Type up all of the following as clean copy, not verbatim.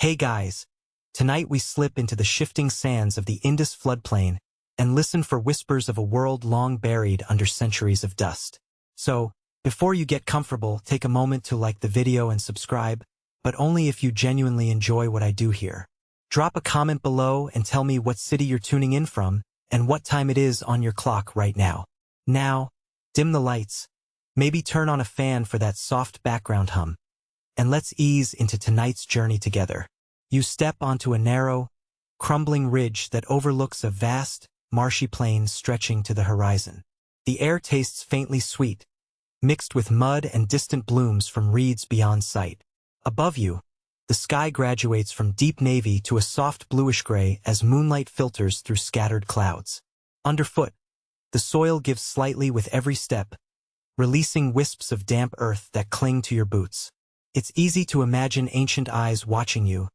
Hey guys, tonight we slip into the shifting sands of the Indus floodplain and listen for whispers of a world long buried under centuries of dust. So, before you get comfortable, take a moment to like the video and subscribe, but only if you genuinely enjoy what I do here. Drop a comment below and tell me what city you're tuning in from and what time it is on your clock right now. Now, dim the lights, maybe turn on a fan for that soft background hum, and let's ease into tonight's journey together. You step onto a narrow, crumbling ridge that overlooks a vast, marshy plain stretching to the horizon. The air tastes faintly sweet, mixed with mud and distant blooms from reeds beyond sight. Above you, the sky graduates from deep navy to a soft bluish-gray as moonlight filters through scattered clouds. Underfoot, the soil gives slightly with every step, releasing wisps of damp earth that cling to your boots. It's easy to imagine ancient eyes watching you,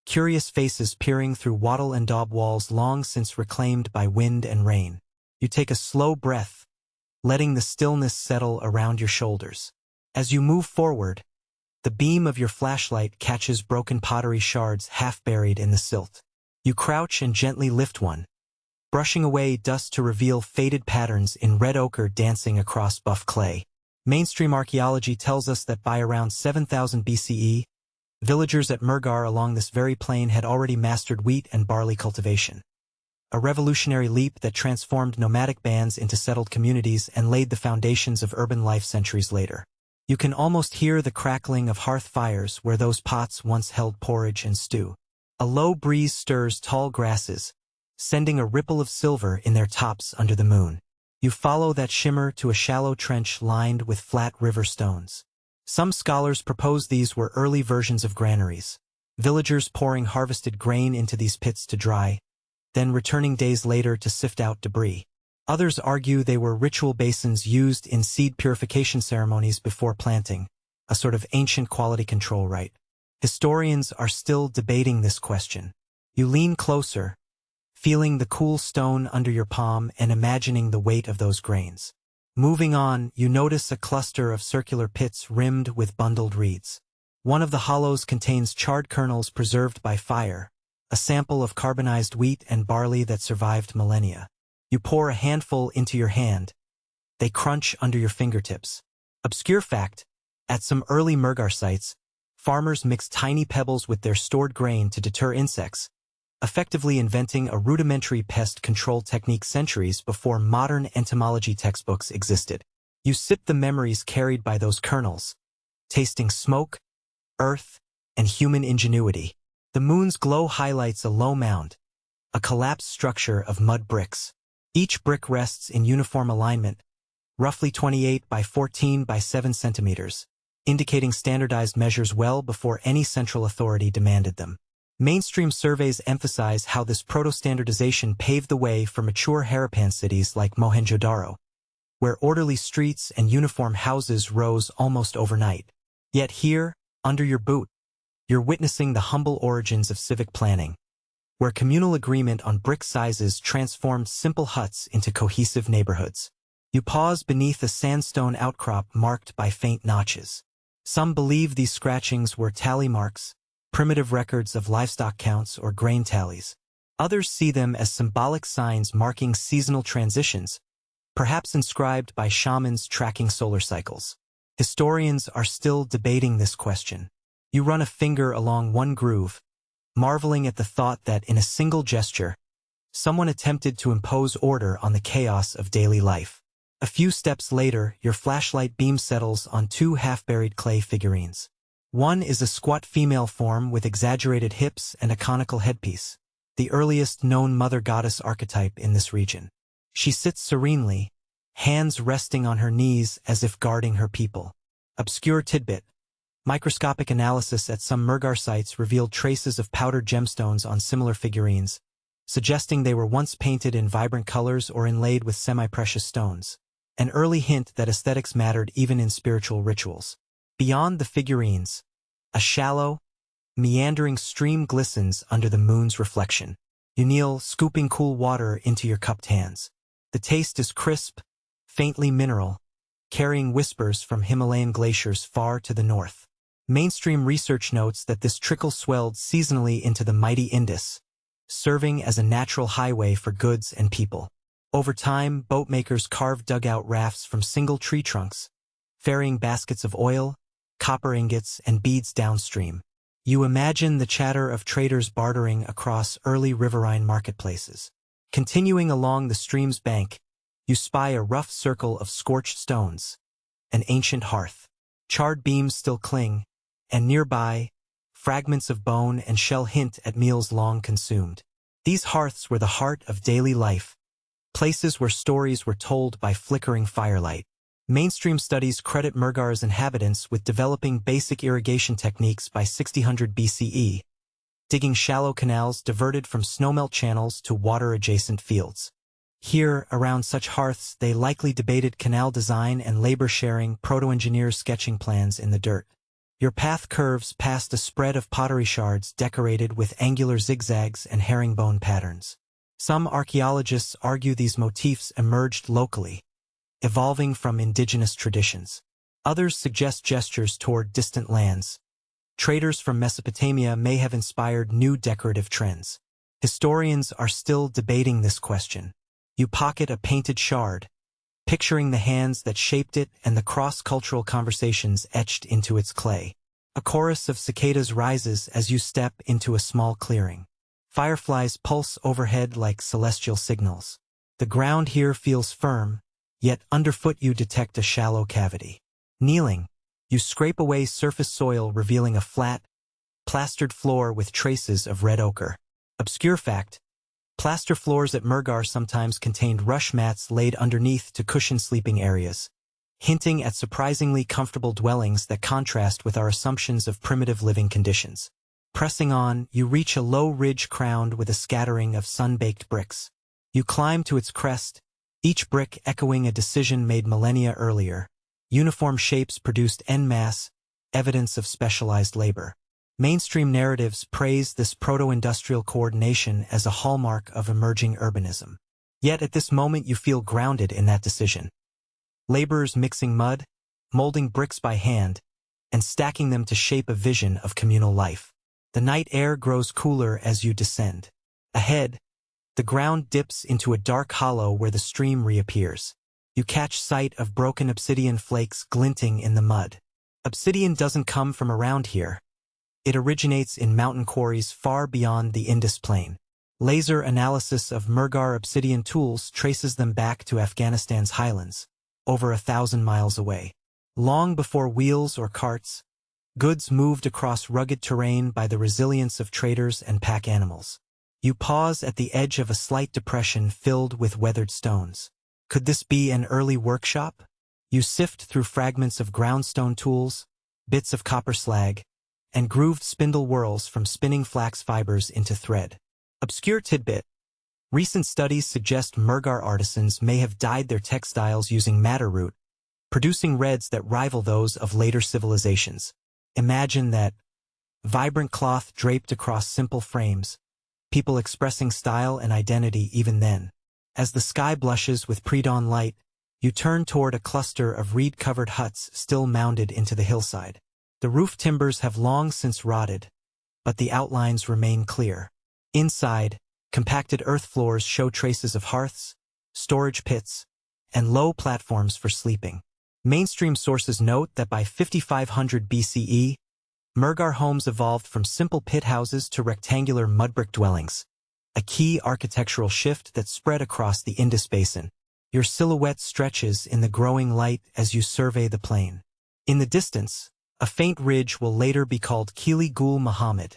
curious faces peering through wattle and daub walls long since reclaimed by wind and rain. You take a slow breath, letting the stillness settle around your shoulders. As you move forward, the beam of your flashlight catches broken pottery shards half buried in the silt. You crouch and gently lift one, brushing away dust to reveal faded patterns in red ochre dancing across buff clay. Mainstream archaeology tells us that by around 7000 BCE, villagers at Mehrgarh along this very plain had already mastered wheat and barley cultivation. A revolutionary leap that transformed nomadic bands into settled communities and laid the foundations of urban life centuries later. You can almost hear the crackling of hearth fires where those pots once held porridge and stew. A low breeze stirs tall grasses, sending a ripple of silver in their tops under the moon. You follow that shimmer to a shallow trench lined with flat river stones. Some scholars propose these were early versions of granaries, villagers pouring harvested grain into these pits to dry, then returning days later to sift out debris. Others argue they were ritual basins used in seed purification ceremonies before planting, a sort of ancient quality control rite. Historians are still debating this question. You lean closer, feeling the cool stone under your palm and imagining the weight of those grains. Moving on, you notice a cluster of circular pits rimmed with bundled reeds. One of the hollows contains charred kernels preserved by fire, a sample of carbonized wheat and barley that survived millennia. You pour a handful into your hand. They crunch under your fingertips. Obscure fact, at some early Mehrgarh sites, farmers mixed tiny pebbles with their stored grain to deter insects, effectively inventing a rudimentary pest control technique centuries before modern entomology textbooks existed. You sip the memories carried by those kernels, tasting smoke, earth, and human ingenuity. The moon's glow highlights a low mound, a collapsed structure of mud bricks. Each brick rests in uniform alignment, roughly 28 by 14 by 7 centimeters, indicating standardized measures well before any central authority demanded them. Mainstream surveys emphasize how this proto-standardization paved the way for mature Harappan cities like Mohenjo Daro, where orderly streets and uniform houses rose almost overnight. Yet here, under your boot, you're witnessing the humble origins of civic planning, where communal agreement on brick sizes transformed simple huts into cohesive neighborhoods. You pause beneath a sandstone outcrop marked by faint notches. Some believe these scratchings were tally marks, primitive records of livestock counts or grain tallies. Others see them as symbolic signs marking seasonal transitions, perhaps inscribed by shamans tracking solar cycles. Historians are still debating this question. You run a finger along one groove, marveling at the thought that in a single gesture, someone attempted to impose order on the chaos of daily life. A few steps later, your flashlight beam settles on two half-buried clay figurines. One is a squat female form with exaggerated hips and a conical headpiece, the earliest known mother goddess archetype in this region. She sits serenely, hands resting on her knees as if guarding her people. Obscure tidbit. Microscopic analysis at some Mehrgarh sites revealed traces of powdered gemstones on similar figurines, suggesting they were once painted in vibrant colors or inlaid with semi-precious stones, an early hint that aesthetics mattered even in spiritual rituals. Beyond the figurines, a shallow, meandering stream glistens under the moon's reflection. You kneel, scooping cool water into your cupped hands. The taste is crisp, faintly mineral, carrying whispers from Himalayan glaciers far to the north. Mainstream research notes that this trickle swelled seasonally into the mighty Indus, serving as a natural highway for goods and people. Over time, boatmakers carved dugout rafts from single tree trunks, ferrying baskets of oil, copper ingots, and beads downstream. You imagine the chatter of traders bartering across early riverine marketplaces. Continuing along the stream's bank, you spy a rough circle of scorched stones, an ancient hearth. Charred beams still cling, and nearby, fragments of bone and shell hint at meals long consumed. These hearths were the heart of daily life, places where stories were told by flickering firelight. Mainstream studies credit Mehrgarh's inhabitants with developing basic irrigation techniques by 600 BCE, digging shallow canals diverted from snowmelt channels to water-adjacent fields. Here, around such hearths, they likely debated canal design and labor-sharing, proto-engineers sketching plans in the dirt. Your path curves past a spread of pottery shards decorated with angular zigzags and herringbone patterns. Some archaeologists argue these motifs emerged locally, evolving from indigenous traditions. Others suggest gestures toward distant lands. Traders from Mesopotamia may have inspired new decorative trends. Historians are still debating this question. You pocket a painted shard, picturing the hands that shaped it and the cross-cultural conversations etched into its clay. A chorus of cicadas rises as you step into a small clearing. Fireflies pulse overhead like celestial signals. The ground here feels firm, yet underfoot you detect a shallow cavity. Kneeling, you scrape away surface soil revealing a flat, plastered floor with traces of red ochre. Obscure fact: plaster floors at Mehrgarh sometimes contained rush mats laid underneath to cushion sleeping areas, hinting at surprisingly comfortable dwellings that contrast with our assumptions of primitive living conditions. Pressing on, you reach a low ridge crowned with a scattering of sun-baked bricks. You climb to its crest, each brick echoing a decision made millennia earlier. Uniform shapes produced en masse, evidence of specialized labor. Mainstream narratives praise this proto-industrial coordination as a hallmark of emerging urbanism. Yet at this moment you feel grounded in that decision. Laborers mixing mud, molding bricks by hand, and stacking them to shape a vision of communal life. The night air grows cooler as you descend. Ahead, the ground dips into a dark hollow where the stream reappears. You catch sight of broken obsidian flakes glinting in the mud. Obsidian doesn't come from around here. It originates in mountain quarries far beyond the Indus Plain. Laser analysis of Mehrgarh obsidian tools traces them back to Afghanistan's highlands, over 1,000 miles away. Long before wheels or carts, goods moved across rugged terrain by the resilience of traders and pack animals. You pause at the edge of a slight depression filled with weathered stones. Could this be an early workshop? You sift through fragments of ground stone tools, bits of copper slag, and grooved spindle whorls from spinning flax fibers into thread. Obscure tidbit: recent studies suggest Mehrgarh artisans may have dyed their textiles using madder root, producing reds that rival those of later civilizations. Imagine that: vibrant cloth draped across simple frames, people expressing style and identity even then. As the sky blushes with pre-dawn light, you turn toward a cluster of reed-covered huts still mounded into the hillside. The roof timbers have long since rotted, but the outlines remain clear. Inside, compacted earth floors show traces of hearths, storage pits, and low platforms for sleeping. Mainstream sources note that by 5500 BCE, Mehrgarh homes evolved from simple pit houses to rectangular mudbrick dwellings, a key architectural shift that spread across the Indus Basin. Your silhouette stretches in the growing light as you survey the plain. In the distance, a faint ridge will later be called Kili Gul Muhammad,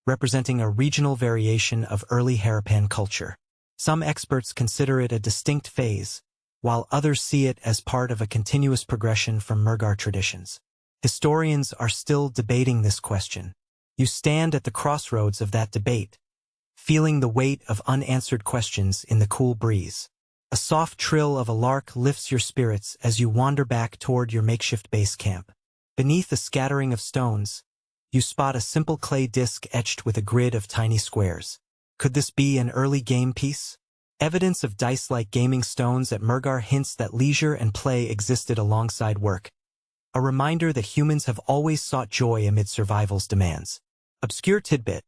representing a regional variation of early Harappan culture. Some experts consider it a distinct phase, while others see it as part of a continuous progression from Mehrgarh traditions. Historians are still debating this question. You stand at the crossroads of that debate, feeling the weight of unanswered questions in the cool breeze. A soft trill of a lark lifts your spirits as you wander back toward your makeshift base camp. Beneath a scattering of stones, you spot a simple clay disc etched with a grid of tiny squares. Could this be an early game piece? Evidence of dice-like gaming stones at Mehrgarh hints that leisure and play existed alongside work. a reminder that humans have always sought joy amid survival's demands. Obscure tidbit.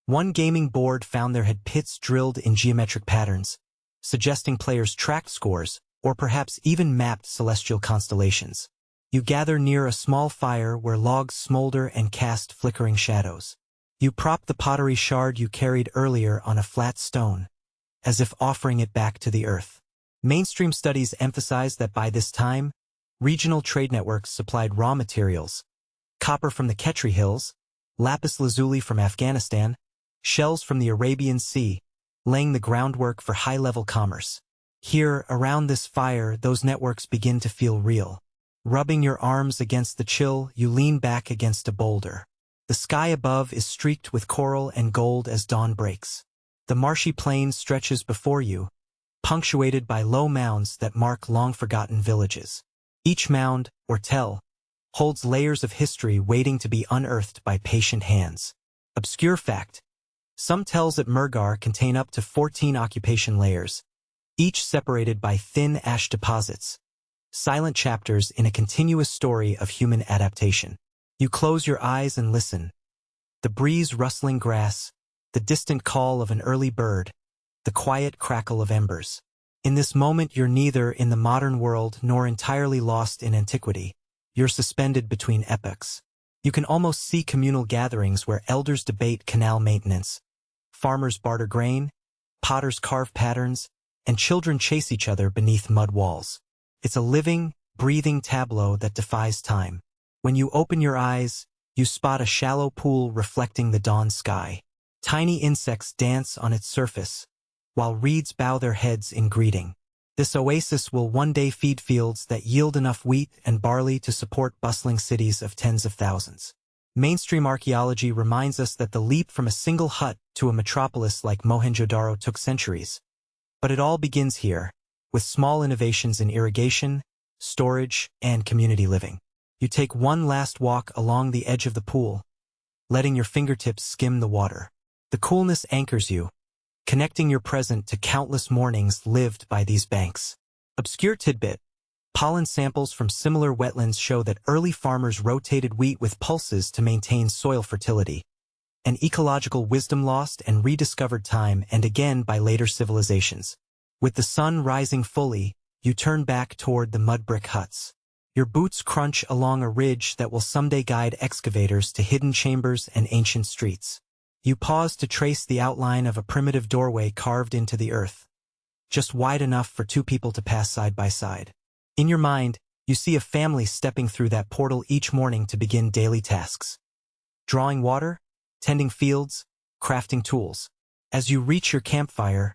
One gaming board found there had pits drilled in geometric patterns, suggesting players tracked scores, or perhaps even mapped celestial constellations. You gather near a small fire where logs smolder and cast flickering shadows. You prop the pottery shard you carried earlier on a flat stone, as if offering it back to the earth. Mainstream studies emphasize that by this time, regional trade networks supplied raw materials: copper from the Khetri Hills, lapis lazuli from Afghanistan, shells from the Arabian Sea, laying the groundwork for high-level commerce. Here, around this fire, those networks begin to feel real. Rubbing your arms against the chill, you lean back against a boulder. The sky above is streaked with coral and gold as dawn breaks. The marshy plain stretches before you, punctuated by low mounds that mark long-forgotten villages. Each mound, or tell, holds layers of history waiting to be unearthed by patient hands. Obscure fact. Some tells at Mehrgarh contain up to 14 occupation layers, each separated by thin ash deposits. Silent chapters in a continuous story of human adaptation. You close your eyes and listen. The breeze rustling grass, the distant call of an early bird, the quiet crackle of embers. In this moment you're neither in the modern world nor entirely lost in antiquity. You're suspended between epochs. You can almost see communal gatherings where elders debate canal maintenance, farmers barter grain, potters carve patterns, and children chase each other beneath mud walls. It's a living, breathing tableau that defies time. When you open your eyes, you spot a shallow pool reflecting the dawn sky. Tiny insects dance on its surface, while reeds bow their heads in greeting. This oasis will one day feed fields that yield enough wheat and barley to support bustling cities of tens of thousands. Mainstream archaeology reminds us that the leap from a single hut to a metropolis like Mohenjo Daro took centuries. But it all begins here, with small innovations in irrigation, storage, and community living. You take one last walk along the edge of the pool, letting your fingertips skim the water. The coolness anchors you, connecting your present to countless mornings lived by these banks. Obscure tidbit. Pollen samples from similar wetlands show that early farmers rotated wheat with pulses to maintain soil fertility. An ecological wisdom lost and rediscovered time and again by later civilizations. With the sun rising fully, you turn back toward the mud brick huts. Your boots crunch along a ridge that will someday guide excavators to hidden chambers and ancient streets. You pause to trace the outline of a primitive doorway carved into the earth, just wide enough for two people to pass side by side. In your mind, you see a family stepping through that portal each morning to begin daily tasks. Drawing water, tending fields, crafting tools. As you reach your campfire,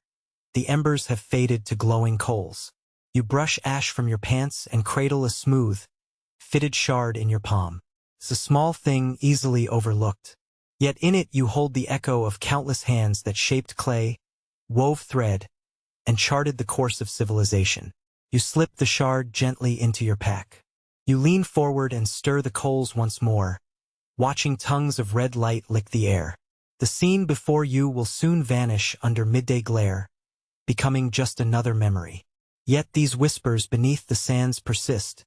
the embers have faded to glowing coals. You brush ash from your pants and cradle a smooth, fitted shard in your palm. It's a small thing easily overlooked. Yet in it you hold the echo of countless hands that shaped clay, wove thread, and charted the course of civilization. You slip the shard gently into your pack. You lean forward and stir the coals once more, watching tongues of red light lick the air. The scene before you will soon vanish under midday glare, becoming just another memory. Yet these whispers beneath the sands persist,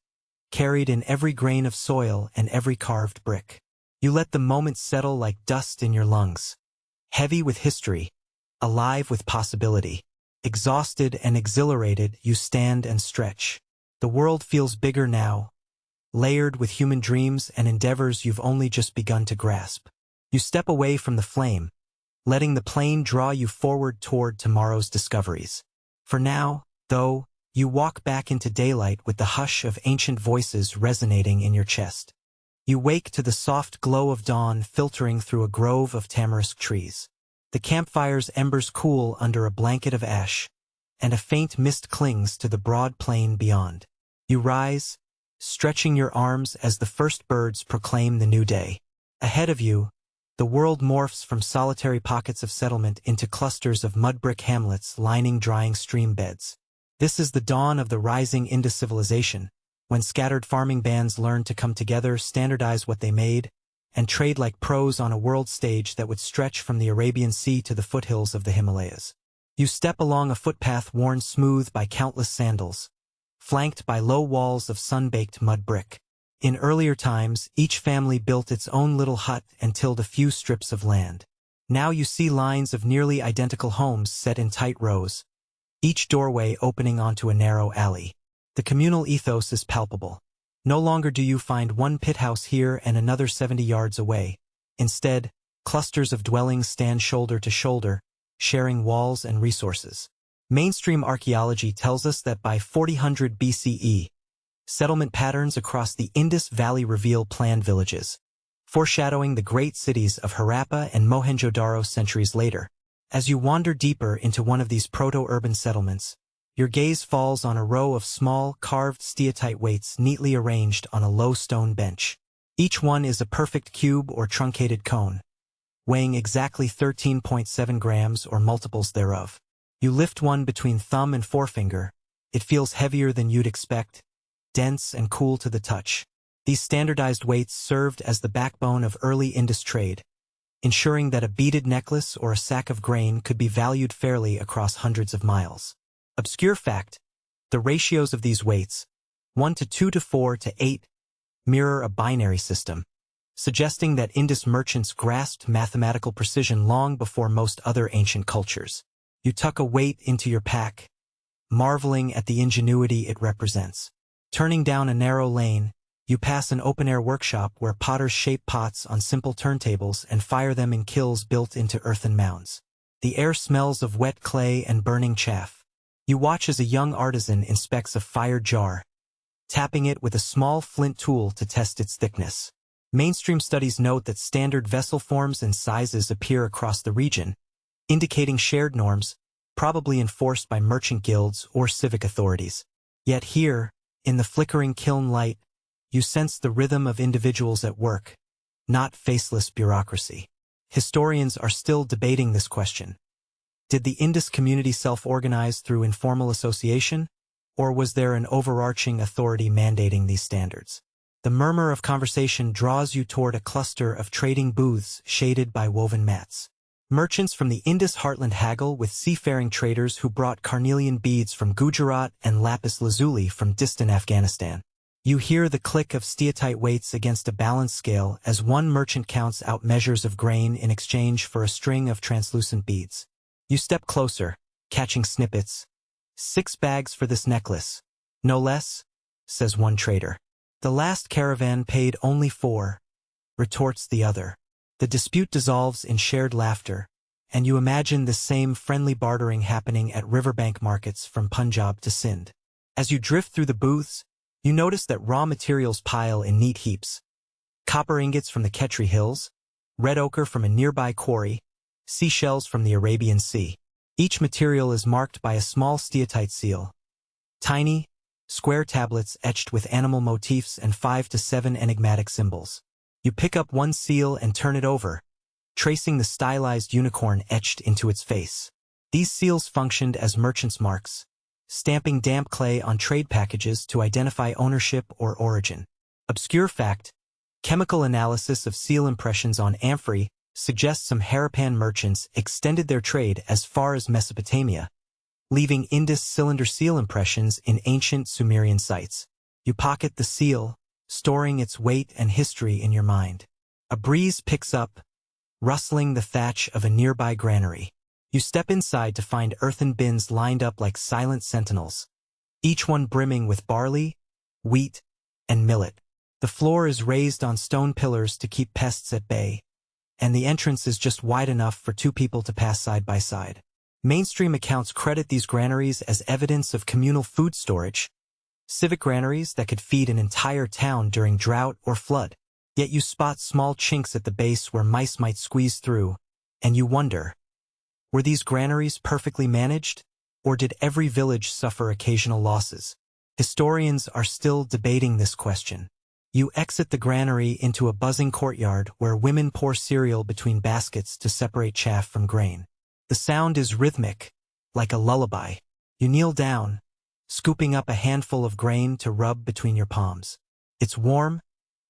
carried in every grain of soil and every carved brick. You let the moment settle like dust in your lungs. Heavy with history, alive with possibility. Exhausted and exhilarated, you stand and stretch. The world feels bigger now, layered with human dreams and endeavors you've only just begun to grasp. You step away from the flame, letting the plane draw you forward toward tomorrow's discoveries. For now, though, you walk back into daylight with the hush of ancient voices resonating in your chest. You wake to the soft glow of dawn filtering through a grove of tamarisk trees. The campfire's embers cool under a blanket of ash, and a faint mist clings to the broad plain beyond. You rise, stretching your arms as the first birds proclaim the new day. Ahead of you, the world morphs from solitary pockets of settlement into clusters of mud brick hamlets lining drying stream beds. This is the dawn of the rising Indus civilization, when scattered farming bands learned to come together, standardize what they made, and trade like pros on a world stage that would stretch from the Arabian Sea to the foothills of the Himalayas. You step along a footpath worn smooth by countless sandals, flanked by low walls of sun-baked mud brick. In earlier times, each family built its own little hut and tilled a few strips of land. Now you see lines of nearly identical homes set in tight rows, each doorway opening onto a narrow alley. The communal ethos is palpable. No longer do you find one pit house here and another 70 yards away. Instead, clusters of dwellings stand shoulder to shoulder, sharing walls and resources. Mainstream archaeology tells us that by 4000 BCE, settlement patterns across the Indus Valley reveal planned villages, foreshadowing the great cities of Harappa and Mohenjo Daro centuries later. As you wander deeper into one of these proto-urban settlements, your gaze falls on a row of small, carved steatite weights neatly arranged on a low stone bench. Each one is a perfect cube or truncated cone, weighing exactly 13.7 grams or multiples thereof. You lift one between thumb and forefinger. It feels heavier than you'd expect, dense and cool to the touch. These standardized weights served as the backbone of early Indus trade, ensuring that a beaded necklace or a sack of grain could be valued fairly across hundreds of miles. Obscure fact: the ratios of these weights, 1 to 2 to 4 to 8, mirror a binary system, suggesting that Indus merchants grasped mathematical precision long before most other ancient cultures. You tuck a weight into your pack, marveling at the ingenuity it represents. Turning down a narrow lane, you pass an open-air workshop where potters shape pots on simple turntables and fire them in kilns built into earthen mounds. The air smells of wet clay and burning chaff. You watch as a young artisan inspects a fired jar, tapping it with a small flint tool to test its thickness. Mainstream studies note that standard vessel forms and sizes appear across the region, indicating shared norms, probably enforced by merchant guilds or civic authorities. Yet here, in the flickering kiln light, you sense the rhythm of individuals at work, not faceless bureaucracy. Historians are still debating this question. Did the Indus community self-organize through informal association, or was there an overarching authority mandating these standards? The murmur of conversation draws you toward a cluster of trading booths shaded by woven mats. Merchants from the Indus heartland haggle with seafaring traders who brought carnelian beads from Gujarat and lapis lazuli from distant Afghanistan. You hear the click of steatite weights against a balance scale as one merchant counts out measures of grain in exchange for a string of translucent beads. You step closer, catching snippets. 6 bags for this necklace. No less, says one trader. The last caravan paid only 4, retorts the other. The dispute dissolves in shared laughter, and you imagine the same friendly bartering happening at riverbank markets from Punjab to Sindh. As you drift through the booths, you notice that raw materials pile in neat heaps. Copper ingots from the Khetri Hills, red ochre from a nearby quarry, seashells from the Arabian Sea. Each material is marked by a small steatite seal. Tiny, square tablets etched with animal motifs and 5 to 7 enigmatic symbols. You pick up one seal and turn it over, tracing the stylized unicorn etched into its face. These seals functioned as merchants' marks, stamping damp clay on trade packages to identify ownership or origin. Obscure fact: chemical analysis of seal impressions on amphorae suggests some Harappan merchants extended their trade as far as Mesopotamia, leaving Indus cylinder seal impressions in ancient Sumerian sites. You pocket the seal, storing its weight and history in your mind. A breeze picks up, rustling the thatch of a nearby granary. You step inside to find earthen bins lined up like silent sentinels, each one brimming with barley, wheat, and millet. The floor is raised on stone pillars to keep pests at bay, and the entrance is just wide enough for 2 people to pass side by side. Mainstream accounts credit these granaries as evidence of communal food storage, civic granaries that could feed an entire town during drought or flood. Yet you spot small chinks at the base where mice might squeeze through, and you wonder, were these granaries perfectly managed, or did every village suffer occasional losses? Historians are still debating this question. You exit the granary into a buzzing courtyard where women pour cereal between baskets to separate chaff from grain. The sound is rhythmic, like a lullaby. You kneel down, scooping up a handful of grain to rub between your palms. It's warm,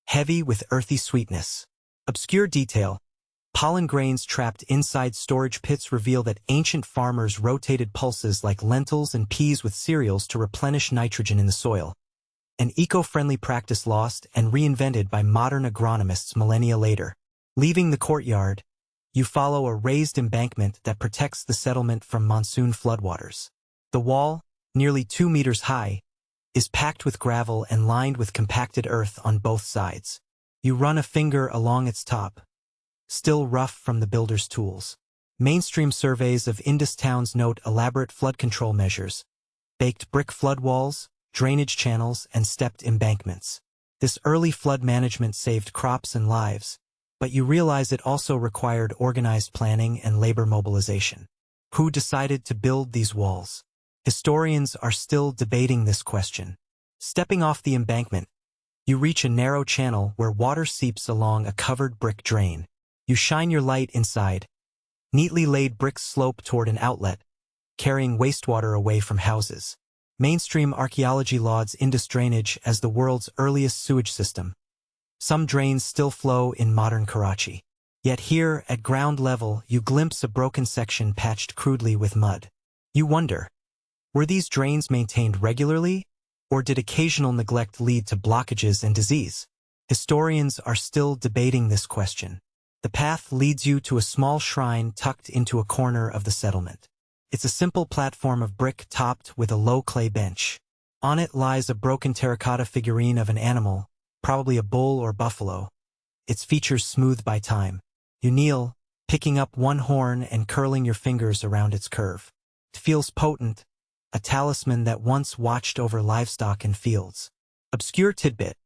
heavy with earthy sweetness. Obscure detail: pollen grains trapped inside storage pits reveal that ancient farmers rotated pulses like lentils and peas with cereals to replenish nitrogen in the soil. an eco-friendly practice lost and reinvented by modern agronomists millennia later. Leaving the courtyard, you follow a raised embankment that protects the settlement from monsoon floodwaters. The wall, nearly 2 meters high, is packed with gravel and lined with compacted earth on both sides. You run a finger along its top, still rough from the builder's tools. Mainstream surveys of Indus towns note elaborate flood control measures, baked brick flood walls, drainage channels, and stepped embankments. This early flood management saved crops and lives, but you realize it also required organized planning and labor mobilization. Who decided to build these walls? Historians are still debating this question. Stepping off the embankment, you reach a narrow channel where water seeps along a covered brick drain. You shine your light inside. Neatly laid bricks slope toward an outlet, carrying wastewater away from houses. Mainstream archaeology lauds Indus drainage as the world's earliest sewage system. Some drains still flow in modern Karachi. Yet here, at ground level, you glimpse a broken section patched crudely with mud. You wonder, were these drains maintained regularly, or did occasional neglect lead to blockages and disease? Historians are still debating this question. The path leads you to a small shrine tucked into a corner of the settlement. It's a simple platform of brick topped with a low clay bench. On it lies a broken terracotta figurine of an animal, probably a bull or buffalo, its features smoothed by time. You kneel, picking up one horn and curling your fingers around its curve. It feels potent, a talisman that once watched over livestock and fields. Obscure tidbit.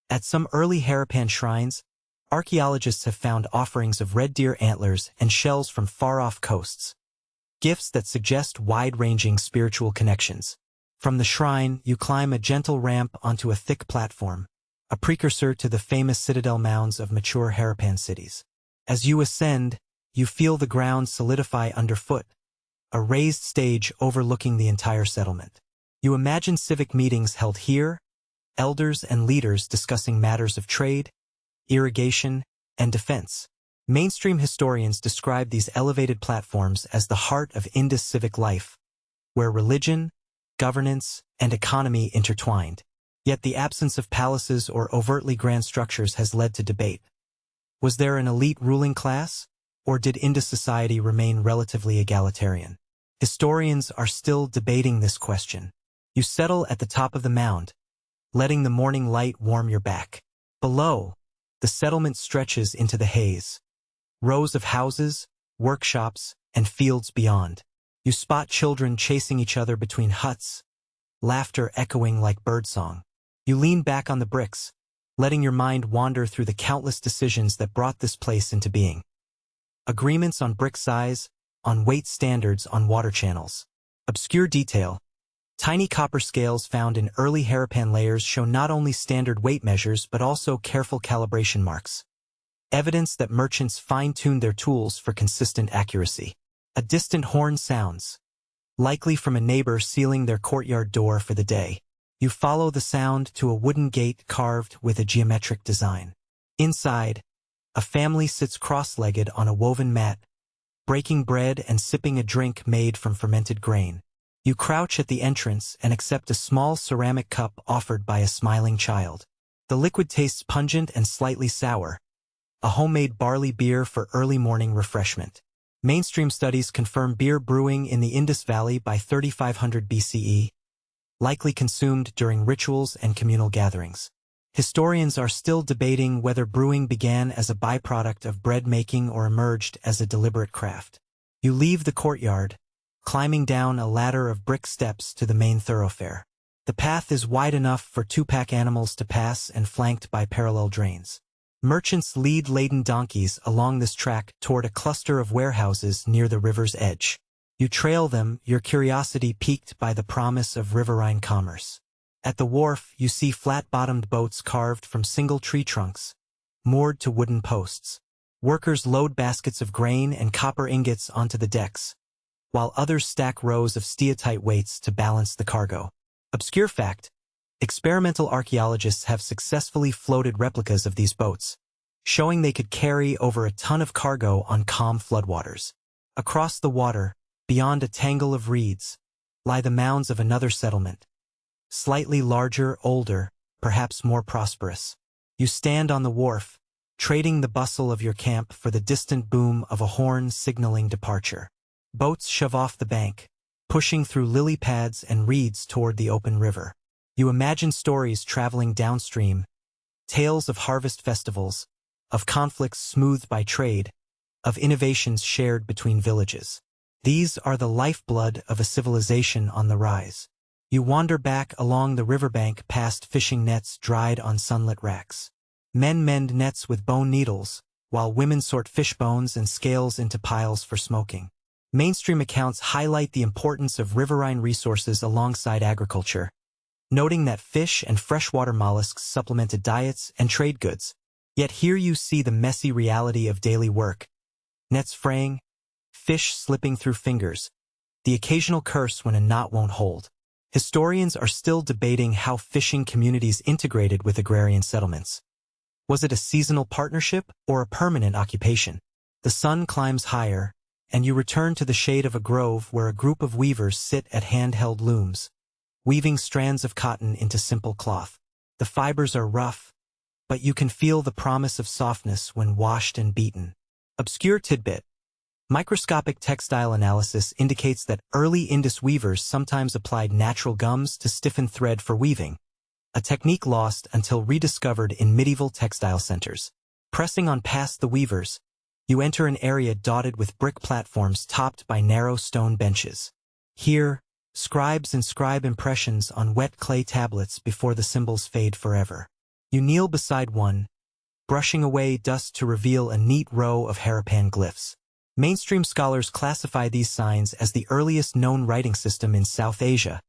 At some early Harappan shrines, archaeologists have found offerings of red deer antlers and shells from far-off coasts. Gifts that suggest wide-ranging spiritual connections. From the shrine, you climb a gentle ramp onto a thick platform, a precursor to the famous citadel mounds of mature Harappan cities. As you ascend, you feel the ground solidify underfoot, a raised stage overlooking the entire settlement. You imagine civic meetings held here, elders and leaders discussing matters of trade, irrigation, and defense. Mainstream historians describe these elevated platforms as the heart of Indus civic life, where religion, governance, and economy intertwined. Yet the absence of palaces or overtly grand structures has led to debate. Was there an elite ruling class, or did Indus society remain relatively egalitarian? Historians are still debating this question. You settle at the top of the mound, letting the morning light warm your back. Below, the settlement stretches into the haze. Rows of houses, workshops, and fields beyond. You spot children chasing each other between huts, laughter echoing like birdsong. You lean back on the bricks, letting your mind wander through the countless decisions that brought this place into being. Agreements on brick size, on weight standards, on water channels. Obscure detail. Tiny copper scales found in early Harappan layers show not only standard weight measures but also careful calibration marks. Evidence that merchants fine-tuned their tools for consistent accuracy. A distant horn sounds, likely from a neighbor sealing their courtyard door for the day. You follow the sound to a wooden gate carved with a geometric design. Inside, a family sits cross-legged on a woven mat, breaking bread and sipping a drink made from fermented grain. You crouch at the entrance and accept a small ceramic cup offered by a smiling child. The liquid tastes pungent and slightly sour, a homemade barley beer for early morning refreshment. Mainstream studies confirm beer brewing in the Indus Valley by 3500 BCE, likely consumed during rituals and communal gatherings. Historians are still debating whether brewing began as a byproduct of bread making or emerged as a deliberate craft. You leave the courtyard, climbing down a ladder of brick steps to the main thoroughfare. The path is wide enough for two-pack animals to pass and flanked by parallel drains. Merchants lead laden donkeys along this track toward a cluster of warehouses near the river's edge. You trail them, your curiosity piqued by the promise of riverine commerce. At the wharf, you see flat-bottomed boats carved from single tree trunks, moored to wooden posts. Workers load baskets of grain and copper ingots onto the decks, while others stack rows of steatite weights to balance the cargo. Obscure fact: experimental archaeologists have successfully floated replicas of these boats, showing they could carry over a ton of cargo on calm floodwaters. Across the water, beyond a tangle of reeds, lie the mounds of another settlement, slightly larger, older, perhaps more prosperous. You stand on the wharf, trading the bustle of your camp for the distant boom of a horn signaling departure. Boats shove off the bank, pushing through lily pads and reeds toward the open river. You imagine stories traveling downstream, tales of harvest festivals, of conflicts smoothed by trade, of innovations shared between villages. These are the lifeblood of a civilization on the rise. You wander back along the riverbank past fishing nets dried on sunlit racks. Men mend nets with bone needles, while women sort fish bones and scales into piles for smoking. Mainstream accounts highlight the importance of riverine resources alongside agriculture, noting that fish and freshwater mollusks supplemented diets and trade goods. Yet here you see the messy reality of daily work. Nets fraying, fish slipping through fingers, the occasional curse when a knot won't hold. Historians are still debating how fishing communities integrated with agrarian settlements. Was it a seasonal partnership or a permanent occupation? The sun climbs higher, and you return to the shade of a grove where a group of weavers sit at handheld looms, weaving strands of cotton into simple cloth. The fibers are rough, but you can feel the promise of softness when washed and beaten. Obscure tidbit. Microscopic textile analysis indicates that early Indus weavers sometimes applied natural gums to stiffen thread for weaving, a technique lost until rediscovered in medieval textile centers. Pressing on past the weavers, you enter an area dotted with brick platforms topped by narrow stone benches. Here, scribes inscribe impressions on wet clay tablets before the symbols fade forever. You kneel beside one, brushing away dust to reveal a neat row of Harappan glyphs. Mainstream scholars classify these signs as the earliest known writing system in South Asia,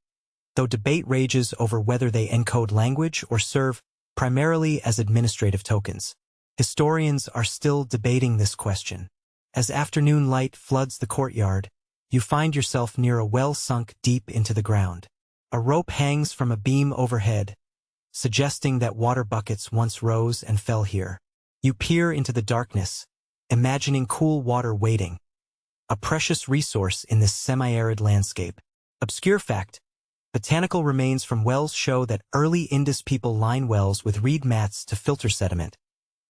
though debate rages over whether they encode language or serve primarily as administrative tokens. Historians are still debating this question. As afternoon light floods the courtyard, you find yourself near a well sunk deep into the ground. A rope hangs from a beam overhead, suggesting that water buckets once rose and fell here. You peer into the darkness, imagining cool water waiting, a precious resource in this semi-arid landscape. Obscure fact: botanical remains from wells show that early Indus people lined wells with reed mats to filter sediment,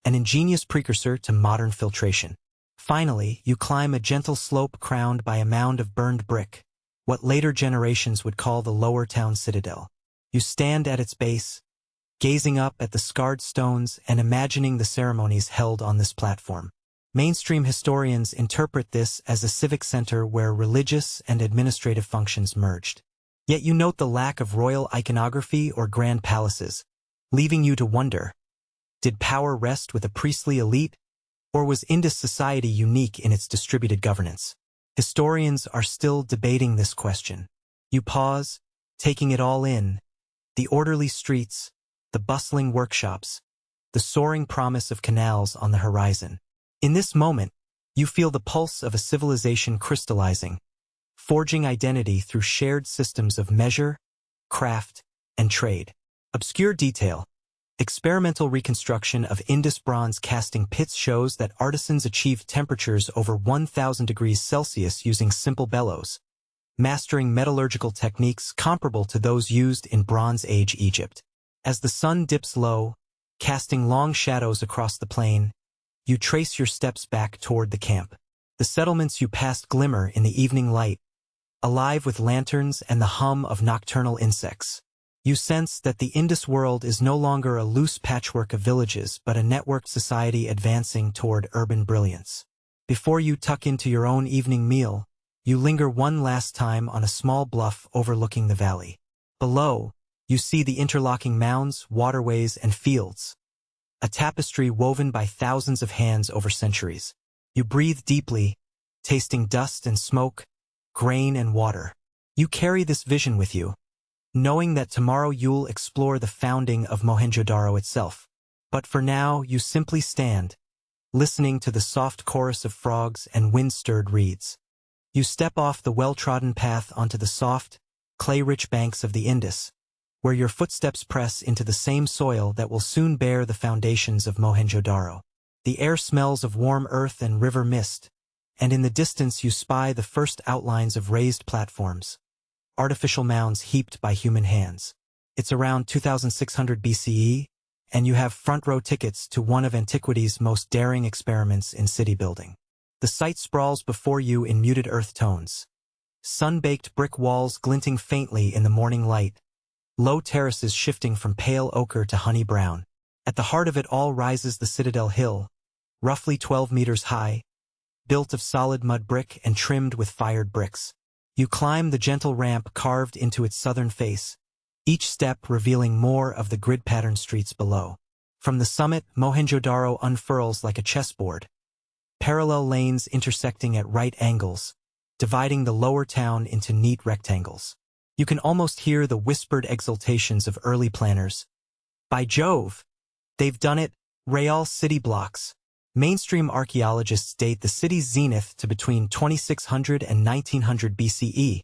an ingenious precursor to modern filtration. Finally, you climb a gentle slope crowned by a mound of burned brick, what later generations would call the Lower Town Citadel. You stand at its base, gazing up at the scarred stones and imagining the ceremonies held on this platform. Mainstream historians interpret this as a civic center where religious and administrative functions merged. Yet you note the lack of royal iconography or grand palaces, leaving you to wonder, did power rest with a priestly elite, or was Indus society unique in its distributed governance? Historians are still debating this question. You pause, taking it all in, the orderly streets, the bustling workshops, the soaring promise of canals on the horizon. In this moment, you feel the pulse of a civilization crystallizing, forging identity through shared systems of measure, craft, and trade. Obscure detail. Experimental reconstruction of Indus bronze casting pits shows that artisans achieved temperatures over 1,000 degrees Celsius using simple bellows, mastering metallurgical techniques comparable to those used in Bronze Age Egypt. As the sun dips low, casting long shadows across the plain, you trace your steps back toward the camp. The settlements you passed glimmer in the evening light, alive with lanterns and the hum of nocturnal insects. You sense that the Indus world is no longer a loose patchwork of villages but a networked society advancing toward urban brilliance. Before you tuck into your own evening meal, you linger one last time on a small bluff overlooking the valley. Below, you see the interlocking mounds, waterways, and fields, a tapestry woven by thousands of hands over centuries. You breathe deeply, tasting dust and smoke, grain and water. You carry this vision with you, knowing that tomorrow you'll explore the founding of Mohenjo Daro itself. But for now, you simply stand, listening to the soft chorus of frogs and wind-stirred reeds. You step off the well-trodden path onto the soft, clay-rich banks of the Indus, where your footsteps press into the same soil that will soon bear the foundations of Mohenjo Daro. The air smells of warm earth and river mist, and in the distance you spy the first outlines of raised platforms, artificial mounds heaped by human hands. It's around 2600 BCE, and you have front-row tickets to one of antiquity's most daring experiments in city building. The site sprawls before you in muted earth tones. Sun-baked brick walls glinting faintly in the morning light, low terraces shifting from pale ochre to honey brown. At the heart of it all rises the Citadel Hill, roughly 12 meters high, built of solid mud brick and trimmed with fired bricks. You climb the gentle ramp carved into its southern face, each step revealing more of the grid-patterned streets below. From the summit, Mohenjo Daro unfurls like a chessboard, parallel lanes intersecting at right angles, dividing the lower town into neat rectangles. You can almost hear the whispered exultations of early planners. By Jove! They've done it, Real city blocks. Mainstream archaeologists date the city's zenith to between 2600 and 1900 BCE,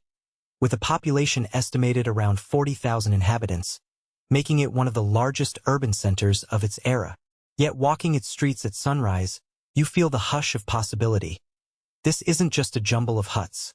with a population estimated around 40,000 inhabitants, making it one of the largest urban centers of its era. Yet walking its streets at sunrise, you feel the hush of possibility. This isn't just a jumble of huts.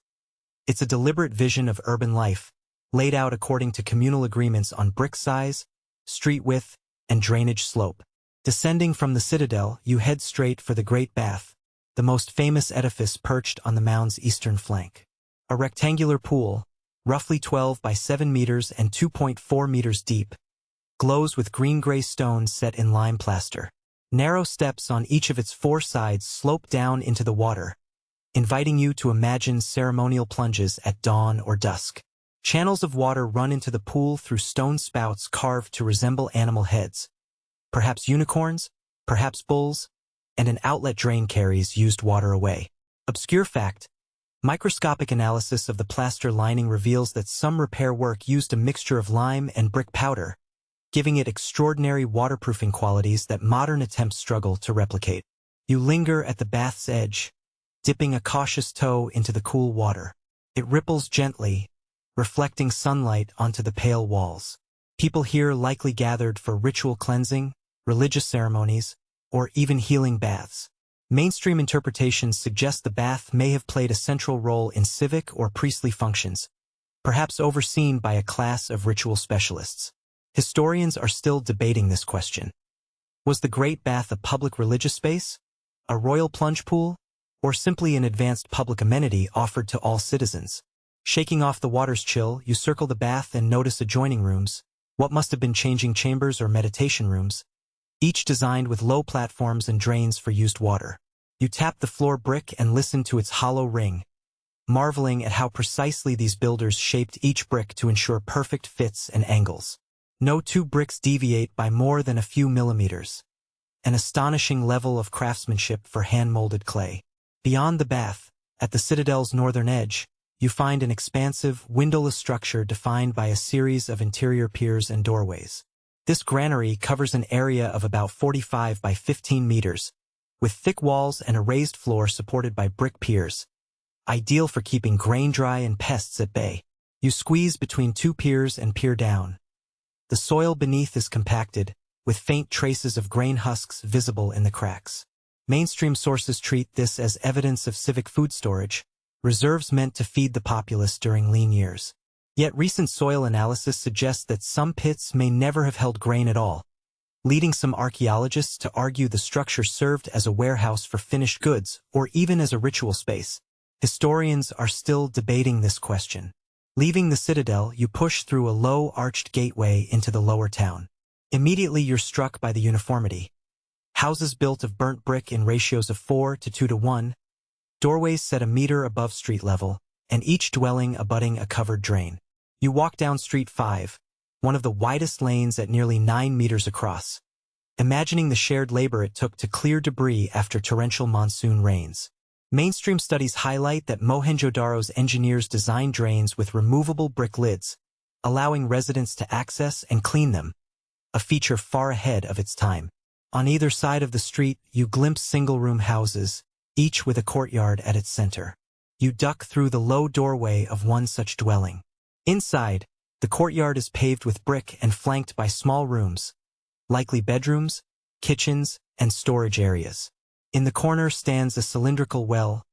It's a deliberate vision of urban life, laid out according to communal agreements on brick size, street width, and drainage slope. Descending from the citadel, you head straight for the Great Bath, the most famous edifice perched on the mound's eastern flank. A rectangular pool, roughly 12 by 7 meters and 2.4 meters deep, glows with green-gray stones set in lime plaster. Narrow steps on each of its 4 sides slope down into the water, inviting you to imagine ceremonial plunges at dawn or dusk. Channels of water run into the pool through stone spouts carved to resemble animal heads, perhaps unicorns, perhaps bulls, and an outlet drain carries used water away. Obscure fact: microscopic analysis of the plaster lining reveals that some repair work used a mixture of lime and brick powder, giving it extraordinary waterproofing qualities that modern attempts struggle to replicate. You linger at the bath's edge, dipping a cautious toe into the cool water. It ripples gently, reflecting sunlight onto the pale walls. People here likely gathered for ritual cleansing, religious ceremonies, or even healing baths. Mainstream interpretations suggest the bath may have played a central role in civic or priestly functions, perhaps overseen by a class of ritual specialists. Historians are still debating this question. Was the Great Bath a public religious space, a royal plunge pool, or simply an advanced public amenity offered to all citizens? Shaking off the water's chill, you circle the bath and notice adjoining rooms, what must have been changing chambers or meditation rooms, each designed with low platforms and drains for used water. You tap the floor brick and listen to its hollow ring, marveling at how precisely these builders shaped each brick to ensure perfect fits and angles. No 2 bricks deviate by more than a few millimeters. An astonishing level of craftsmanship for hand-molded clay. Beyond the bath, at the citadel's northern edge, you find an expansive, windowless structure defined by a series of interior piers and doorways. This granary covers an area of about 45 by 15 meters, with thick walls and a raised floor supported by brick piers, ideal for keeping grain dry and pests at bay. You squeeze between 2 piers and peer down. The soil beneath is compacted, with faint traces of grain husks visible in the cracks. Mainstream sources treat this as evidence of civic food storage, reserves meant to feed the populace during lean years. Yet recent soil analysis suggests that some pits may never have held grain at all, leading some archaeologists to argue the structure served as a warehouse for finished goods or even as a ritual space. Historians are still debating this question. Leaving the citadel, you push through a low, arched gateway into the lower town. Immediately you're struck by the uniformity. Houses built of burnt brick in ratios of 4 to 2 to 1, doorways set a meter above street level, and each dwelling abutting a covered drain. You walk down Street 5, one of the widest lanes at nearly 9 meters across, imagining the shared labor it took to clear debris after torrential monsoon rains. Mainstream studies highlight that Mohenjo Daro's engineers designed drains with removable brick lids, allowing residents to access and clean them, a feature far ahead of its time. On either side of the street, you glimpse single-room houses, each with a courtyard at its center. You duck through the low doorway of one such dwelling. Inside, the courtyard is paved with brick and flanked by small rooms, likely bedrooms, kitchens, and storage areas. In the corner stands a cylindrical well,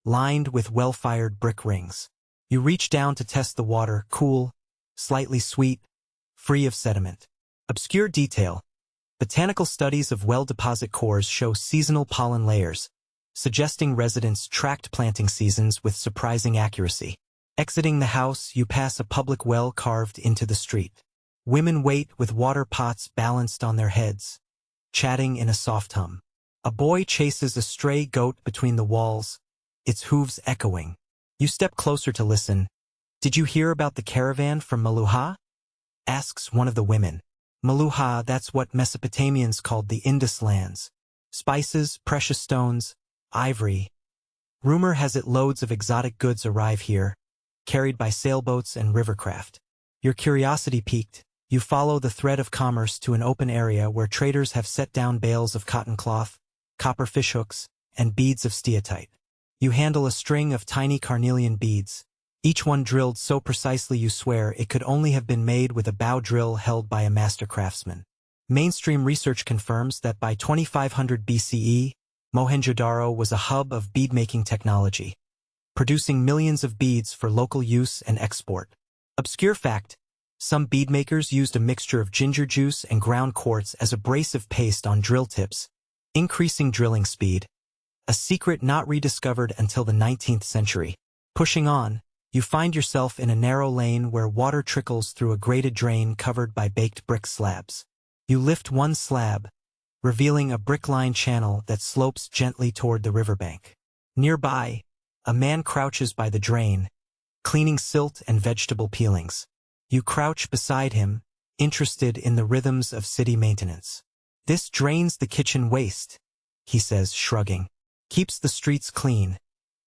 lined with well-fired brick rings. You reach down to test the water, cool, slightly sweet, free of sediment. Obscure detail. Botanical studies of well deposit cores show seasonal pollen layers, suggesting residents tracked planting seasons with surprising accuracy. Exiting the house, you pass a public well carved into the street. Women wait with water pots balanced on their heads, chatting in a soft hum. A boy chases a stray goat between the walls, its hooves echoing. You step closer to listen. "Did you hear about the caravan from Maluha?" asks one of the women. Maluha, that's what Mesopotamians called the Indus lands. Spices, precious stones, ivory. Rumor has it loads of exotic goods arrive here, carried by sailboats and rivercraft. Your curiosity piqued, you follow the thread of commerce to an open area where traders have set down bales of cotton cloth, copper fishhooks, and beads of steatite. You handle a string of tiny carnelian beads, each one drilled so precisely you swear it could only have been made with a bow drill held by a master craftsman. Mainstream research confirms that by 2500 BCE, Mohenjo Daro was a hub of bead-making technology, producing millions of beads for local use and export. Obscure fact, some beadmakers used a mixture of ginger juice and ground quartz as abrasive paste on drill tips, increasing drilling speed. A secret not rediscovered until the 19th century. Pushing on, you find yourself in a narrow lane where water trickles through a grated drain covered by baked brick slabs. You lift one slab, revealing a brick-lined channel that slopes gently toward the riverbank. Nearby, a man crouches by the drain, cleaning silt and vegetable peelings. You crouch beside him, interested in the rhythms of city maintenance. "This drains the kitchen waste," he says, shrugging. "Keeps the streets clean.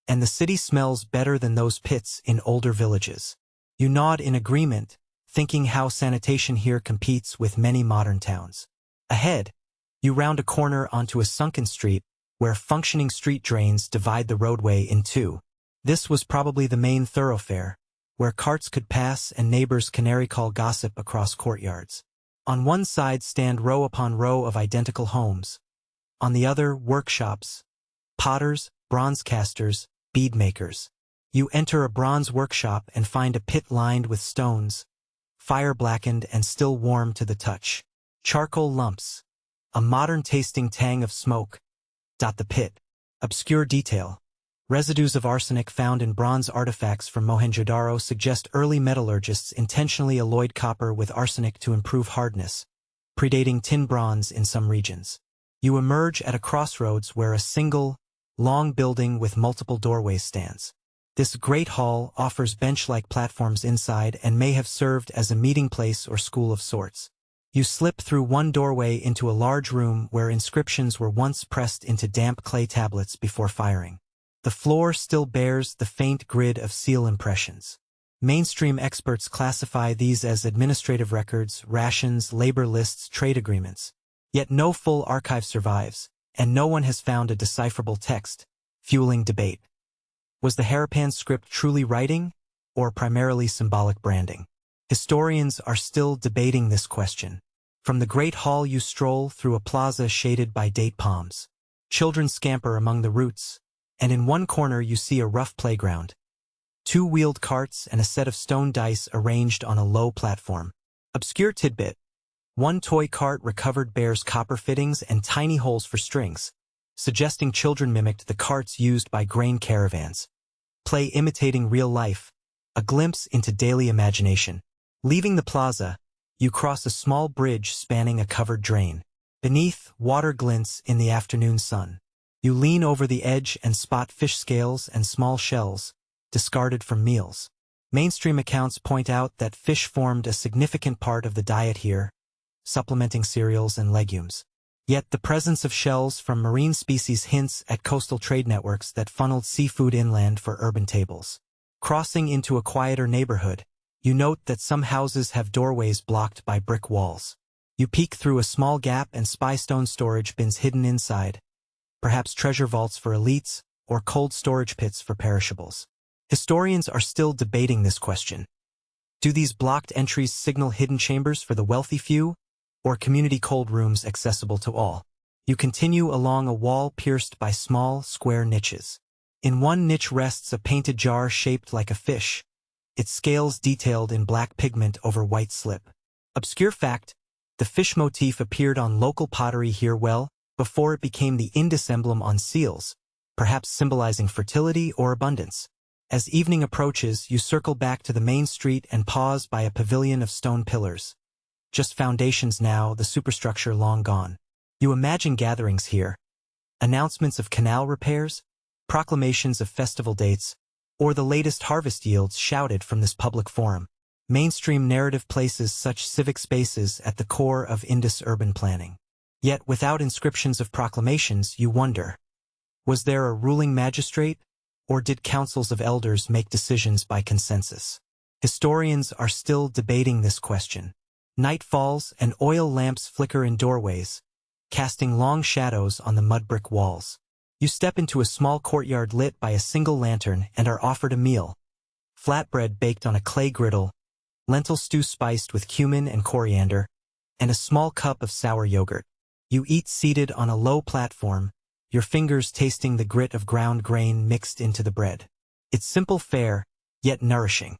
And the city smells better than those pits in older villages." You nod in agreement, thinking how sanitation here competes with many modern towns. Ahead, you round a corner onto a sunken street where functioning street drains divide the roadway in two. This was probably the main thoroughfare, where carts could pass and neighbors canary call gossip across courtyards. On one side stand row upon row of identical homes. On the other, workshops, potters, bronze casters, bead makers. You enter a bronze workshop and find a pit lined with stones, fire-blackened and still warm to the touch. Charcoal lumps, a modern-tasting tang of smoke, dot the pit. Obscure detail. Residues of arsenic found in bronze artifacts from Mohenjo Daro suggest early metallurgists intentionally alloyed copper with arsenic to improve hardness, predating tin bronze in some regions. You emerge at a crossroads where a single, long building with multiple doorways stands. This great hall offers bench-like platforms inside and may have served as a meeting place or school of sorts. You slip through one doorway into a large room where inscriptions were once pressed into damp clay tablets before firing. The floor still bears the faint grid of seal impressions. Mainstream experts classify these as administrative records, rations, labor lists, trade agreements. Yet no full archive survives, and no one has found a decipherable text, fueling debate. Was the Harappan script truly writing, or primarily symbolic branding? Historians are still debating this question. From the Great Hall you stroll through a plaza shaded by date palms. Children scamper among the roots, and in one corner you see a rough playground. Two-wheeled carts and a set of stone dice arranged on a low platform. Obscure tidbit. One toy cart recovered bears copper fittings and tiny holes for strings, suggesting children mimicked the carts used by grain caravans. Play imitating real life, a glimpse into daily imagination. Leaving the plaza, you cross a small bridge spanning a covered drain. Beneath, water glints in the afternoon sun. You lean over the edge and spot fish scales and small shells, discarded from meals. Mainstream accounts point out that fish formed a significant part of the diet here, supplementing cereals and legumes. Yet the presence of shells from marine species hints at coastal trade networks that funneled seafood inland for urban tables. Crossing into a quieter neighborhood, you note that some houses have doorways blocked by brick walls. You peek through a small gap and spy stone storage bins hidden inside, perhaps treasure vaults for elites or cold storage pits for perishables. Historians are still debating this question. Do these blocked entries signal hidden chambers for the wealthy few, or community cold rooms accessible to all? You continue along a wall pierced by small, square niches. In one niche rests a painted jar shaped like a fish, its scales detailed in black pigment over white slip. Obscure fact, the fish motif appeared on local pottery here well before it became the Indus emblem on seals, perhaps symbolizing fertility or abundance. As evening approaches, you circle back to the main street and pause by a pavilion of stone pillars. Just foundations now, the superstructure long gone. You imagine gatherings here, announcements of canal repairs, proclamations of festival dates, or the latest harvest yields shouted from this public forum. Mainstream narrative places such civic spaces at the core of Indus urban planning. Yet without inscriptions of proclamations, you wonder, was there a ruling magistrate, or did councils of elders make decisions by consensus? Historians are still debating this question. Night falls and oil lamps flicker in doorways, casting long shadows on the mud brick walls. You step into a small courtyard lit by a single lantern and are offered a meal. Flatbread baked on a clay griddle, lentil stew spiced with cumin and coriander, and a small cup of sour yogurt. You eat seated on a low platform, your fingers tasting the grit of ground grain mixed into the bread. It's simple fare, yet nourishing.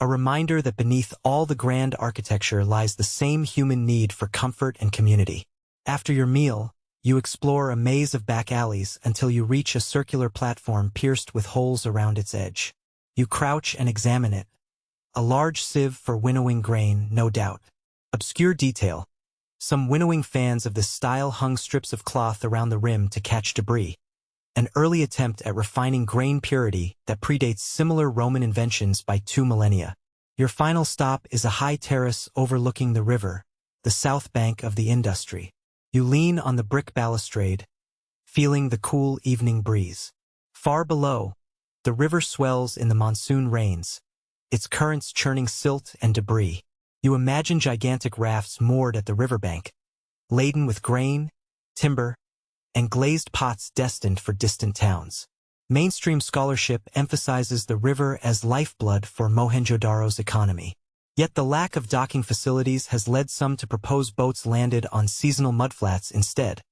A reminder that beneath all the grand architecture lies the same human need for comfort and community. After your meal, you explore a maze of back alleys until you reach a circular platform pierced with holes around its edge. You crouch and examine it. A large sieve for winnowing grain, no doubt. Obscure detail. Some winnowing fans of this style hung strips of cloth around the rim to catch debris. An early attempt at refining grain purity that predates similar Roman inventions by 2 millennia. Your final stop is a high terrace overlooking the river, the south bank of the Indus River. You lean on the brick balustrade, feeling the cool evening breeze. Far below, the river swells in the monsoon rains, its currents churning silt and debris. You imagine gigantic rafts moored at the riverbank, laden with grain, timber, and glazed pots destined for distant towns. Mainstream scholarship emphasizes the river as lifeblood for Mohenjo Daro's economy. Yet the lack of docking facilities has led some to propose boats landed on seasonal mudflats instead,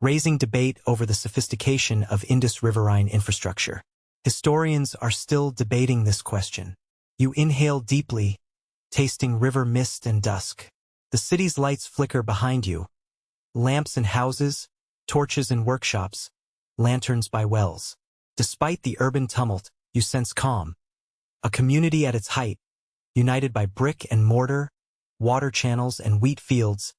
raising debate over the sophistication of Indus riverine infrastructure. Historians are still debating this question. You inhale deeply, tasting river mist and dusk. The city's lights flicker behind you. Lamps in houses, torches in workshops, lanterns by wells. Despite the urban tumult, you sense calm. A community at its height, united by brick and mortar, water channels and wheat fields,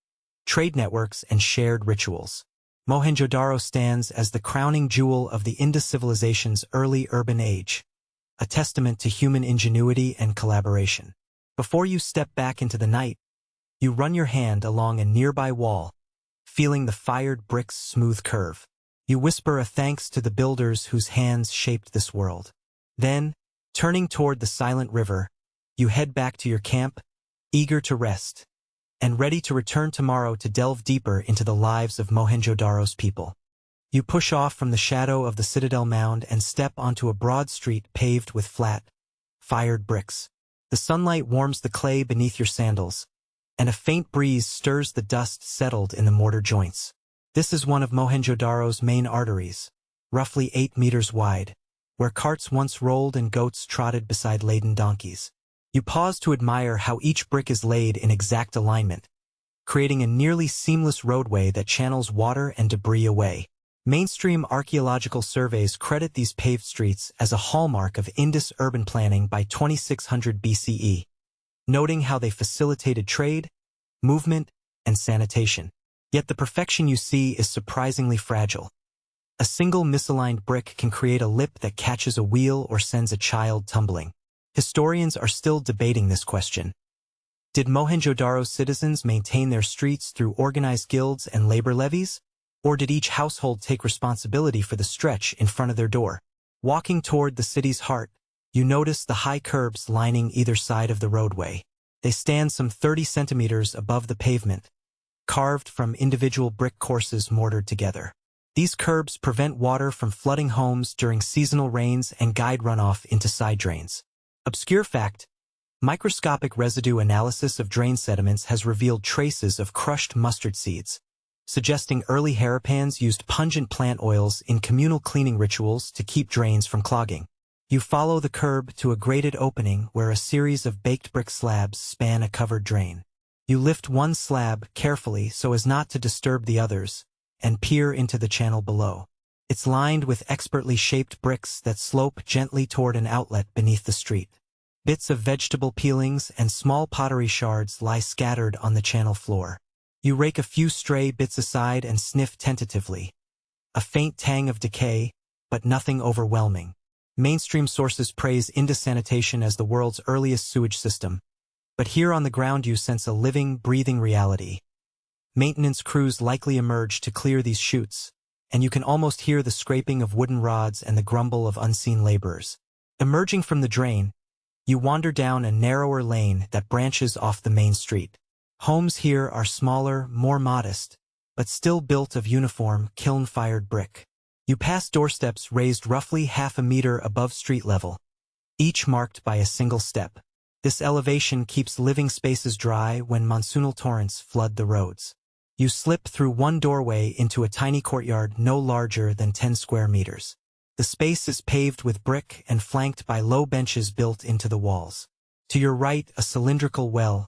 trade networks and shared rituals. Mohenjo Daro stands as the crowning jewel of the Indus civilization's early urban age, a testament to human ingenuity and collaboration. Before you step back into the night, you run your hand along a nearby wall, feeling the fired brick's smooth curve. You whisper a thanks to the builders whose hands shaped this world. Then, turning toward the silent river, you head back to your camp, eager to rest, and ready to return tomorrow to delve deeper into the lives of Mohenjo Daro's people. You push off from the shadow of the citadel mound and step onto a broad street paved with flat, fired bricks. The sunlight warms the clay beneath your sandals, and a faint breeze stirs the dust settled in the mortar joints. This is one of Mohenjo Daro's main arteries, roughly 8 meters wide, where carts once rolled and goats trotted beside laden donkeys. You pause to admire how each brick is laid in exact alignment, creating a nearly seamless roadway that channels water and debris away. Mainstream archaeological surveys credit these paved streets as a hallmark of Indus urban planning by 2600 BCE, noting how they facilitated trade, movement, and sanitation. Yet the perfection you see is surprisingly fragile. A single misaligned brick can create a lip that catches a wheel or sends a child tumbling. Historians are still debating this question. Did Mohenjo Daro's citizens maintain their streets through organized guilds and labor levies? Or did each household take responsibility for the stretch in front of their door? Walking toward the city's heart, you notice the high curbs lining either side of the roadway. They stand some 30 centimeters above the pavement, carved from individual brick courses mortared together. These curbs prevent water from flooding homes during seasonal rains and guide runoff into side drains. Obscure fact, microscopic residue analysis of drain sediments has revealed traces of crushed mustard seeds, suggesting early Harappans used pungent plant oils in communal cleaning rituals to keep drains from clogging. You follow the curb to a grated opening where a series of baked brick slabs span a covered drain. You lift one slab carefully so as not to disturb the others, and peer into the channel below. It's lined with expertly shaped bricks that slope gently toward an outlet beneath the street. Bits of vegetable peelings and small pottery shards lie scattered on the channel floor. You rake a few stray bits aside and sniff tentatively. A faint tang of decay, but nothing overwhelming. Mainstream sources praise Indus sanitation as the world's earliest sewage system, but here on the ground you sense a living, breathing reality. Maintenance crews likely emerge to clear these chutes, and you can almost hear the scraping of wooden rods and the grumble of unseen laborers. Emerging from the drain, you wander down a narrower lane that branches off the main street. Homes here are smaller, more modest, but still built of uniform, kiln-fired brick. You pass doorsteps raised roughly half a meter above street level, each marked by a single step. This elevation keeps living spaces dry when monsoonal torrents flood the roads. You slip through one doorway into a tiny courtyard no larger than 10 square meters. The space is paved with brick and flanked by low benches built into the walls. To your right, a cylindrical well,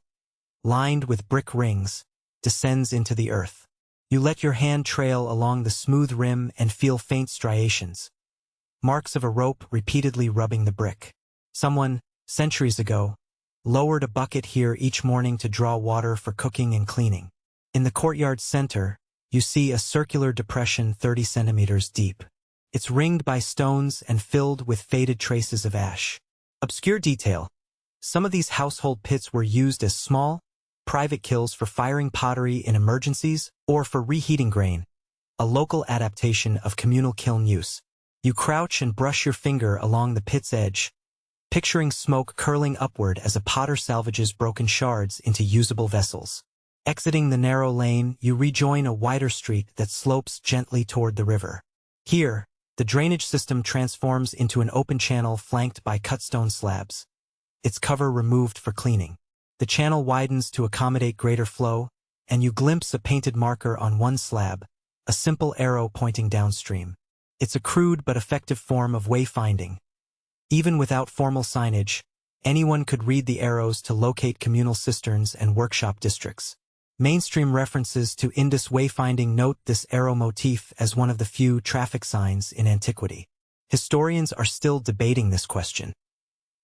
lined with brick rings, descends into the earth. You let your hand trail along the smooth rim and feel faint striations, marks of a rope repeatedly rubbing the brick. Someone, centuries ago, lowered a bucket here each morning to draw water for cooking and cleaning. In the courtyard's center, you see a circular depression 30 centimeters deep. It's ringed by stones and filled with faded traces of ash. Obscure detail. Some of these household pits were used as small, private kilns for firing pottery in emergencies or for reheating grain, a local adaptation of communal kiln use. You crouch and brush your finger along the pit's edge, picturing smoke curling upward as a potter salvages broken shards into usable vessels. Exiting the narrow lane, you rejoin a wider street that slopes gently toward the river. Here, the drainage system transforms into an open channel flanked by cut stone slabs, its cover removed for cleaning. The channel widens to accommodate greater flow, and you glimpse a painted marker on one slab, a simple arrow pointing downstream. It's a crude but effective form of wayfinding. Even without formal signage, anyone could read the arrows to locate communal cisterns and workshop districts. Mainstream references to Indus wayfinding note this arrow motif as one of the few traffic signs in antiquity. Historians are still debating this question.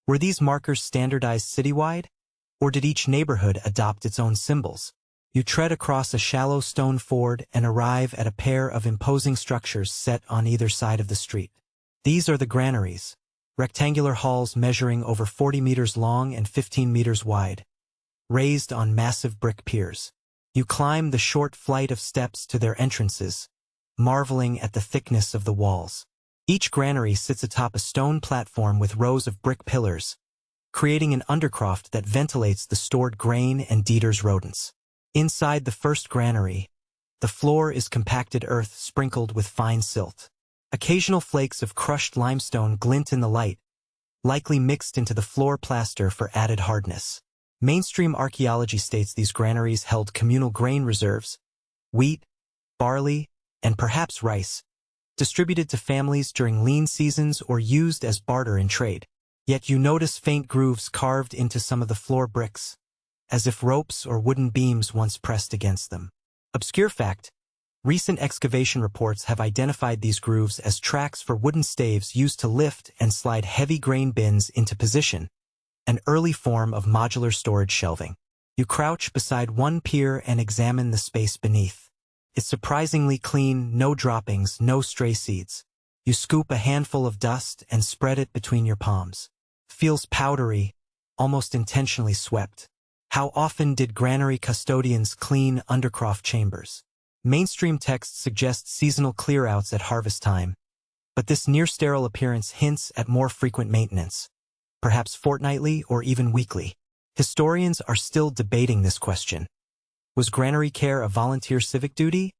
Were these markers standardized citywide, or did each neighborhood adopt its own symbols? You tread across a shallow stone ford and arrive at a pair of imposing structures set on either side of the street. These are the granaries, rectangular halls measuring over 40 meters long and 15 meters wide, raised on massive brick piers. You climb the short flight of steps to their entrances, marveling at the thickness of the walls. Each granary sits atop a stone platform with rows of brick pillars, creating an undercroft that ventilates the stored grain and Dieter's rodents. Inside the first granary, the floor is compacted earth sprinkled with fine silt. Occasional flakes of crushed limestone glint in the light, likely mixed into the floor plaster for added hardness. Mainstream archaeology states these granaries held communal grain reserves, wheat, barley, and perhaps rice, distributed to families during lean seasons or used as barter in trade. Yet you notice faint grooves carved into some of the floor bricks, as if ropes or wooden beams once pressed against them. Obscure fact: recent excavation reports have identified these grooves as tracks for wooden staves used to lift and slide heavy grain bins into position, an early form of modular storage shelving. You crouch beside one pier and examine the space beneath. It's surprisingly clean, no droppings, no stray seeds. You scoop a handful of dust and spread it between your palms. Feels powdery, almost intentionally swept. How often did granary custodians clean undercroft chambers? Mainstream texts suggest seasonal clearouts at harvest time, but this near-sterile appearance hints at more frequent maintenance, perhaps fortnightly or even weekly. Historians are still debating this question. Was granary care a volunteer civic duty,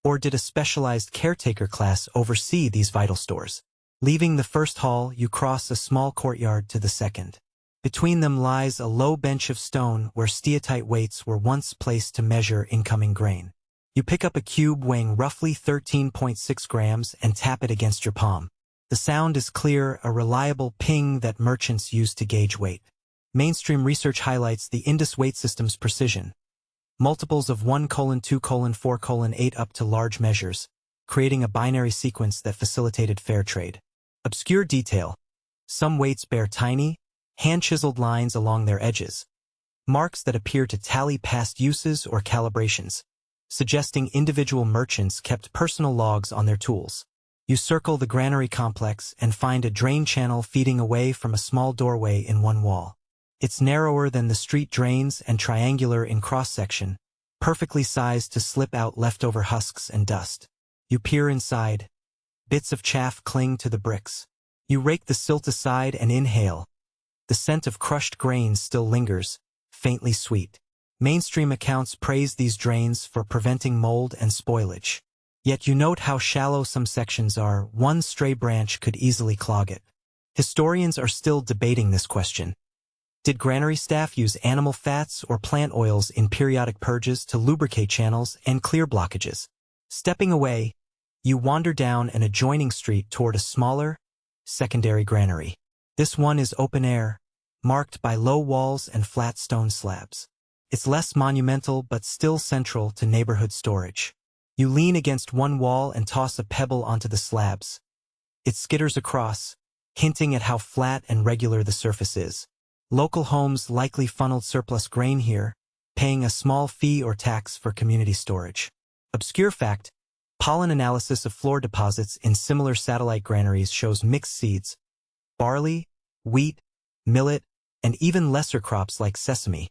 or did a specialized caretaker class oversee these vital stores? Leaving the first hall, you cross a small courtyard to the second. Between them lies a low bench of stone where steatite weights were once placed to measure incoming grain. You pick up a cube weighing roughly 13.6 grams and tap it against your palm. The sound is clear, a reliable ping that merchants use to gauge weight. Mainstream research highlights the Indus weight system's precision. multiples of 1:2:4:8 up to large measures, creating a binary sequence that facilitated fair trade. Obscure detail. Some weights bear tiny, hand-chiseled lines along their edges, marks that appear to tally past uses or calibrations, suggesting individual merchants kept personal logs on their tools. You circle the granary complex and find a drain channel feeding away from a small doorway in one wall. It's narrower than the street drains and triangular in cross-section, perfectly sized to slip out leftover husks and dust. You peer inside. Bits of chaff cling to the bricks. You rake the silt aside and inhale. The scent of crushed grains still lingers, faintly sweet. Mainstream accounts praise these drains for preventing mold and spoilage. Yet you note how shallow some sections are. One stray branch could easily clog it. Historians are still debating this question. Did granary staff use animal fats or plant oils in periodic purges to lubricate channels and clear blockages? Stepping away, you wander down an adjoining street toward a smaller, secondary granary. This one is open air, marked by low walls and flat stone slabs. It's less monumental but still central to neighborhood storage. You lean against one wall and toss a pebble onto the slabs. It skitters across, hinting at how flat and regular the surface is. Local homes likely funneled surplus grain here, paying a small fee or tax for community storage. Obscure fact: pollen analysis of floor deposits in similar satellite granaries shows mixed seeds, barley, wheat, millet, and even lesser crops like sesame,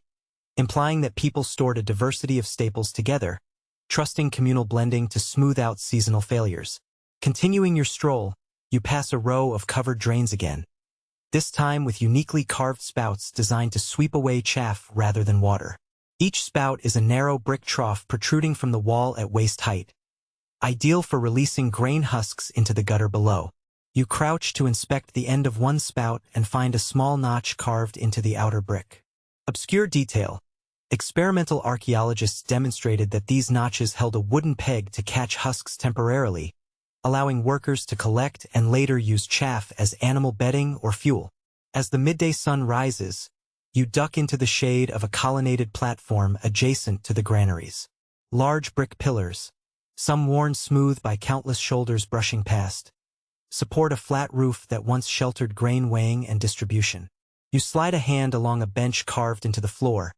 implying that people stored a diversity of staples together, trusting communal blending to smooth out seasonal failures. Continuing your stroll, you pass a row of covered drains again, this time with uniquely carved spouts designed to sweep away chaff rather than water. Each spout is a narrow brick trough protruding from the wall at waist height, ideal for releasing grain husks into the gutter below. You crouch to inspect the end of one spout and find a small notch carved into the outer brick. Obscure detail. Experimental archaeologists demonstrated that these notches held a wooden peg to catch husks temporarily, allowing workers to collect and later use chaff as animal bedding or fuel. As the midday sun rises, you duck into the shade of a colonnaded platform adjacent to the granaries. Large brick pillars, some worn smooth by countless shoulders brushing past, support a flat roof that once sheltered grain weighing and distribution. You slide a hand along a bench carved into the floor,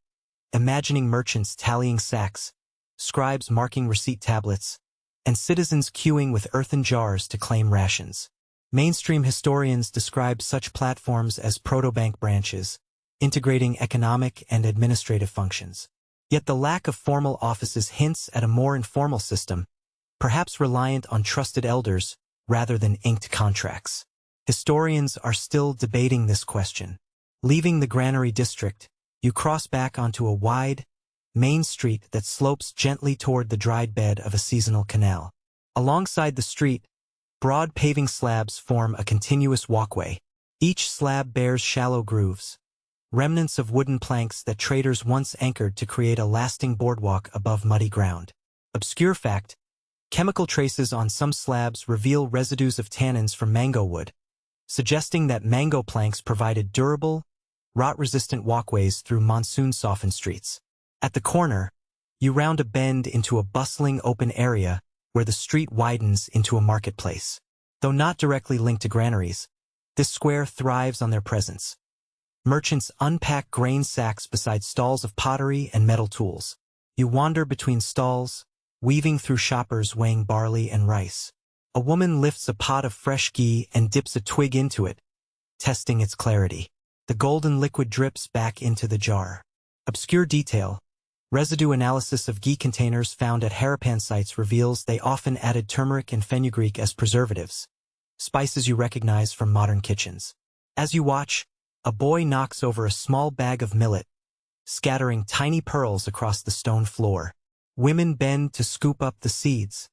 imagining merchants tallying sacks, scribes marking receipt tablets, and citizens queuing with earthen jars to claim rations. Mainstream historians describe such platforms as proto-bank branches, integrating economic and administrative functions. Yet the lack of formal offices hints at a more informal system, perhaps reliant on trusted elders rather than inked contracts. Historians are still debating this question. Leaving the granary district, you cross back onto a wide, main street that slopes gently toward the dried bed of a seasonal canal. Alongside the street, broad paving slabs form a continuous walkway. Each slab bears shallow grooves, remnants of wooden planks that traders once anchored to create a lasting boardwalk above muddy ground. Obscure fact: chemical traces on some slabs reveal residues of tannins from mango wood, suggesting that mango planks provided durable, rot-resistant walkways through monsoon-softened streets. At the corner, you round a bend into a bustling open area where the street widens into a marketplace. Though not directly linked to granaries, this square thrives on their presence. Merchants unpack grain sacks beside stalls of pottery and metal tools. You wander between stalls, weaving through shoppers weighing barley and rice. A woman lifts a pot of fresh ghee and dips a twig into it, testing its clarity. The golden liquid drips back into the jar. Obscure detail: residue analysis of ghee containers found at Harappan sites reveals they often added turmeric and fenugreek as preservatives, spices you recognize from modern kitchens. As you watch, a boy knocks over a small bag of millet, scattering tiny pearls across the stone floor. Women bend to scoop up the seeds,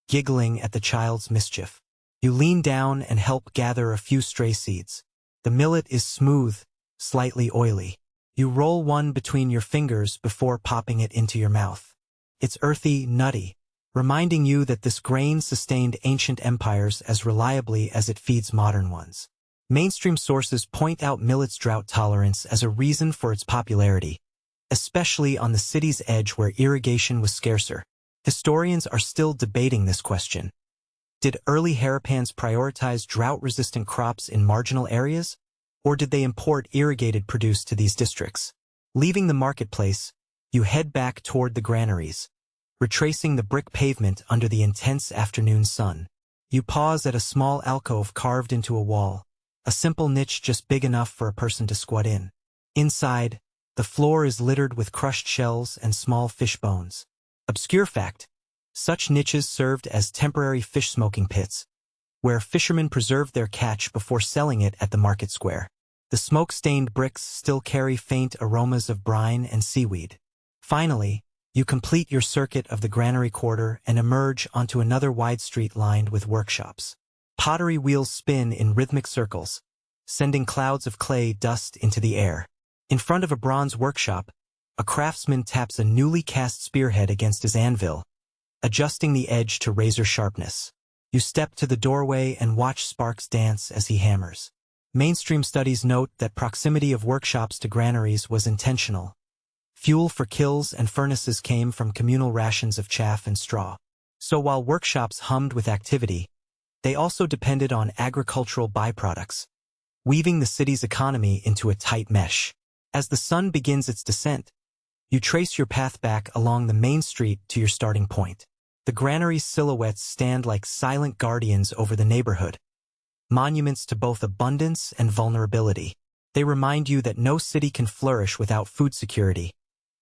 giggling at the child's mischief. You lean down and help gather a few stray seeds. The millet is smooth, slightly oily. You roll one between your fingers before popping it into your mouth. It's earthy, nutty, reminding you that this grain sustained ancient empires as reliably as it feeds modern ones. Mainstream sources point out millet's drought tolerance as a reason for its popularity, especially on the city's edge where irrigation was scarcer. Historians are still debating this question. Did early Harappans prioritize drought-resistant crops in marginal areas, or did they import irrigated produce to these districts? Leaving the marketplace, you head back toward the granaries, retracing the brick pavement under the intense afternoon sun. You pause at a small alcove carved into a wall, a simple niche just big enough for a person to squat in. Inside, the floor is littered with crushed shells and small fish bones. Obscure fact: such niches served as temporary fish smoking pits, where fishermen preserved their catch before selling it at the market square. The smoke-stained bricks still carry faint aromas of brine and seaweed. Finally, you complete your circuit of the granary quarter and emerge onto another wide street lined with workshops. Pottery wheels spin in rhythmic circles, sending clouds of clay dust into the air. In front of a bronze workshop, a craftsman taps a newly cast spearhead against his anvil, adjusting the edge to razor sharpness. You step to the doorway and watch sparks dance as he hammers. Mainstream studies note that proximity of workshops to granaries was intentional. Fuel for kilns and furnaces came from communal rations of chaff and straw. So while workshops hummed with activity, they also depended on agricultural byproducts, weaving the city's economy into a tight mesh. As the sun begins its descent, you trace your path back along the main street to your starting point. The granary's silhouettes stand like silent guardians over the neighborhood, monuments to both abundance and vulnerability. They remind you that no city can flourish without food security,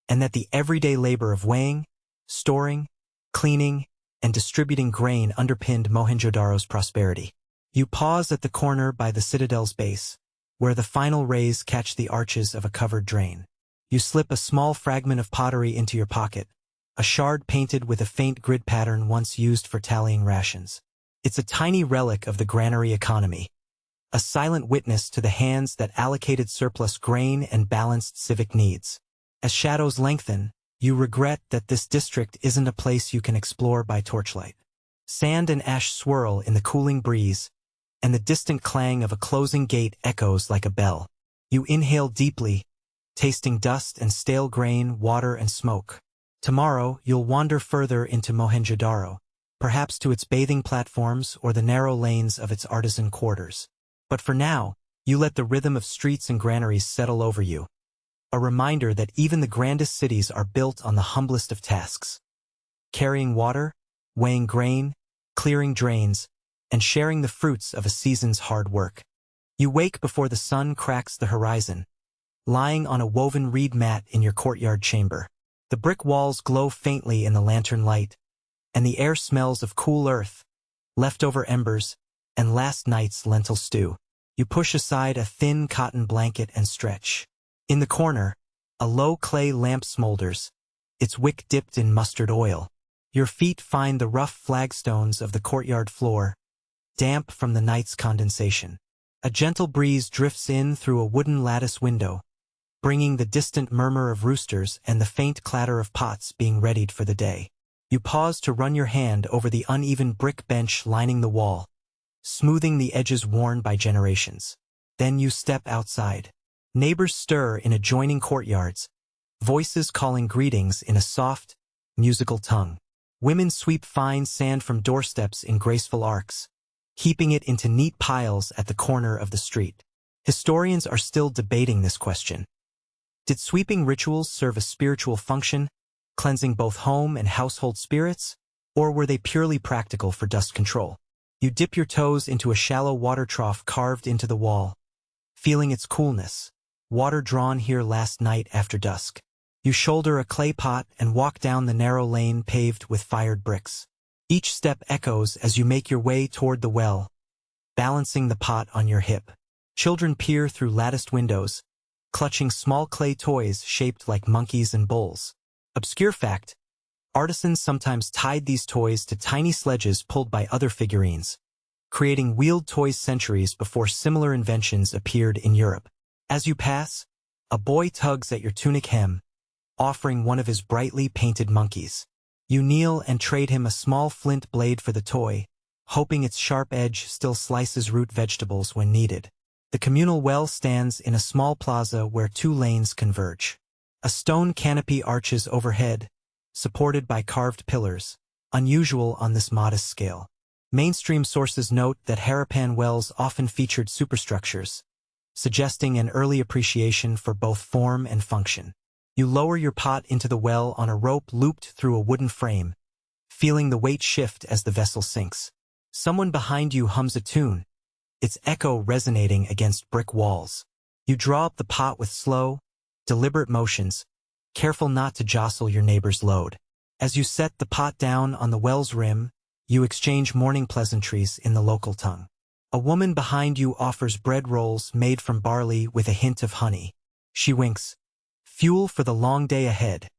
and that the everyday labor of weighing, storing, cleaning, and distributing grain underpinned Mohenjo Daro's prosperity. You pause at the corner by the citadel's base, where the final rays catch the arches of a covered drain. You slip a small fragment of pottery into your pocket, a shard painted with a faint grid pattern once used for tallying rations. It's a tiny relic of the granary economy, a silent witness to the hands that allocated surplus grain and balanced civic needs. As shadows lengthen, you regret that this district isn't a place you can explore by torchlight. Sand and ash swirl in the cooling breeze, and the distant clang of a closing gate echoes like a bell. You inhale deeply, tasting dust and stale grain, water and smoke. Tomorrow, you'll wander further into Mohenjo Daro, perhaps to its bathing platforms or the narrow lanes of its artisan quarters. But for now, you let the rhythm of streets and granaries settle over you, a reminder that even the grandest cities are built on the humblest of tasks. Carrying water, weighing grain, clearing drains, and sharing the fruits of a season's hard work. You wake before the sun cracks the horizon, lying on a woven reed mat in your courtyard chamber. The brick walls glow faintly in the lantern light, and the air smells of cool earth, leftover embers, and last night's lentil stew. You push aside a thin cotton blanket and stretch. In the corner, a low clay lamp smolders, its wick dipped in mustard oil. Your feet find the rough flagstones of the courtyard floor, damp from the night's condensation. A gentle breeze drifts in through a wooden lattice window, bringing the distant murmur of roosters and the faint clatter of pots being readied for the day. You pause to run your hand over the uneven brick bench lining the wall, smoothing the edges worn by generations. Then you step outside. Neighbors stir in adjoining courtyards, voices calling greetings in a soft, musical tongue. Women sweep fine sand from doorsteps in graceful arcs, heaping it into neat piles at the corner of the street. Historians are still debating this question. Did sweeping rituals serve a spiritual function, cleansing both home and household spirits, or were they purely practical for dust control? You dip your toes into a shallow water trough carved into the wall, feeling its coolness. Water drawn here last night after dusk. You shoulder a clay pot and walk down the narrow lane paved with fired bricks. Each step echoes as you make your way toward the well, balancing the pot on your hip. Children peer through latticed windows, clutching small clay toys shaped like monkeys and bulls. Obscure fact: artisans sometimes tied these toys to tiny sledges pulled by other figurines, creating wheeled toys centuries before similar inventions appeared in Europe. As you pass, a boy tugs at your tunic hem, offering one of his brightly painted monkeys. You kneel and trade him a small flint blade for the toy, hoping its sharp edge still slices root vegetables when needed. The communal well stands in a small plaza where two lanes converge. A stone canopy arches overhead, supported by carved pillars, unusual on this modest scale. Mainstream sources note that Harappan wells often featured superstructures, suggesting an early appreciation for both form and function. You lower your pot into the well on a rope looped through a wooden frame, feeling the weight shift as the vessel sinks. Someone behind you hums a tune, its echo resonating against brick walls. You draw up the pot with slow, deliberate motions, careful not to jostle your neighbor's load. As you set the pot down on the well's rim, you exchange morning pleasantries in the local tongue. A woman behind you offers bread rolls made from barley with a hint of honey. She winks, fuel for the long day ahead.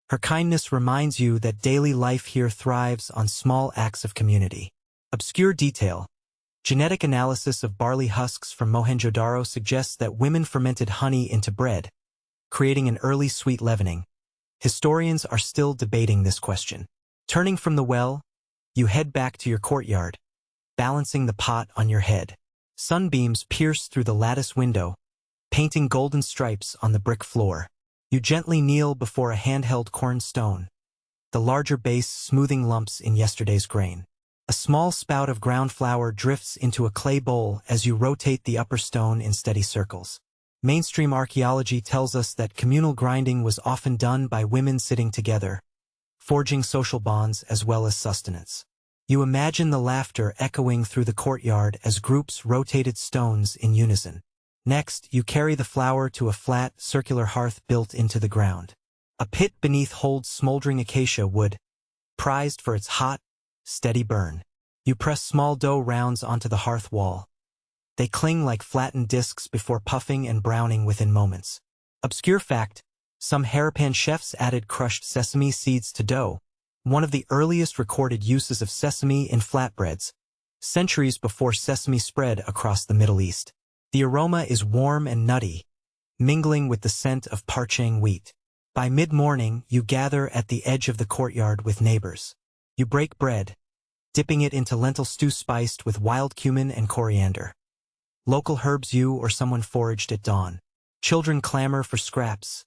Her kindness reminds you that daily life here thrives on small acts of community. Obscure detail. Genetic analysis of barley husks from Mohenjo Daro suggests that women fermented honey into bread, creating an early sweet leavening. Historians are still debating this question. Turning from the well, you head back to your courtyard, balancing the pot on your head. Sunbeams pierce through the lattice window, painting golden stripes on the brick floor. You gently kneel before a handheld corn stone, the larger base smoothing lumps in yesterday's grain. A small spout of ground flour drifts into a clay bowl as you rotate the upper stone in steady circles. Mainstream archaeology tells us that communal grinding was often done by women sitting together, forging social bonds as well as sustenance. You imagine the laughter echoing through the courtyard as groups rotated stones in unison. Next, you carry the flour to a flat, circular hearth built into the ground. A pit beneath holds smoldering acacia wood, prized for its hot, steady burn. You press small dough rounds onto the hearth wall. They cling like flattened discs before puffing and browning within moments. Obscure fact, some Harappan chefs added crushed sesame seeds to dough, one of the earliest recorded uses of sesame in flatbreads, centuries before sesame spread across the Middle East. The aroma is warm and nutty, mingling with the scent of parching wheat. By mid-morning, you gather at the edge of the courtyard with neighbors. You break bread, dipping it into lentil stew spiced with wild cumin and coriander. Local herbs you or someone foraged at dawn. Children clamor for scraps,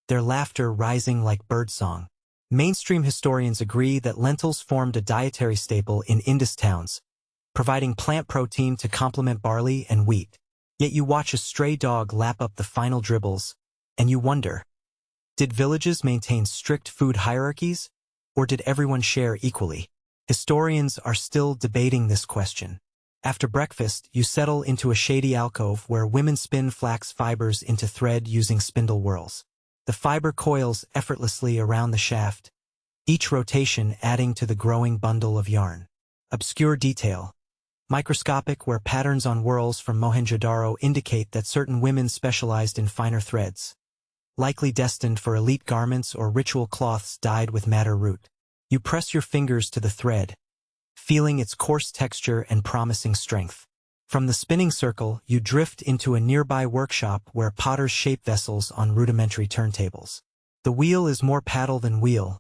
their laughter rising like birdsong. Mainstream historians agree that lentils formed a dietary staple in Indus towns, providing plant protein to complement barley and wheat. Yet you watch a stray dog lap up the final dribbles, and you wonder, did villages maintain strict food hierarchies, or did everyone share equally? Historians are still debating this question. After breakfast, you settle into a shady alcove where women spin flax fibers into thread using spindle whorls. The fiber coils effortlessly around the shaft, each rotation adding to the growing bundle of yarn. Obscure detail. Microscopic where patterns on whorls from Mohenjo Daro indicate that certain women specialized in finer threads, likely destined for elite garments or ritual cloths dyed with madder root. You press your fingers to the thread, feeling its coarse texture and promising strength. From the spinning circle, you drift into a nearby workshop where potters shape vessels on rudimentary turntables. The wheel is more paddle than wheel,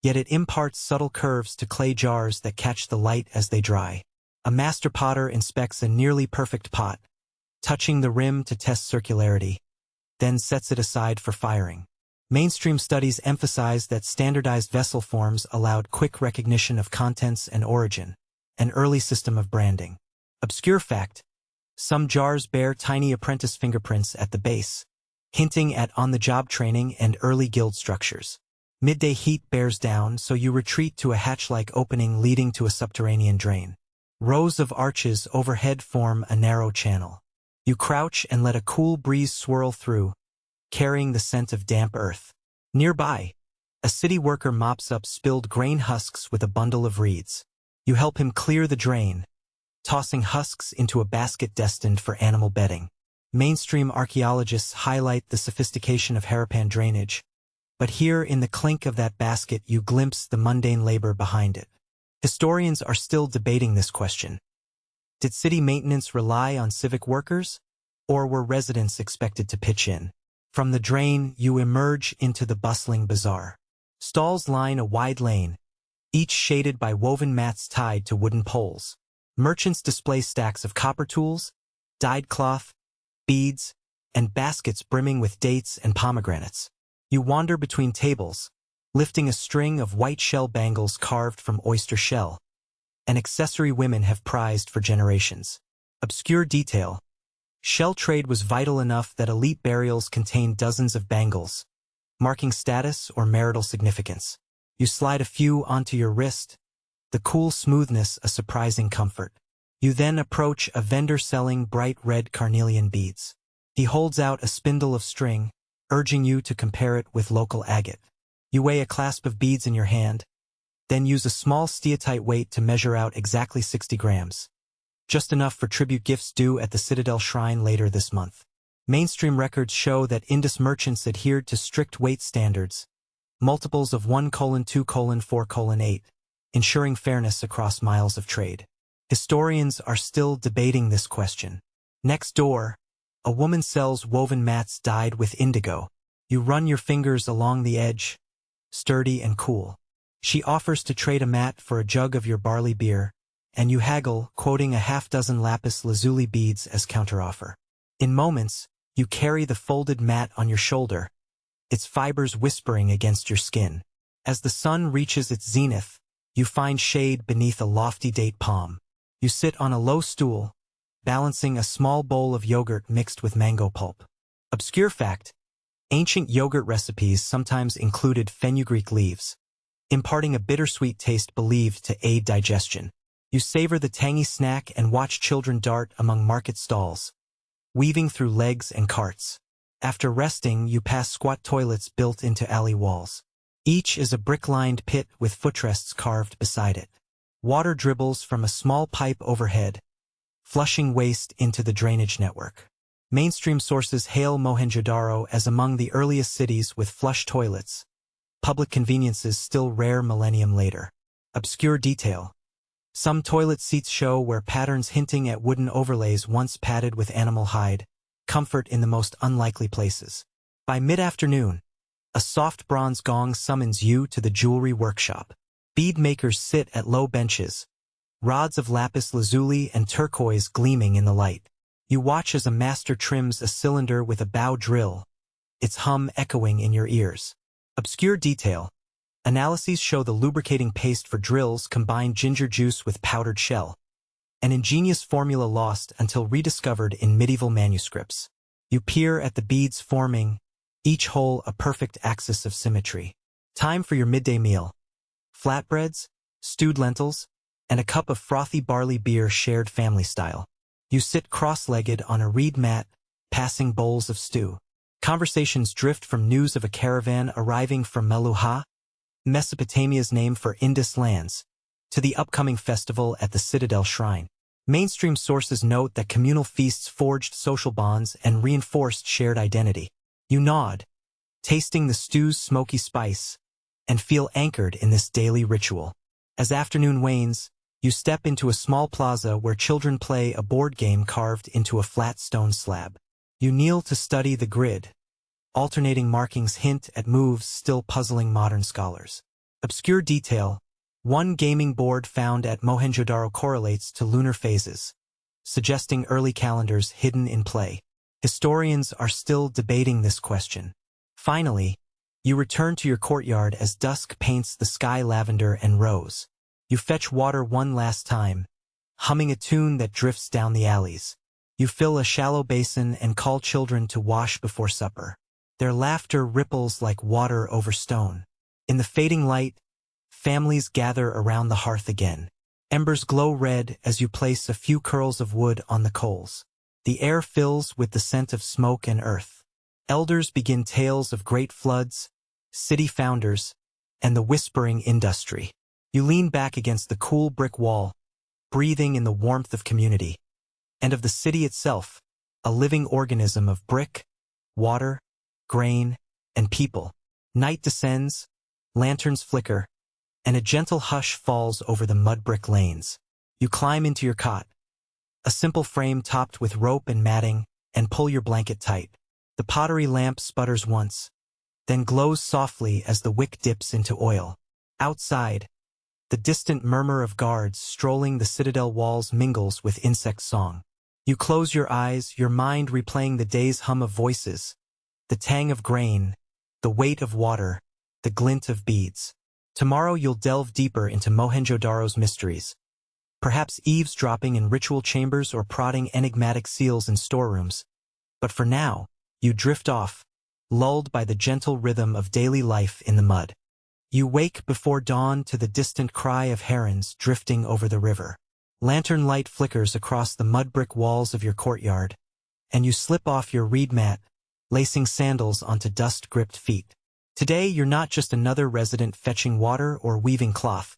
yet it imparts subtle curves to clay jars that catch the light as they dry. A master potter inspects a nearly perfect pot, touching the rim to test circularity, then sets it aside for firing. Mainstream studies emphasize that standardized vessel forms allowed quick recognition of contents and origin, an early system of branding. Obscure fact, some jars bear tiny apprentice fingerprints at the base, hinting at on-the-job training and early guild structures. Midday heat bears down, so you retreat to a hatch-like opening leading to a subterranean drain. Rows of arches overhead form a narrow channel. You crouch and let a cool breeze swirl through, carrying the scent of damp earth. Nearby, a city worker mops up spilled grain husks with a bundle of reeds. You help him clear the drain, tossing husks into a basket destined for animal bedding. Mainstream archaeologists highlight the sophistication of Harappan drainage, but here in the clink of that basket you glimpse the mundane labor behind it. Historians are still debating this question. Did city maintenance rely on civic workers, or were residents expected to pitch in? From the drain, you emerge into the bustling bazaar. Stalls line a wide lane, each shaded by woven mats tied to wooden poles. Merchants display stacks of copper tools, dyed cloth, beads, and baskets brimming with dates and pomegranates. You wander between tables, lifting a string of white shell bangles carved from oyster shell, an accessory women have prized for generations. Obscure detail. Shell trade was vital enough that elite burials contained dozens of bangles, marking status or marital significance. You slide a few onto your wrist, the cool smoothness a surprising comfort. You then approach a vendor selling bright red carnelian beads. He holds out a spindle of string, urging you to compare it with local agate. You weigh a clasp of beads in your hand, then use a small steatite weight to measure out exactly 60 grams. Just enough for tribute gifts due at the Citadel Shrine later this month. Mainstream records show that Indus merchants adhered to strict weight standards, multiples of 1:2:4:8, ensuring fairness across miles of trade. Historians are still debating this question. Next door, a woman sells woven mats dyed with indigo. You run your fingers along the edge, sturdy and cool. She offers to trade a mat for a jug of your barley beer, and you haggle, quoting a half-dozen lapis lazuli beads as counteroffer. In moments, you carry the folded mat on your shoulder, its fibers whispering against your skin. As the sun reaches its zenith, you find shade beneath a lofty date palm. You sit on a low stool, balancing a small bowl of yogurt mixed with mango pulp. Obscure fact: ancient yogurt recipes sometimes included fenugreek leaves, imparting a bittersweet taste believed to aid digestion. You savor the tangy snack and watch children dart among market stalls, weaving through legs and carts. After resting, you pass squat toilets built into alley walls. Each is a brick-lined pit with footrests carved beside it. Water dribbles from a small pipe overhead, flushing waste into the drainage network. Mainstream sources hail Mohenjo Daro as among the earliest cities with flush toilets, public conveniences still rare millennium later. Obscure detail. Some toilet seats show where patterns hinting at wooden overlays once padded with animal hide, comfort in the most unlikely places. By mid-afternoon, a soft bronze gong summons you to the jewelry workshop. Bead makers sit at low benches, rods of lapis lazuli and turquoise gleaming in the light. You watch as a master trims a cylinder with a bow drill, its hum echoing in your ears. Obscure detail. Analyses show the lubricating paste for drills combined ginger juice with powdered shell, an ingenious formula lost until rediscovered in medieval manuscripts. You peer at the beads forming, each hole a perfect axis of symmetry. Time for your midday meal. Flatbreads, stewed lentils, and a cup of frothy barley beer shared family style. You sit cross-legged on a reed mat, passing bowls of stew. Conversations drift from news of a caravan arriving from Meluha, Mesopotamia's name for Indus lands, to the upcoming festival at the Citadel Shrine. Mainstream sources note that communal feasts forged social bonds and reinforced shared identity. You nod, tasting the stew's smoky spice, and feel anchored in this daily ritual. As afternoon wanes, you step into a small plaza where children play a board game carved into a flat stone slab. You kneel to study the grid. Alternating markings hint at moves still puzzling modern scholars. Obscure detail. One gaming board found at Mohenjo Daro correlates to lunar phases, suggesting early calendars hidden in play. Historians are still debating this question. Finally, you return to your courtyard as dusk paints the sky lavender and rose. You fetch water one last time, humming a tune that drifts down the alleys. You fill a shallow basin and call children to wash before supper. Their laughter ripples like water over stone. In the fading light, families gather around the hearth again. Embers glow red as you place a few curls of wood on the coals. The air fills with the scent of smoke and earth. Elders begin tales of great floods, city founders, and the whispering industry. You lean back against the cool brick wall, breathing in the warmth of community, and of the city itself, a living organism of brick, water, grain, and people. Night descends, lanterns flicker, and a gentle hush falls over the mud brick lanes. You climb into your cot, a simple frame topped with rope and matting, and pull your blanket tight. The pottery lamp sputters once, then glows softly as the wick dips into oil. Outside, the distant murmur of guards strolling the citadel walls mingles with insect song. You close your eyes, your mind replaying the day's hum of voices, the tang of grain, the weight of water, the glint of beads. Tomorrow you'll delve deeper into Mohenjo Daro's mysteries, perhaps eavesdropping in ritual chambers or prodding enigmatic seals in storerooms. But for now, you drift off, lulled by the gentle rhythm of daily life in the mud. You wake before dawn to the distant cry of herons drifting over the river. Lantern light flickers across the mud-brick walls of your courtyard, and you slip off your reed mat, lacing sandals onto dust-gripped feet. Today you're not just another resident fetching water or weaving cloth.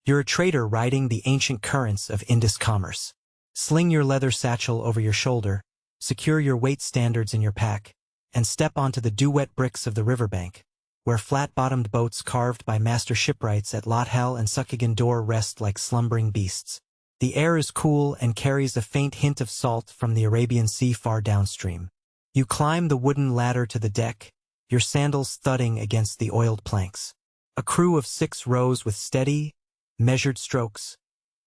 You're a trader riding the ancient currents of Indus commerce. Sling your leather satchel over your shoulder, secure your weight standards in your pack, and step onto the dew-wet bricks of the riverbank, where flat-bottomed boats carved by master shipwrights at Lothal and Succogan Dor rest like slumbering beasts. The air is cool and carries a faint hint of salt from the Arabian Sea far downstream. You climb the wooden ladder to the deck, your sandals thudding against the oiled planks. A crew of 6 rows with steady, measured strokes,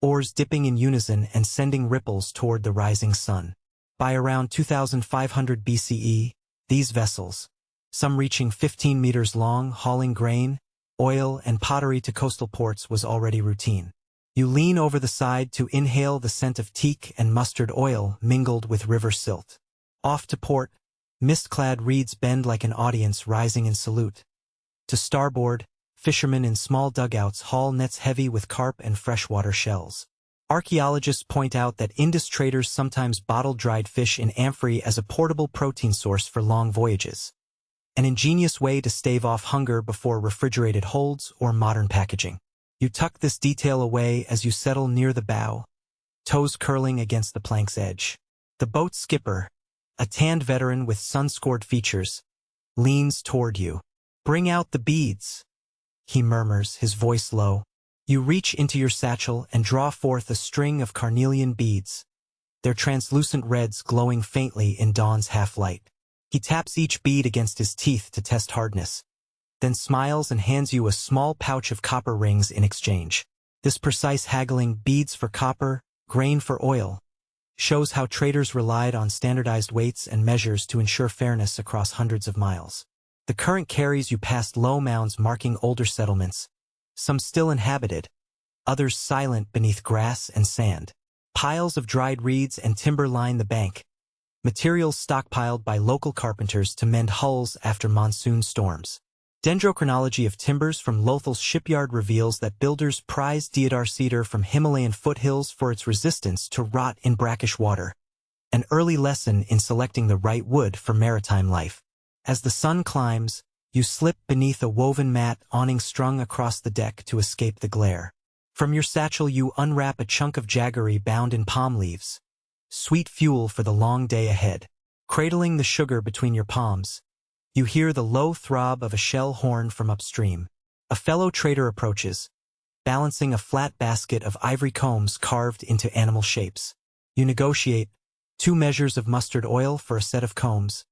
oars dipping in unison and sending ripples toward the rising sun. By around 2500 BCE, these vessels, some reaching 15 meters long, hauling grain, oil, and pottery to coastal ports, was already routine. You lean over the side to inhale the scent of teak and mustard oil mingled with river silt. Off to port, mist-clad reeds bend like an audience rising in salute. To starboard, fishermen in small dugouts haul nets heavy with carp and freshwater shells. Archaeologists point out that Indus traders sometimes bottled dried fish in amphorae as a portable protein source for long voyages. An ingenious way to stave off hunger before refrigerated holds or modern packaging. You tuck this detail away as you settle near the bow, toes curling against the plank's edge. The boat's skipper, a tanned veteran with sun-scored features, leans toward you. "Bring out the beads," he murmurs, his voice low. You reach into your satchel and draw forth a string of carnelian beads, their translucent reds glowing faintly in dawn's half-light. He taps each bead against his teeth to test hardness, then smiles and hands you a small pouch of copper rings in exchange. This precise haggling, beads for copper, grain for oil, shows how traders relied on standardized weights and measures to ensure fairness across hundreds of miles. The current carries you past low mounds marking older settlements, some still inhabited, others silent beneath grass and sand. Piles of dried reeds and timber line the bank, materials stockpiled by local carpenters to mend hulls after monsoon storms. Dendrochronology of timbers from Lothal's shipyard reveals that builders prized deodar cedar from Himalayan foothills for its resistance to rot in brackish water, an early lesson in selecting the right wood for maritime life. As the sun climbs, you slip beneath a woven mat awning strung across the deck to escape the glare. From your satchel you unwrap a chunk of jaggery bound in palm leaves, sweet fuel for the long day ahead. Cradling the sugar between your palms, you hear the low throb of a shell horn from upstream. A fellow trader approaches, balancing a flat basket of ivory combs carved into animal shapes. You negotiate 2 measures of mustard oil for a set of combs,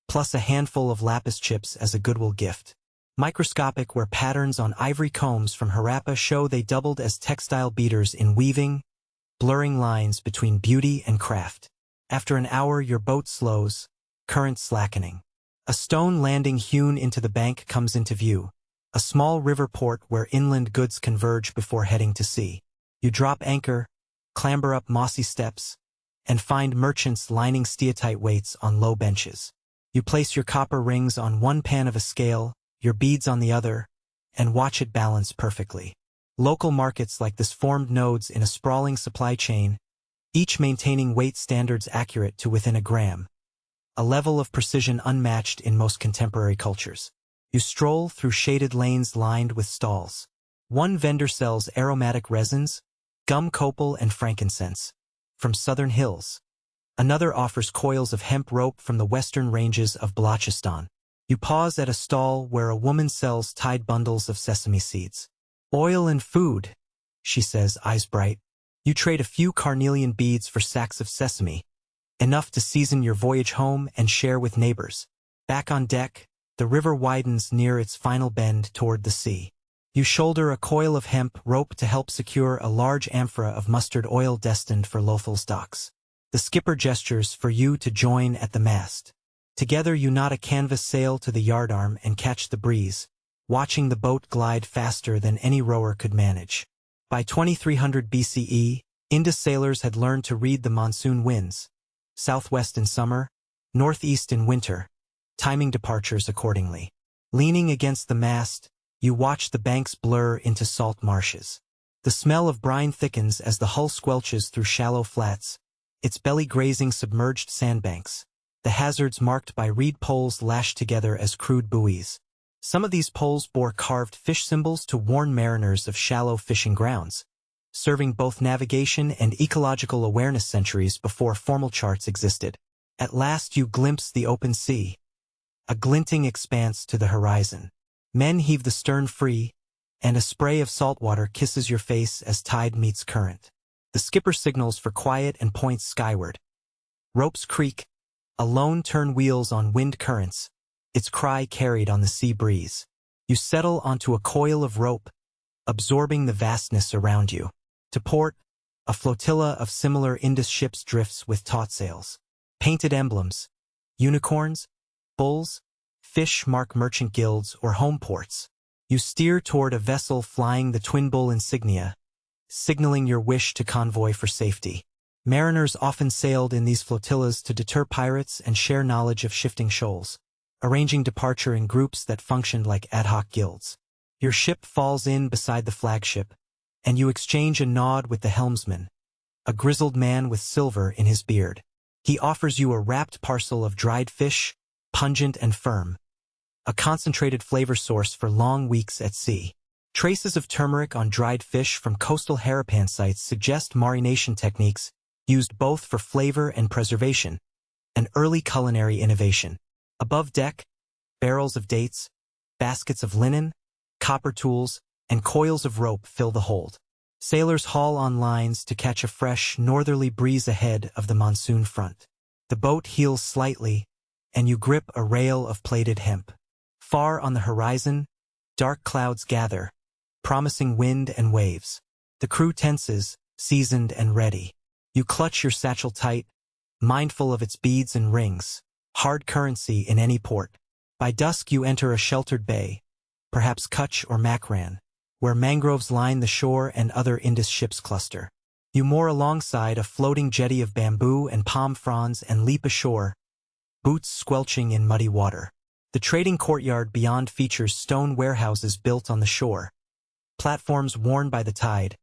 plus a handful of lapis chips as a goodwill gift. Microscopic where patterns on ivory combs from Harappa show they doubled as textile beaters in weaving, blurring lines between beauty and craft. After an hour your boat slows, current slackening. A stone landing hewn into the bank comes into view, a small river port where inland goods converge before heading to sea. You drop anchor, clamber up mossy steps, and find merchants lining steatite weights on low benches. You place your copper rings on one pan of a scale, your beads on the other, and watch it balance perfectly. Local markets like this formed nodes in a sprawling supply chain, each maintaining weight standards accurate to within a gram, a level of precision unmatched in most contemporary cultures. You stroll through shaded lanes lined with stalls. One vendor sells aromatic resins, gum copal and frankincense, from southern hills. Another offers coils of hemp rope from the western ranges of Balochistan. You pause at a stall where a woman sells tied bundles of sesame seeds. "Oil and food," she says, eyes bright. You trade a few carnelian beads for sacks of sesame, enough to season your voyage home and share with neighbors. Back on deck, the river widens near its final bend toward the sea. You shoulder a coil of hemp rope to help secure a large amphora of mustard oil destined for Lothal's docks. The skipper gestures for you to join at the mast. Together you knot a canvas sail to the yardarm and catch the breeze, watching the boat glide faster than any rower could manage. By 2300 BCE, Indus sailors had learned to read the monsoon winds, southwest in summer, northeast in winter, timing departures accordingly. Leaning against the mast, you watch the banks blur into salt marshes. The smell of brine thickens as the hull squelches through shallow flats, its belly grazing submerged sandbanks, the hazards marked by reed poles lashed together as crude buoys. Some of these poles bore carved fish symbols to warn mariners of shallow fishing grounds, serving both navigation and ecological awareness centuries before formal charts existed. At last you glimpse the open sea, a glinting expanse to the horizon. Men heave the stern free, and a spray of salt water kisses your face as tide meets current. The skipper signals for quiet and points skyward. Ropes creak, alone turn wheels on wind currents, its cry carried on the sea breeze. You settle onto a coil of rope, absorbing the vastness around you. To port, a flotilla of similar Indus ships drifts with taut sails. Painted emblems, unicorns, bulls, fish mark merchant guilds or home ports. You steer toward a vessel flying the twin bull insignia, signaling your wish to convoy for safety. Mariners often sailed in these flotillas to deter pirates and share knowledge of shifting shoals, arranging departure in groups that functioned like ad hoc guilds. Your ship falls in beside the flagship, and you exchange a nod with the helmsman, a grizzled man with silver in his beard. He offers you a wrapped parcel of dried fish, pungent and firm, a concentrated flavor source for long weeks at sea. Traces of turmeric on dried fish from coastal Harappan sites suggest marination techniques used both for flavor and preservation, an early culinary innovation. Above deck, barrels of dates, baskets of linen, copper tools, and coils of rope fill the hold. Sailors haul on lines to catch a fresh, northerly breeze ahead of the monsoon front. The boat heels slightly, and you grip a rail of plaited hemp. Far on the horizon, dark clouds gather, promising wind and waves. The crew tenses, seasoned and ready. You clutch your satchel tight, mindful of its beads and rings, hard currency in any port. By dusk you enter a sheltered bay, perhaps Kutch or Makran, where mangroves line the shore and other Indus ships cluster. You moor alongside a floating jetty of bamboo and palm fronds and leap ashore, boots squelching in muddy water. The trading courtyard beyond features stone warehouses built on the shore, platforms worn by the tide,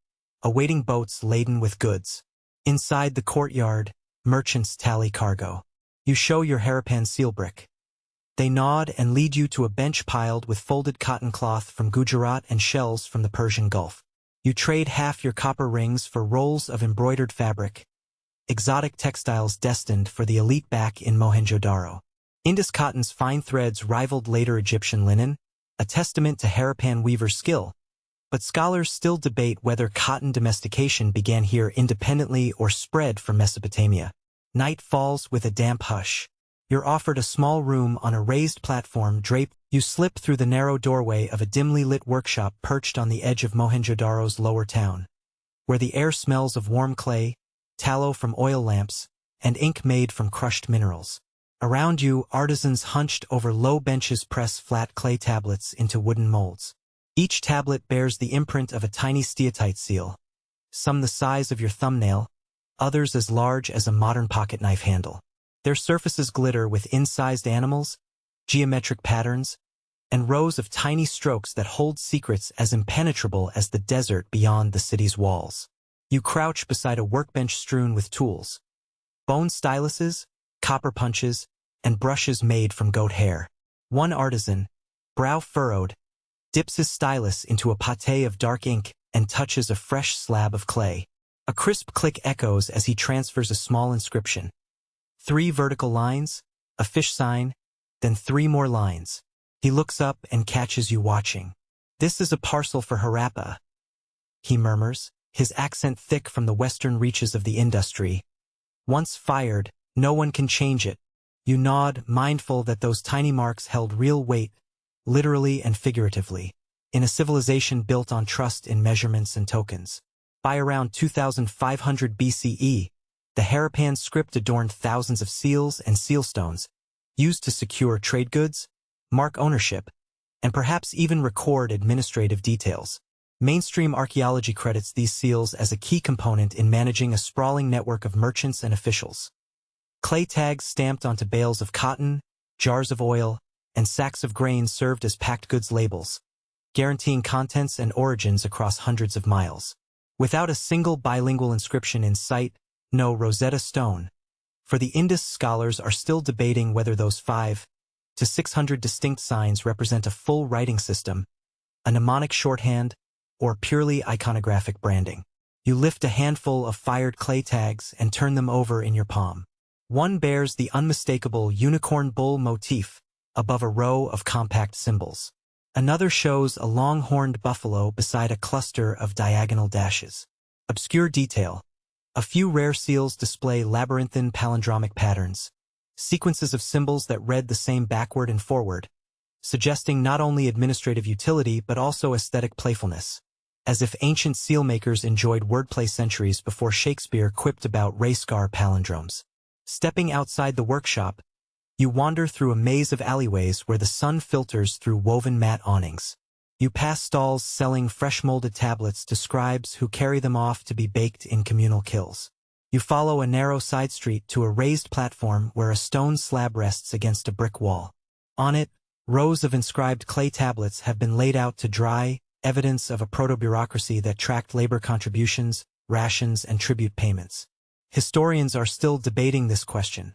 awaiting boats laden with goods. Inside the courtyard, merchants tally cargo. You show your Harappan seal brick. They nod and lead you to a bench piled with folded cotton cloth from Gujarat and shells from the Persian Gulf. You trade half your copper rings for rolls of embroidered fabric, exotic textiles destined for the elite back in Mohenjo Daro. Indus cotton's fine threads rivaled later Egyptian linen, a testament to Harappan weavers' skill. But scholars still debate whether cotton domestication began here independently or spread from Mesopotamia. Night falls with a damp hush. You're offered a small room on a raised platform draped. You slip through the narrow doorway of a dimly lit workshop perched on the edge of Mohenjo Daro's lower town, where the air smells of warm clay, tallow from oil lamps, and ink made from crushed minerals. Around you, artisans hunched over low benches press flat clay tablets into wooden molds. Each tablet bears the imprint of a tiny steatite seal, some the size of your thumbnail, others as large as a modern pocket knife handle. Their surfaces glitter with incised animals, geometric patterns, and rows of tiny strokes that hold secrets as impenetrable as the desert beyond the city's walls. You crouch beside a workbench strewn with tools, bone styluses, copper punches, and brushes made from goat hair. One artisan, brow furrowed, dips his stylus into a pate of dark ink and touches a fresh slab of clay. A crisp click echoes as he transfers a small inscription. 3 vertical lines, a fish sign, then 3 more lines. He looks up and catches you watching. "This is a parcel for Harappa," he murmurs, his accent thick from the western reaches of the industry. "Once fired, no one can change it." You nod, mindful that those tiny marks held real weight, literally and figuratively, in a civilization built on trust in measurements and tokens. By around 2500 BCE, the Harappan script adorned thousands of seals and sealstones, used to secure trade goods, mark ownership, and perhaps even record administrative details. Mainstream archaeology credits these seals as a key component in managing a sprawling network of merchants and officials. Clay tags stamped onto bales of cotton, jars of oil, and sacks of grain served as packed goods labels, guaranteeing contents and origins across hundreds of miles. Without a single bilingual inscription in sight, no Rosetta Stone, for the Indus scholars are still debating whether those 500 to 600 distinct signs represent a full writing system, a mnemonic shorthand, or purely iconographic branding. You lift a handful of fired clay tags and turn them over in your palm. One bears the unmistakable unicorn bull motif above a row of compact symbols. Another shows a long-horned buffalo beside a cluster of diagonal dashes. Obscure detail. A few rare seals display labyrinthine palindromic patterns, sequences of symbols that read the same backward and forward, suggesting not only administrative utility but also aesthetic playfulness, as if ancient seal makers enjoyed wordplay centuries before Shakespeare quipped about race-car palindromes. Stepping outside the workshop, you wander through a maze of alleyways where the sun filters through woven mat awnings. You pass stalls selling fresh-molded tablets to scribes who carry them off to be baked in communal kilns. You follow a narrow side street to a raised platform where a stone slab rests against a brick wall. On it, rows of inscribed clay tablets have been laid out to dry, evidence of a proto-bureaucracy that tracked labor contributions, rations, and tribute payments. Historians are still debating this question.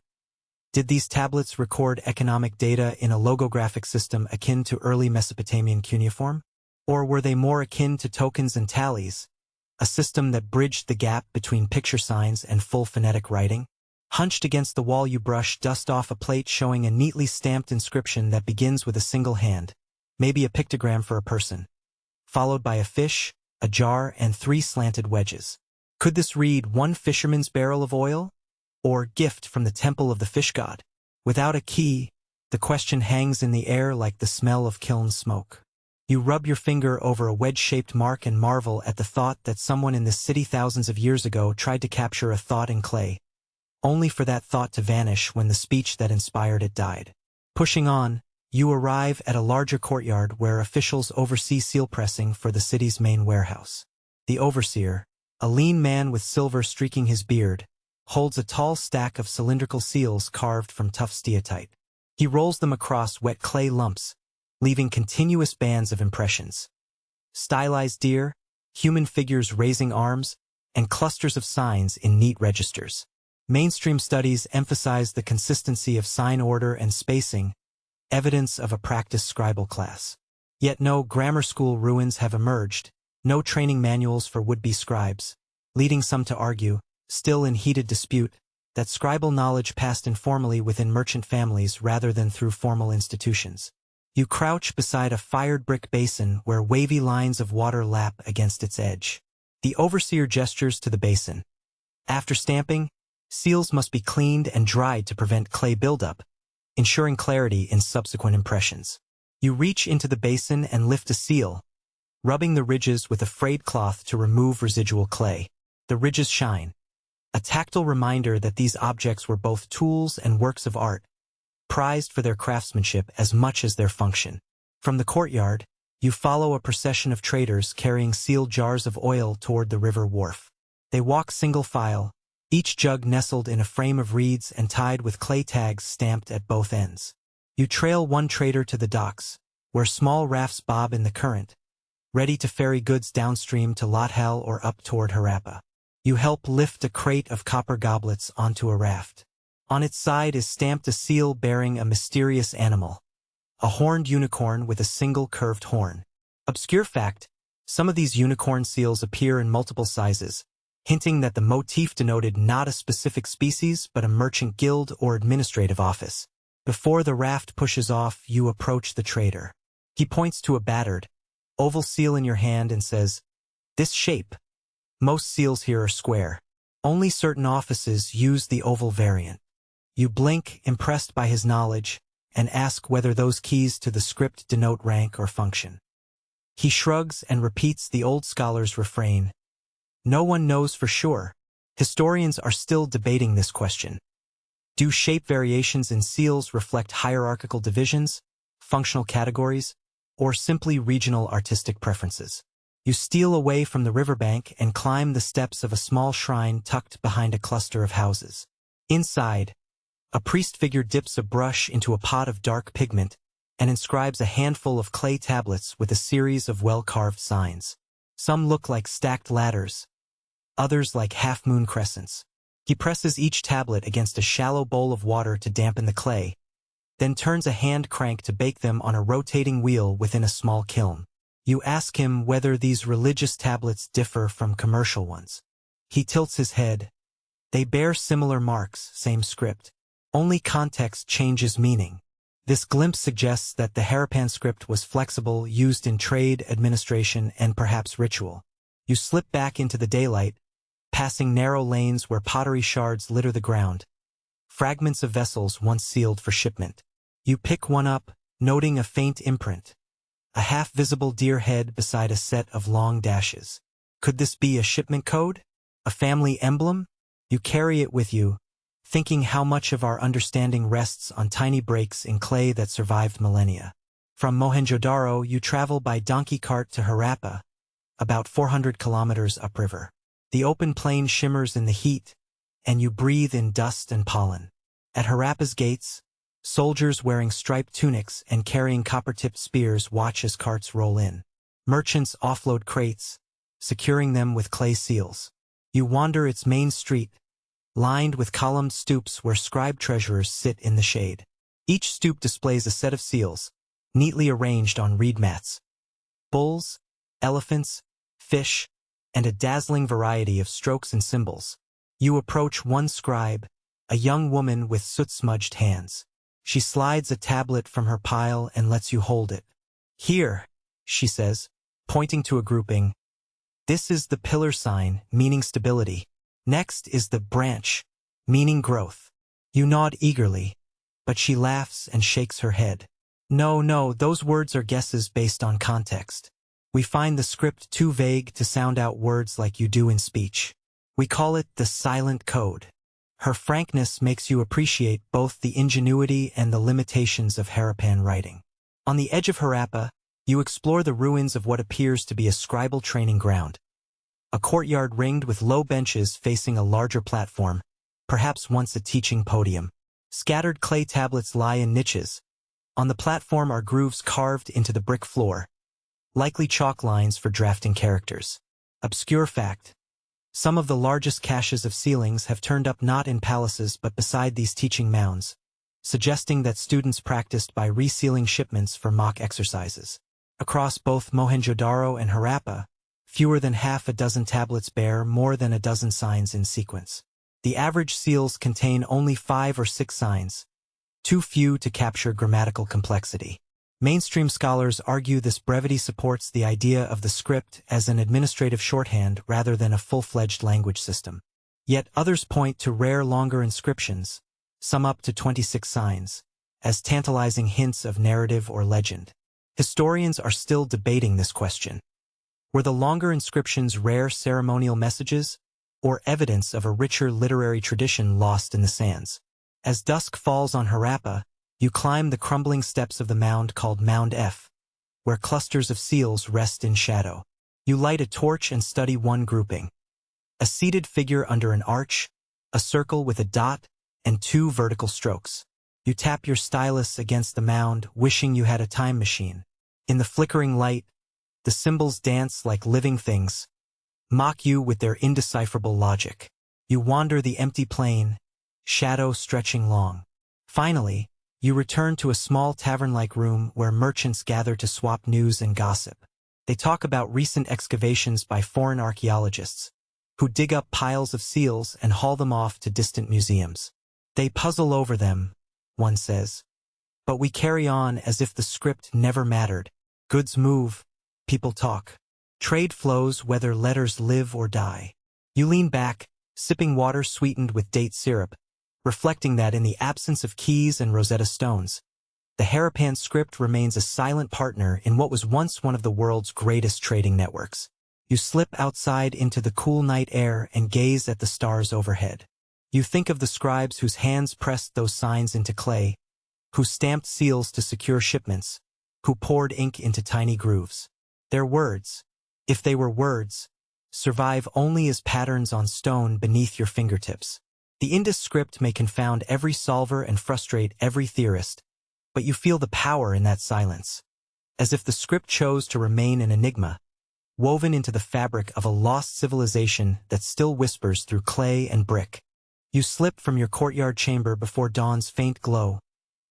Did these tablets record economic data in a logographic system akin to early Mesopotamian cuneiform? Or were they more akin to tokens and tallies, a system that bridged the gap between picture signs and full phonetic writing? Hunched against the wall, you brush dust off a plate showing a neatly stamped inscription that begins with a single hand, maybe a pictogram for a person, followed by a fish, a jar, and 3 slanted wedges. Could this read "One fisherman's barrel of oil?" or "Gift from the temple of the fish god"? Without a key, the question hangs in the air like the smell of kiln smoke. You rub your finger over a wedge-shaped mark and marvel at the thought that someone in this city thousands of years ago tried to capture a thought in clay, only for that thought to vanish when the speech that inspired it died. Pushing on, you arrive at a larger courtyard where officials oversee seal pressing for the city's main warehouse. The overseer, a lean man with silver streaking his beard, holds a tall stack of cylindrical seals carved from tough steatite. He rolls them across wet clay lumps, leaving continuous bands of impressions. Stylized deer, human figures raising arms, and clusters of signs in neat registers. Mainstream studies emphasize the consistency of sign order and spacing, evidence of a practiced scribal class. Yet no grammar school ruins have emerged, no training manuals for would-be scribes, leading some to argue, still in heated dispute, that scribal knowledge passed informally within merchant families rather than through formal institutions. You crouch beside a fired brick basin where wavy lines of water lap against its edge. The overseer gestures to the basin. After stamping, seals must be cleaned and dried to prevent clay buildup, ensuring clarity in subsequent impressions. You reach into the basin and lift a seal, rubbing the ridges with a frayed cloth to remove residual clay. The ridges shine, a tactile reminder that these objects were both tools and works of art, prized for their craftsmanship as much as their function. From the courtyard, you follow a procession of traders carrying sealed jars of oil toward the river wharf. They walk single file, each jug nestled in a frame of reeds and tied with clay tags stamped at both ends. You trail one trader to the docks, where small rafts bob in the current, ready to ferry goods downstream to Lothal or up toward Harappa. You help lift a crate of copper goblets onto a raft. On its side is stamped a seal bearing a mysterious animal, a horned unicorn with a single curved horn. Obscure fact, some of these unicorn seals appear in multiple sizes, hinting that the motif denoted not a specific species but a merchant guild or administrative office. Before the raft pushes off, you approach the trader. He points to a battered, oval seal in your hand and says, "This shape. Most seals here are square. Only certain offices use the oval variant." You blink, impressed by his knowledge, and ask whether those keys to the script denote rank or function. He shrugs and repeats the old scholar's refrain. No one knows for sure. Historians are still debating this question. Do shape variations in seals reflect hierarchical divisions, functional categories, or simply regional artistic preferences? You steal away from the riverbank and climb the steps of a small shrine tucked behind a cluster of houses. Inside, a priest figure dips a brush into a pot of dark pigment and inscribes a handful of clay tablets with a series of well-carved signs. Some look like stacked ladders, others like half-moon crescents. He presses each tablet against a shallow bowl of water to dampen the clay, then turns a hand crank to bake them on a rotating wheel within a small kiln. You ask him whether these religious tablets differ from commercial ones. He tilts his head. They bear similar marks, same script. Only context changes meaning. This glimpse suggests that the Harappan script was flexible, used in trade, administration, and perhaps ritual. You slip back into the daylight, passing narrow lanes where pottery shards litter the ground, fragments of vessels once sealed for shipment. You pick one up, noting a faint imprint, a half-visible deer head beside a set of long dashes. Could this be a shipment code? A family emblem? You carry it with you, thinking how much of our understanding rests on tiny breaks in clay that survived millennia. From Mohenjo Daro, you travel by donkey cart to Harappa, about 400 kilometers upriver. The open plain shimmers in the heat, and you breathe in dust and pollen. At Harappa's gates, soldiers wearing striped tunics and carrying copper-tipped spears watch as carts roll in. Merchants offload crates, securing them with clay seals. You wander its main street, lined with columned stoops where scribe treasurers sit in the shade. Each stoop displays a set of seals, neatly arranged on reed mats. Bulls, elephants, fish, and a dazzling variety of strokes and symbols. You approach one scribe, a young woman with soot-smudged hands. She slides a tablet from her pile and lets you hold it. "Here," she says, pointing to a grouping. "This is the pillar sign, meaning stability. Next is the branch, meaning growth." You nod eagerly, but she laughs and shakes her head. No, those words are guesses based on context. We find the script too vague to sound out words like you do in speech. We call it the silent code. Her frankness makes you appreciate both the ingenuity and the limitations of Harappan writing. On the edge of Harappa, you explore the ruins of what appears to be a scribal training ground. A courtyard ringed with low benches facing a larger platform, perhaps once a teaching podium. Scattered clay tablets lie in niches. On the platform are grooves carved into the brick floor, likely chalk lines for drafting characters. Obscure fact: some of the largest caches of ceilings have turned up not in palaces but beside these teaching mounds, suggesting that students practiced by resealing shipments for mock exercises. Across both Mohenjo Daro and Harappa, fewer than half a dozen tablets bear more than a dozen signs in sequence. The average seals contain only 5 or 6 signs, too few to capture grammatical complexity. Mainstream scholars argue this brevity supports the idea of the script as an administrative shorthand rather than a full-fledged language system. Yet others point to rare longer inscriptions, some up to 26 signs, as tantalizing hints of narrative or legend. Historians are still debating this question. Were the longer inscriptions rare ceremonial messages, or evidence of a richer literary tradition lost in the sands? As dusk falls on Harappa, you climb the crumbling steps of the mound called Mound F, where clusters of seals rest in shadow. You light a torch and study one grouping. A seated figure under an arch, a circle with a dot, and 2 vertical strokes. You tap your stylus against the mound, wishing you had a time machine. In the flickering light, the symbols dance like living things, mock you with their indecipherable logic. You wander the empty plain, shadow stretching long. Finally, you return to a small tavern-like room where merchants gather to swap news and gossip. They talk about recent excavations by foreign archaeologists, who dig up piles of seals and haul them off to distant museums. They puzzle over them, one says. But we carry on as if the script never mattered. Goods move, people talk. Trade flows whether letters live or die. You lean back, sipping water sweetened with date syrup, reflecting that in the absence of keys and Rosetta Stones, the Harappan script remains a silent partner in what was once one of the world's greatest trading networks. You slip outside into the cool night air and gaze at the stars overhead. You think of the scribes whose hands pressed those signs into clay, who stamped seals to secure shipments, who poured ink into tiny grooves. Their words, if they were words, survive only as patterns on stone beneath your fingertips. The Indus script may confound every solver and frustrate every theorist, but you feel the power in that silence, as if the script chose to remain an enigma, woven into the fabric of a lost civilization that still whispers through clay and brick. You slip from your courtyard chamber before dawn's faint glow,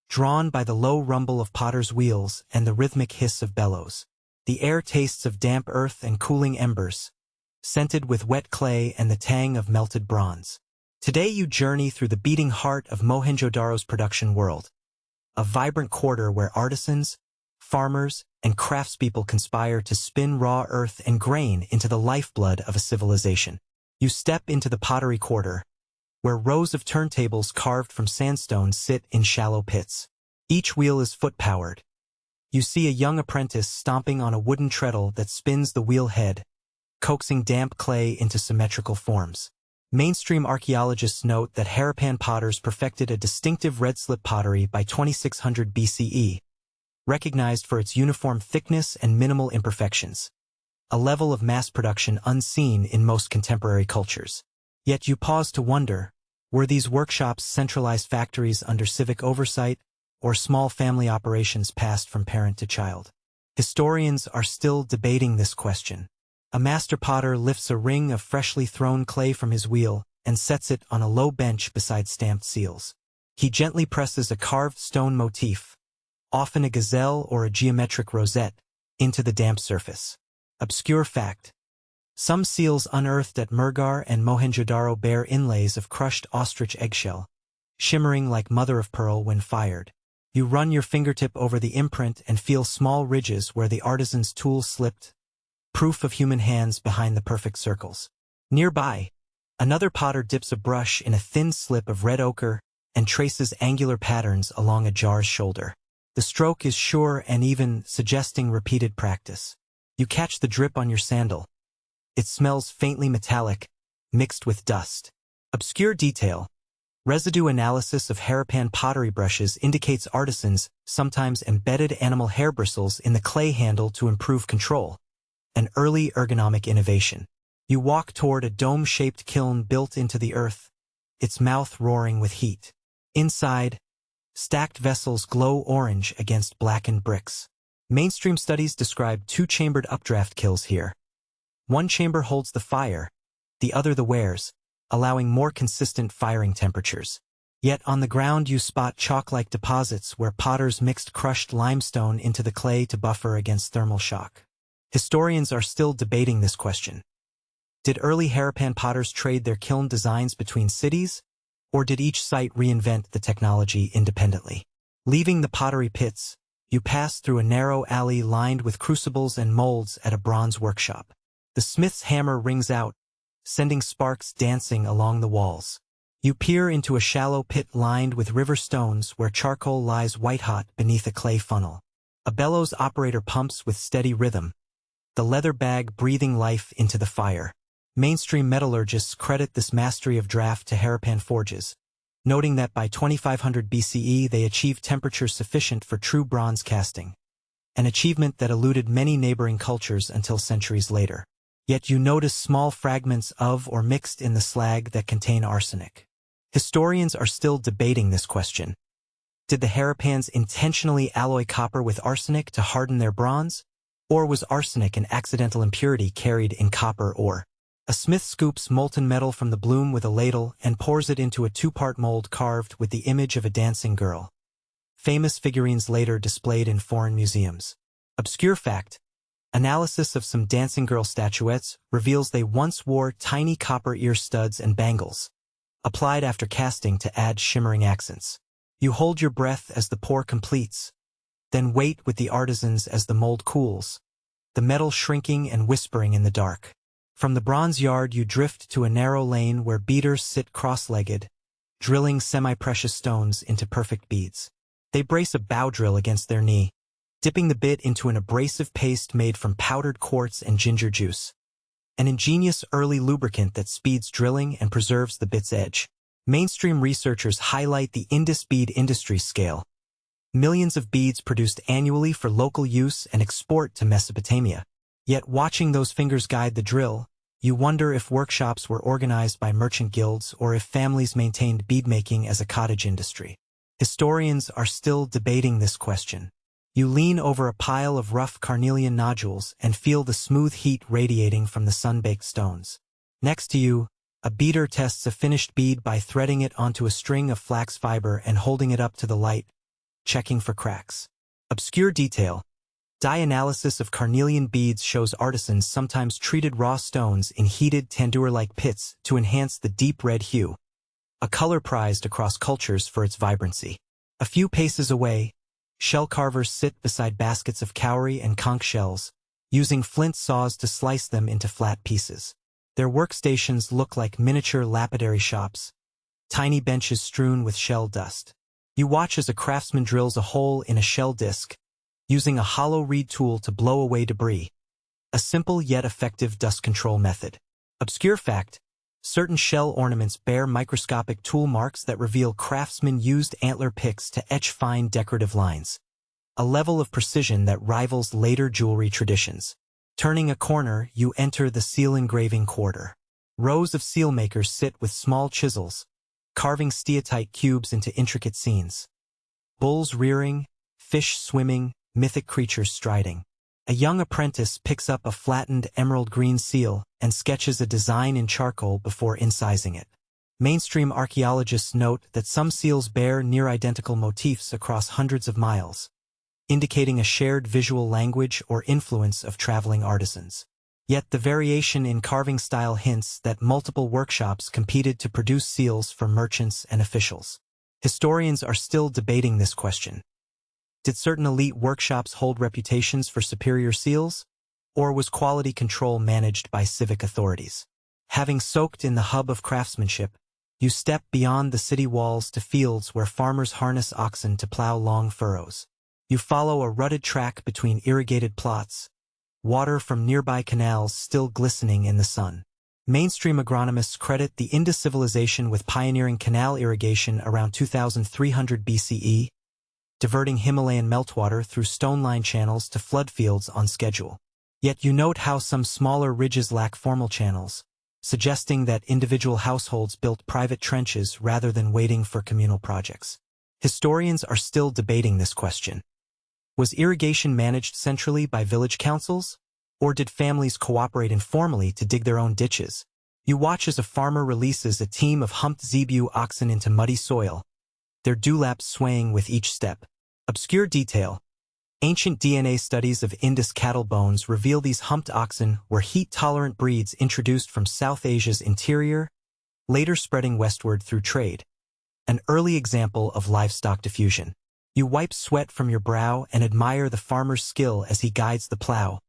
drawn by the low rumble of potters' wheels and the rhythmic hiss of bellows. The air tastes of damp earth and cooling embers, scented with wet clay and the tang of melted bronze. Today you journey through the beating heart of Mohenjo Daro's production world, a vibrant quarter where artisans, farmers, and craftspeople conspire to spin raw earth and grain into the lifeblood of a civilization. You step into the pottery quarter, where rows of turntables carved from sandstone sit in shallow pits. Each wheel is foot-powered. You see a young apprentice stomping on a wooden treadle that spins the wheel head, coaxing damp clay into symmetrical forms. Mainstream archaeologists note that Harappan potters perfected a distinctive red-slip pottery by 2600 BCE, recognized for its uniform thickness and minimal imperfections, a level of mass production unseen in most contemporary cultures. Yet you pause to wonder, were these workshops centralized factories under civic oversight, or small family operations passed from parent to child? Historians are still debating this question. A master potter lifts a ring of freshly thrown clay from his wheel and sets it on a low bench beside stamped seals. He gently presses a carved stone motif, often a gazelle or a geometric rosette, into the damp surface. Obscure fact: some seals unearthed at Mehrgarh and Mohenjo Daro bear inlays of crushed ostrich eggshell, shimmering like mother-of-pearl when fired. You run your fingertip over the imprint and feel small ridges where the artisan's tool slipped, proof of human hands behind the perfect circles. Nearby, another potter dips a brush in a thin slip of red ochre and traces angular patterns along a jar's shoulder. The stroke is sure and even, suggesting repeated practice. You catch the drip on your sandal. It smells faintly metallic, mixed with dust. Obscure detail: residue analysis of Harappan pottery brushes indicates artisans sometimes embedded animal hair bristles in the clay handle to improve control, an early ergonomic innovation. You walk toward a dome-shaped kiln built into the earth, its mouth roaring with heat. Inside, stacked vessels glow orange against blackened bricks. Mainstream studies describe two-chambered updraft kilns here. One chamber holds the fire, the other the wares, allowing more consistent firing temperatures. Yet on the ground you spot chalk-like deposits where potters mixed crushed limestone into the clay to buffer against thermal shock. Historians are still debating this question. Did early Harappan potters trade their kiln designs between cities, or did each site reinvent the technology independently? Leaving the pottery pits, you pass through a narrow alley lined with crucibles and molds at a bronze workshop. The smith's hammer rings out, sending sparks dancing along the walls. You peer into a shallow pit lined with river stones where charcoal lies white-hot beneath a clay funnel. A bellows operator pumps with steady rhythm, the leather bag breathing life into the fire. Mainstream metallurgists credit this mastery of draft to Harappan forges, noting that by 2500 BCE they achieved temperatures sufficient for true bronze casting, an achievement that eluded many neighboring cultures until centuries later. Yet you notice small fragments of or mixed in the slag that contain arsenic. Historians are still debating this question. Did the Harappans intentionally alloy copper with arsenic to harden their bronze? Or was arsenic an accidental impurity carried in copper ore? A smith scoops molten metal from the bloom with a ladle and pours it into a two-part mold carved with the image of a dancing girl. Famous figurines later displayed in foreign museums. Obscure fact: analysis of some dancing girl statuettes reveals they once wore tiny copper ear studs and bangles, applied after casting to add shimmering accents. You hold your breath as the pour completes, then wait with the artisans as the mold cools, the metal shrinking and whispering in the dark. From the bronze yard you drift to a narrow lane where beaters sit cross-legged, drilling semi-precious stones into perfect beads. They brace a bow drill against their knee, dipping the bit into an abrasive paste made from powdered quartz and ginger juice, an ingenious early lubricant that speeds drilling and preserves the bit's edge. Mainstream researchers highlight the Indus bead industry scale. Millions of beads produced annually for local use and export to Mesopotamia. Yet watching those fingers guide the drill, you wonder if workshops were organized by merchant guilds or if families maintained beadmaking as a cottage industry. Historians are still debating this question. You lean over a pile of rough carnelian nodules and feel the smooth heat radiating from the sun-baked stones. Next to you, a beater tests a finished bead by threading it onto a string of flax fiber and holding it up to the light, checking for cracks. Obscure detail. Dye analysis of carnelian beads shows artisans sometimes treated raw stones in heated tandoor-like pits to enhance the deep red hue, a color prized across cultures for its vibrancy. A few paces away, shell carvers sit beside baskets of cowrie and conch shells, using flint saws to slice them into flat pieces. Their workstations look like miniature lapidary shops, tiny benches strewn with shell dust. You watch as a craftsman drills a hole in a shell disc, using a hollow reed tool to blow away debris. A simple yet effective dust control method. Obscure fact: certain shell ornaments bear microscopic tool marks that reveal craftsmen used antler picks to etch fine decorative lines. A level of precision that rivals later jewelry traditions. Turning a corner, you enter the seal engraving quarter. Rows of seal makers sit with small chisels, carving steatite cubes into intricate scenes. Bulls rearing, fish swimming, mythic creatures striding. A young apprentice picks up a flattened emerald green seal and sketches a design in charcoal before incising it. Mainstream archaeologists note that some seals bear near-identical motifs across hundreds of miles, indicating a shared visual language or influence of traveling artisans. Yet the variation in carving style hints that multiple workshops competed to produce seals for merchants and officials. Historians are still debating this question. Did certain elite workshops hold reputations for superior seals? Or was quality control managed by civic authorities? Having soaked in the hub of craftsmanship, you step beyond the city walls to fields where farmers harness oxen to plow long furrows. You follow a rutted track between irrigated plots, water from nearby canals still glistening in the sun. Mainstream agronomists credit the Indus civilization with pioneering canal irrigation around 2300 BCE, diverting Himalayan meltwater through stone-lined channels to flood fields on schedule. Yet you note how some smaller ridges lack formal channels, suggesting that individual households built private trenches rather than waiting for communal projects. Historians are still debating this question. Was irrigation managed centrally by village councils? Or did families cooperate informally to dig their own ditches? You watch as a farmer releases a team of humped zebu oxen into muddy soil, their dewlaps swaying with each step. Obscure detail. Ancient DNA studies of Indus cattle bones reveal these humped oxen were heat-tolerant breeds introduced from South Asia's interior, later spreading westward through trade. An early example of livestock diffusion. You wipe sweat from your brow and admire the farmer's skill as he guides the plow,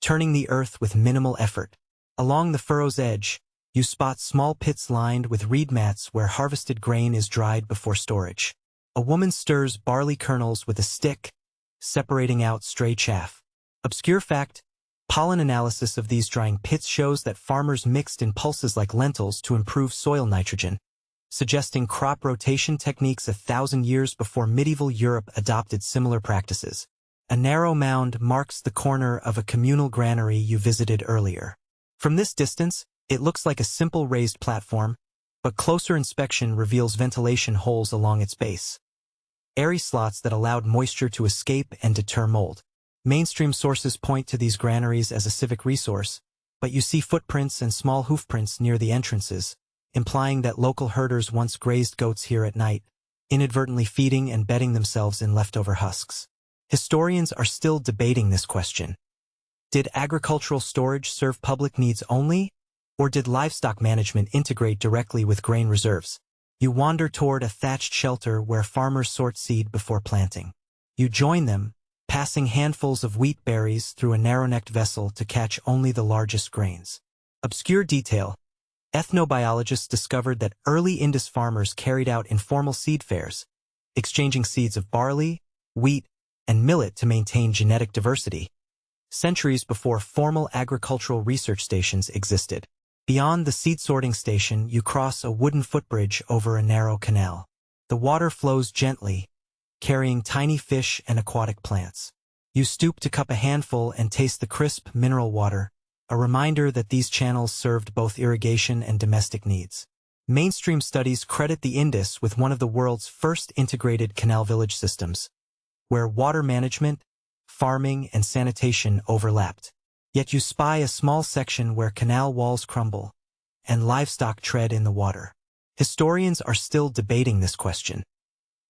turning the earth with minimal effort. Along the furrow's edge, you spot small pits lined with reed mats where harvested grain is dried before storage. A woman stirs barley kernels with a stick, separating out stray chaff. Obscure fact: pollen analysis of these drying pits shows that farmers mixed in pulses like lentils to improve soil nitrogen, suggesting crop rotation techniques 1,000 years before medieval Europe adopted similar practices. A narrow mound marks the corner of a communal granary you visited earlier. From this distance, it looks like a simple raised platform, but closer inspection reveals ventilation holes along its base. Airy slots that allowed moisture to escape and deter mold. Mainstream sources point to these granaries as a civic resource, but you see footprints and small hoofprints near the entrances, implying that local herders once grazed goats here at night, inadvertently feeding and bedding themselves in leftover husks. Historians are still debating this question. Did agricultural storage serve public needs only, or did livestock management integrate directly with grain reserves? You wander toward a thatched shelter where farmers sort seed before planting. You join them, passing handfuls of wheat berries through a narrow-necked vessel to catch only the largest grains. Obscure detail. Ethnobiologists discovered that early Indus farmers carried out informal seed fairs, exchanging seeds of barley, wheat, and millet to maintain genetic diversity, centuries before formal agricultural research stations existed. Beyond the seed sorting station, you cross a wooden footbridge over a narrow canal. The water flows gently, carrying tiny fish and aquatic plants. You stoop to cup a handful and taste the crisp mineral water, a reminder that these channels served both irrigation and domestic needs. Mainstream studies credit the Indus with one of the world's first integrated canal village systems, where water management, farming, and sanitation overlapped. Yet you spy a small section where canal walls crumble, and livestock tread in the water. Historians are still debating this question.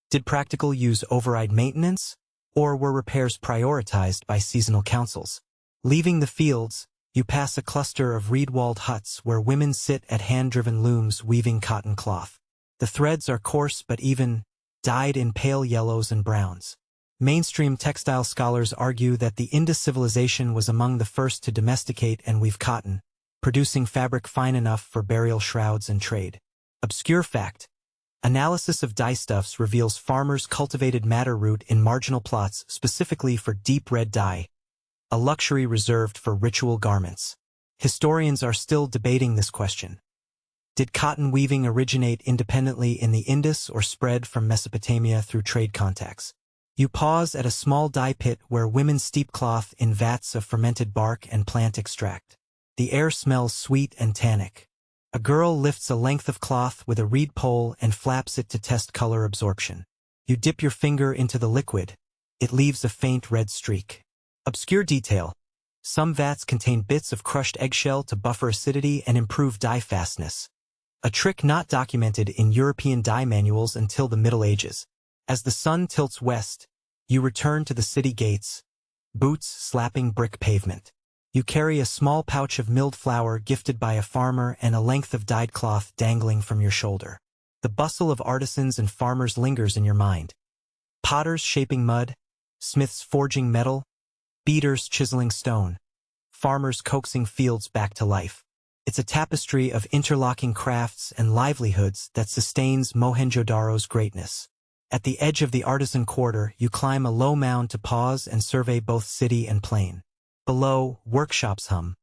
Did practical use override maintenance, or were repairs prioritized by seasonal councils? Leaving the fields, you pass a cluster of reed-walled huts where women sit at hand-driven looms weaving cotton cloth. The threads are coarse but even, dyed in pale yellows and browns. Mainstream textile scholars argue that the Indus civilization was among the first to domesticate and weave cotton, producing fabric fine enough for burial shrouds and trade. Obscure fact: analysis of dyestuffs reveals farmers cultivated madder root in marginal plots specifically for deep red dye, a luxury reserved for ritual garments. Historians are still debating this question. Did cotton weaving originate independently in the Indus or spread from Mesopotamia through trade contacts? You pause at a small dye pit where women steep cloth in vats of fermented bark and plant extract. The air smells sweet and tannic. A girl lifts a length of cloth with a reed pole and flaps it to test color absorption. You dip your finger into the liquid. It leaves a faint red streak. Obscure detail: some vats contain bits of crushed eggshell to buffer acidity and improve dye fastness, a trick not documented in European dye manuals until the Middle Ages. As the sun tilts west, you return to the city gates, boots slapping brick pavement. You carry a small pouch of milled flour gifted by a farmer and a length of dyed cloth dangling from your shoulder. The bustle of artisans and farmers lingers in your mind. Potters shaping mud, smiths forging metal, beaters chiseling stone, farmers coaxing fields back to life. It's a tapestry of interlocking crafts and livelihoods that sustains Mohenjo Daro's greatness. At the edge of the artisan quarter, you climb a low mound to pause and survey both city and plain. Below, workshops hum.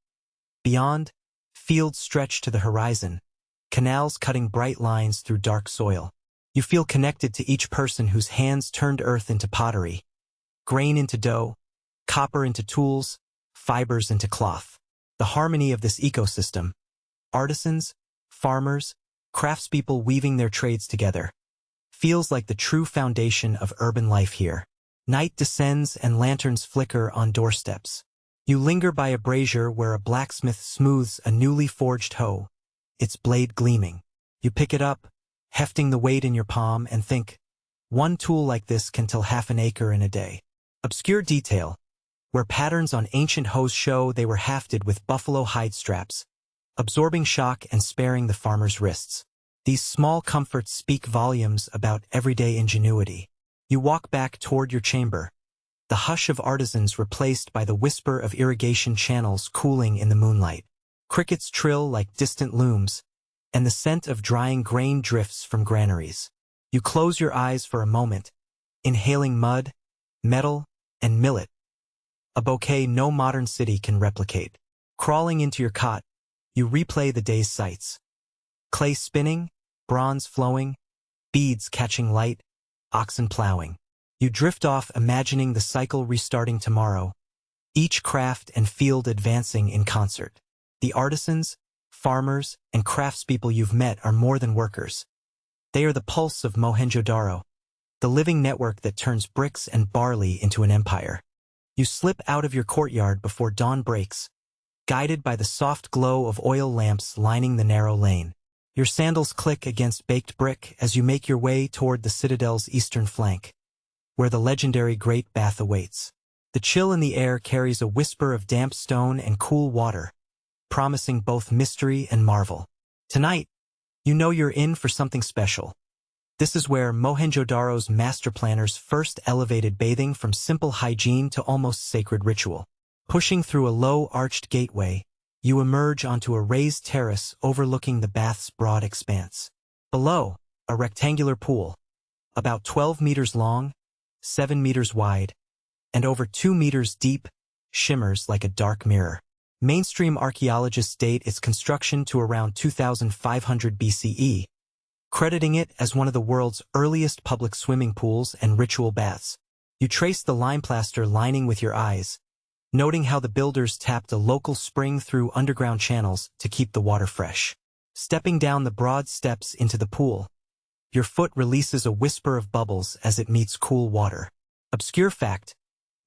Beyond, fields stretch to the horizon, canals cutting bright lines through dark soil. You feel connected to each person whose hands turned earth into pottery, grain into dough, copper into tools, fibers into cloth. The harmony of this ecosystem, artisans, farmers, craftspeople weaving their trades together, feels like the true foundation of urban life here. Night descends and lanterns flicker on doorsteps. You linger by a brazier where a blacksmith smooths a newly forged hoe, its blade gleaming. You pick it up, hefting the weight in your palm, and think, one tool like this can till half an acre in a day. Obscure detail: where patterns on ancient hoes show they were hafted with buffalo hide straps, absorbing shock and sparing the farmer's wrists. These small comforts speak volumes about everyday ingenuity. You walk back toward your chamber, the hush of artisans replaced by the whisper of irrigation channels cooling in the moonlight. Crickets trill like distant looms, and the scent of drying grain drifts from granaries. You close your eyes for a moment, inhaling mud, metal, and millet, a bouquet no modern city can replicate. Crawling into your cot, you replay the day's sights. Clay spinning, bronze flowing, beads catching light, oxen plowing. You drift off imagining the cycle restarting tomorrow, each craft and field advancing in concert. The artisans, farmers, and craftspeople you've met are more than workers. They are the pulse of Mohenjo Daro, the living network that turns bricks and barley into an empire. You slip out of your courtyard before dawn breaks, guided by the soft glow of oil lamps lining the narrow lane. Your sandals click against baked brick as you make your way toward the citadel's eastern flank, where the legendary Great Bath awaits. The chill in the air carries a whisper of damp stone and cool water, promising both mystery and marvel. Tonight, you know you're in for something special. This is where Mohenjo Daro's master planners first elevated bathing from simple hygiene to almost sacred ritual. Pushing through a low arched gateway, you emerge onto a raised terrace overlooking the bath's broad expanse. Below, a rectangular pool, about 12 meters long, 7 meters wide, and over 2 meters deep, shimmers like a dark mirror. Mainstream archaeologists date its construction to around 2500 BCE, crediting it as one of the world's earliest public swimming pools and ritual baths. You trace the lime plaster lining with your eyes, noting how the builders tapped a local spring through underground channels to keep the water fresh. Stepping down the broad steps into the pool, your foot releases a whisper of bubbles as it meets cool water. Obscure fact: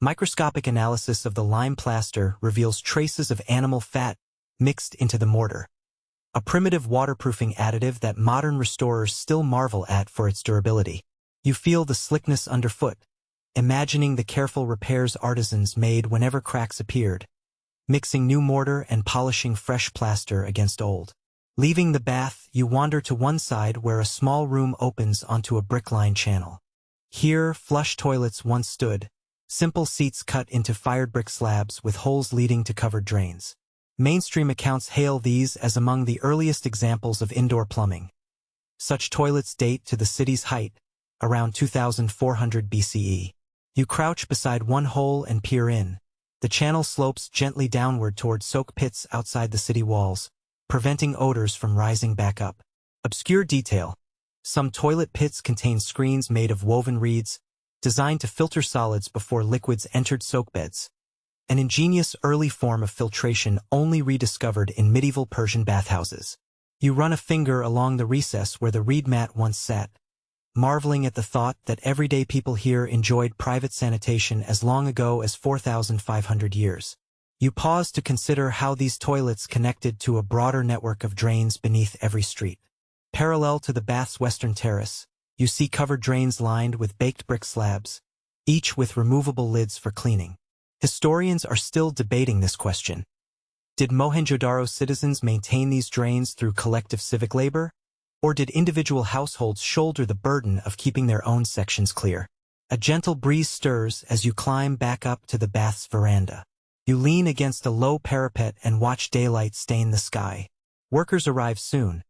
microscopic analysis of the lime plaster reveals traces of animal fat mixed into the mortar, a primitive waterproofing additive that modern restorers still marvel at for its durability. You feel the slickness underfoot, imagining the careful repairs artisans made whenever cracks appeared, mixing new mortar and polishing fresh plaster against old. Leaving the bath, you wander to one side where a small room opens onto a brick-lined channel. Here, flush toilets once stood, simple seats cut into fired brick slabs with holes leading to covered drains. Mainstream accounts hail these as among the earliest examples of indoor plumbing. Such toilets date to the city's height, around 2400 BCE. You crouch beside one hole and peer in. The channel slopes gently downward toward soak pits outside the city walls, preventing odors from rising back up. Obscure detail: some toilet pits contain screens made of woven reeds, designed to filter solids before liquids entered soak beds. An ingenious early form of filtration only rediscovered in medieval Persian bathhouses. You run a finger along the recess where the reed mat once sat, marveling at the thought that everyday people here enjoyed private sanitation as long ago as 4,500 years. You pause to consider how these toilets connected to a broader network of drains beneath every street. Parallel to the bath's western terrace, you see covered drains lined with baked brick slabs, each with removable lids for cleaning. Historians are still debating this question. Did Mohenjo Daro citizens maintain these drains through collective civic labor? Or did individual households shoulder the burden of keeping their own sections clear? A gentle breeze stirs as you climb back up to the bath's veranda. You lean against a low parapet and watch daylight stain the sky. Workers arrive soon,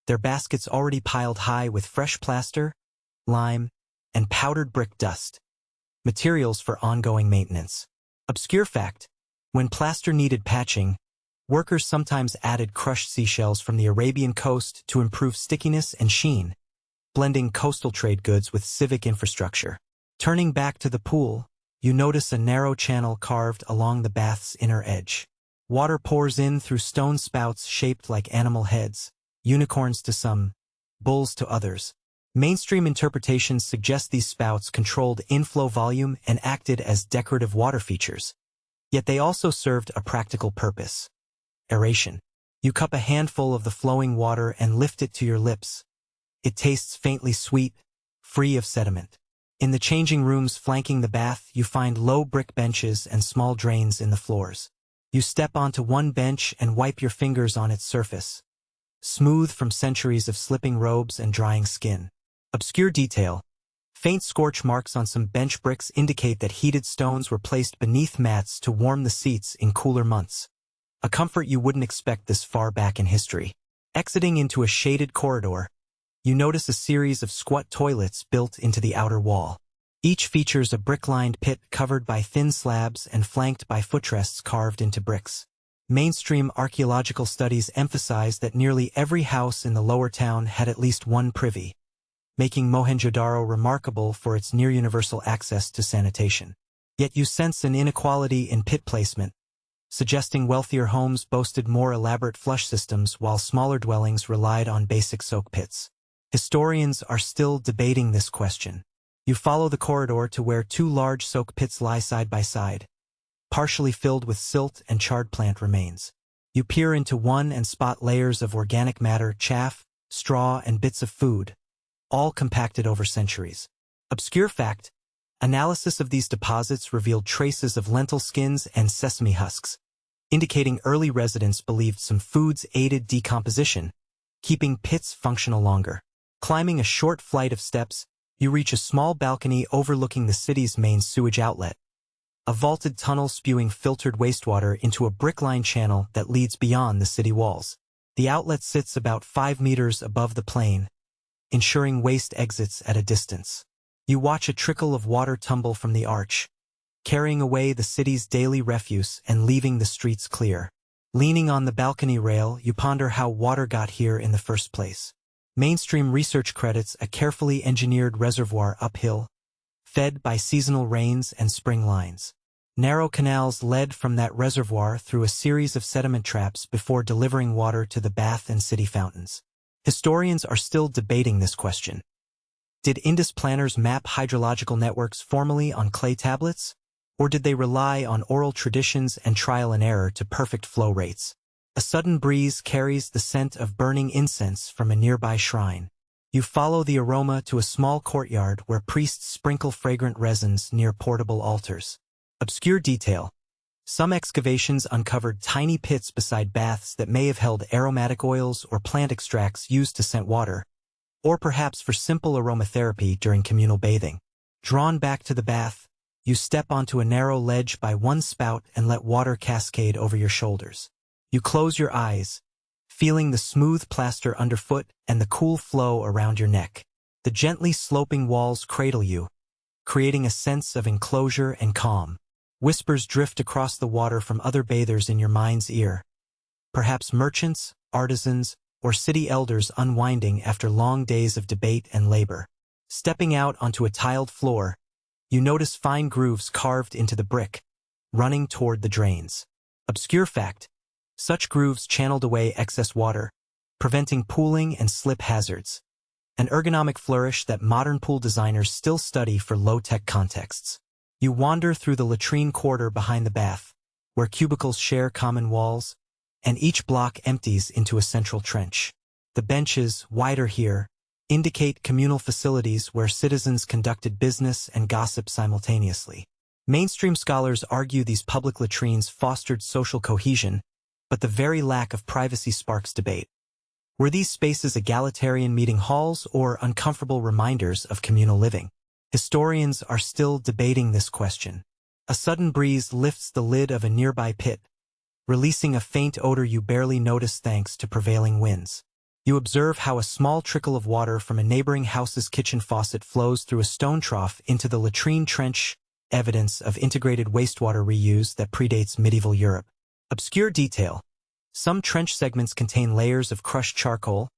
their baskets already piled high with fresh plaster, lime, and powdered brick dust, materials for ongoing maintenance. Obscure fact: when plaster needed patching, workers sometimes added crushed seashells from the Arabian coast to improve stickiness and sheen, blending coastal trade goods with civic infrastructure. Turning back to the pool, you notice a narrow channel carved along the bath's inner edge. Water pours in through stone spouts shaped like animal heads, unicorns to some, bulls to others. Mainstream interpretations suggest these spouts controlled inflow volume and acted as decorative water features. Yet they also served a practical purpose: aeration. You cup a handful of the flowing water and lift it to your lips. It tastes faintly sweet, free of sediment. In the changing rooms flanking the bath, you find low brick benches and small drains in the floors. You step onto one bench and wipe your fingers on its surface, smooth from centuries of slipping robes and drying skin. Obscure detail: faint scorch marks on some bench bricks indicate that heated stones were placed beneath mats to warm the seats in cooler months. A comfort you wouldn't expect this far back in history. Exiting into a shaded corridor, you notice a series of squat toilets built into the outer wall. Each features a brick-lined pit covered by thin slabs and flanked by footrests carved into bricks. Mainstream archaeological studies emphasize that nearly every house in the lower town had at least one privy, making Mohenjo Daro remarkable for its near-universal access to sanitation. Yet you sense an inequality in pit placement, suggesting wealthier homes boasted more elaborate flush systems while smaller dwellings relied on basic soak pits. Historians are still debating this question. You follow the corridor to where two large soak pits lie side by side, partially filled with silt and charred plant remains. You peer into one and spot layers of organic matter, chaff, straw, and bits of food, all compacted over centuries. Obscure fact: analysis of these deposits revealed traces of lentil skins and sesame husks, indicating early residents believed some foods aided decomposition, keeping pits functional longer. Climbing a short flight of steps, you reach a small balcony overlooking the city's main sewage outlet, a vaulted tunnel spewing filtered wastewater into a brick-lined channel that leads beyond the city walls. The outlet sits about 5 meters above the plain, ensuring waste exits at a distance. You watch a trickle of water tumble from the arch, carrying away the city's daily refuse and leaving the streets clear. Leaning on the balcony rail, you ponder how water got here in the first place. Mainstream research credits a carefully engineered reservoir uphill, fed by seasonal rains and spring lines. Narrow canals led from that reservoir through a series of sediment traps before delivering water to the bath and city fountains. Historians are still debating this question. Did Indus planners map hydrological networks formally on clay tablets, or did they rely on oral traditions and trial and error to perfect flow rates? A sudden breeze carries the scent of burning incense from a nearby shrine. You follow the aroma to a small courtyard where priests sprinkle fragrant resins near portable altars. Obscure detail. Some excavations uncovered tiny pits beside baths that may have held aromatic oils or plant extracts used to scent water, or perhaps for simple aromatherapy during communal bathing. Drawn back to the bath, you step onto a narrow ledge by one spout and let water cascade over your shoulders. You close your eyes, feeling the smooth plaster underfoot and the cool flow around your neck. The gently sloping walls cradle you, creating a sense of enclosure and calm. Whispers drift across the water from other bathers in your mind's ear. Perhaps merchants, artisans, or city elders unwinding after long days of debate and labor. Stepping out onto a tiled floor, you notice fine grooves carved into the brick, running toward the drains. Obscure fact: such grooves channeled away excess water, preventing pooling and slip hazards. An ergonomic flourish that modern pool designers still study for low-tech contexts. You wander through the latrine quarter behind the bath, where cubicles share common walls, and each block empties into a central trench. The benches, wider here, indicate communal facilities where citizens conducted business and gossip simultaneously. Mainstream scholars argue these public latrines fostered social cohesion, but the very lack of privacy sparks debate. Were these spaces egalitarian meeting halls or uncomfortable reminders of communal living? Historians are still debating this question. A sudden breeze lifts the lid of a nearby pit, releasing a faint odor you barely notice thanks to prevailing winds. You observe how a small trickle of water from a neighboring house's kitchen faucet flows through a stone trough into the latrine trench, evidence of integrated wastewater reuse that predates medieval Europe. Obscure detail. Some trench segments contain layers of crushed charcoal,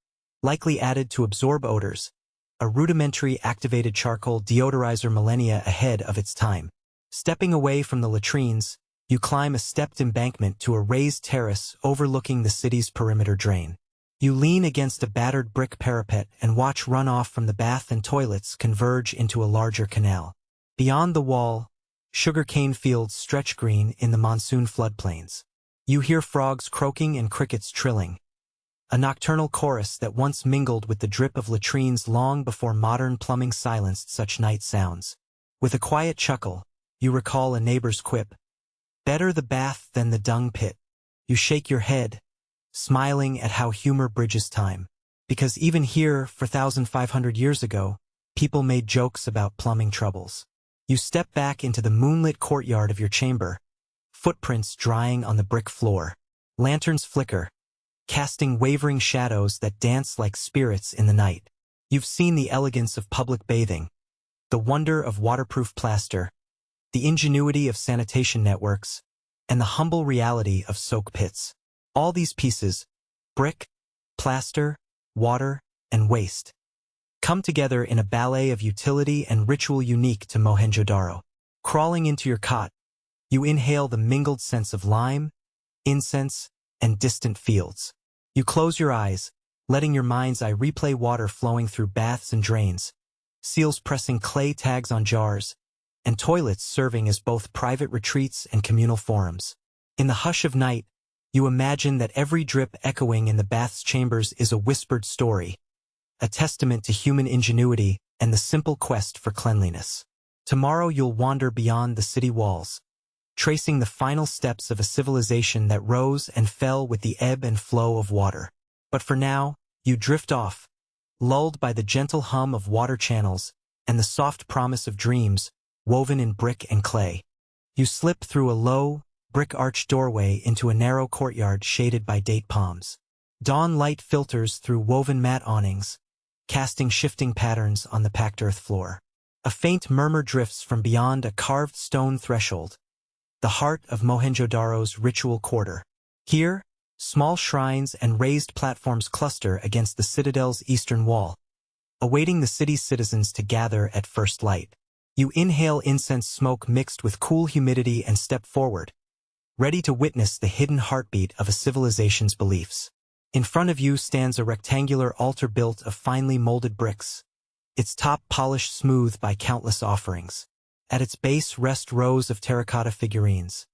likely added to absorb odors, a rudimentary activated charcoal deodorizer millennia ahead of its time. Stepping away from the latrines, you climb a stepped embankment to a raised terrace overlooking the city's perimeter drain. You lean against a battered brick parapet and watch runoff from the bath and toilets converge into a larger canal. Beyond the wall, sugarcane fields stretch green in the monsoon floodplains. You hear frogs croaking and crickets trilling, a nocturnal chorus that once mingled with the drip of latrines long before modern plumbing silenced such night sounds. With a quiet chuckle, you recall a neighbor's quip, "Better the bath than the dung pit." You shake your head, smiling at how humor bridges time. Because even here, 4,500 years ago, people made jokes about plumbing troubles. You step back into the moonlit courtyard of your chamber, footprints drying on the brick floor. Lanterns flicker, casting wavering shadows that dance like spirits in the night. You've seen the elegance of public bathing, the wonder of waterproof plaster, the ingenuity of sanitation networks, and the humble reality of soak pits. All these pieces, brick, plaster, water, and waste, come together in a ballet of utility and ritual unique to Mohenjo Daro. Crawling into your cot, you inhale the mingled scents of lime, incense, and distant fields. You close your eyes, letting your mind's eye replay water flowing through baths and drains, seals pressing clay tags on jars, and toilets serving as both private retreats and communal forums. In the hush of night, you imagine that every drip echoing in the bath's chambers is a whispered story, a testament to human ingenuity and the simple quest for cleanliness. Tomorrow you'll wander beyond the city walls, tracing the final steps of a civilization that rose and fell with the ebb and flow of water. But for now, you drift off, lulled by the gentle hum of water channels and the soft promise of dreams woven in brick and clay. You slip through a low, brick-arched doorway into a narrow courtyard shaded by date palms. Dawn light filters through woven mat awnings, casting shifting patterns on the packed earth floor. A faint murmur drifts from beyond a carved stone threshold, the heart of Mohenjo Daro's ritual quarter. Here, Small shrines and raised platforms cluster against the citadel's eastern wall, awaiting the city's citizens to gather at first light. You inhale incense smoke mixed with cool humidity and step forward, ready to witness the hidden heartbeat of a civilization's beliefs. In front of you stands a rectangular altar built of finely molded bricks, its top polished smooth by countless offerings. At its base rest rows of terracotta figurines,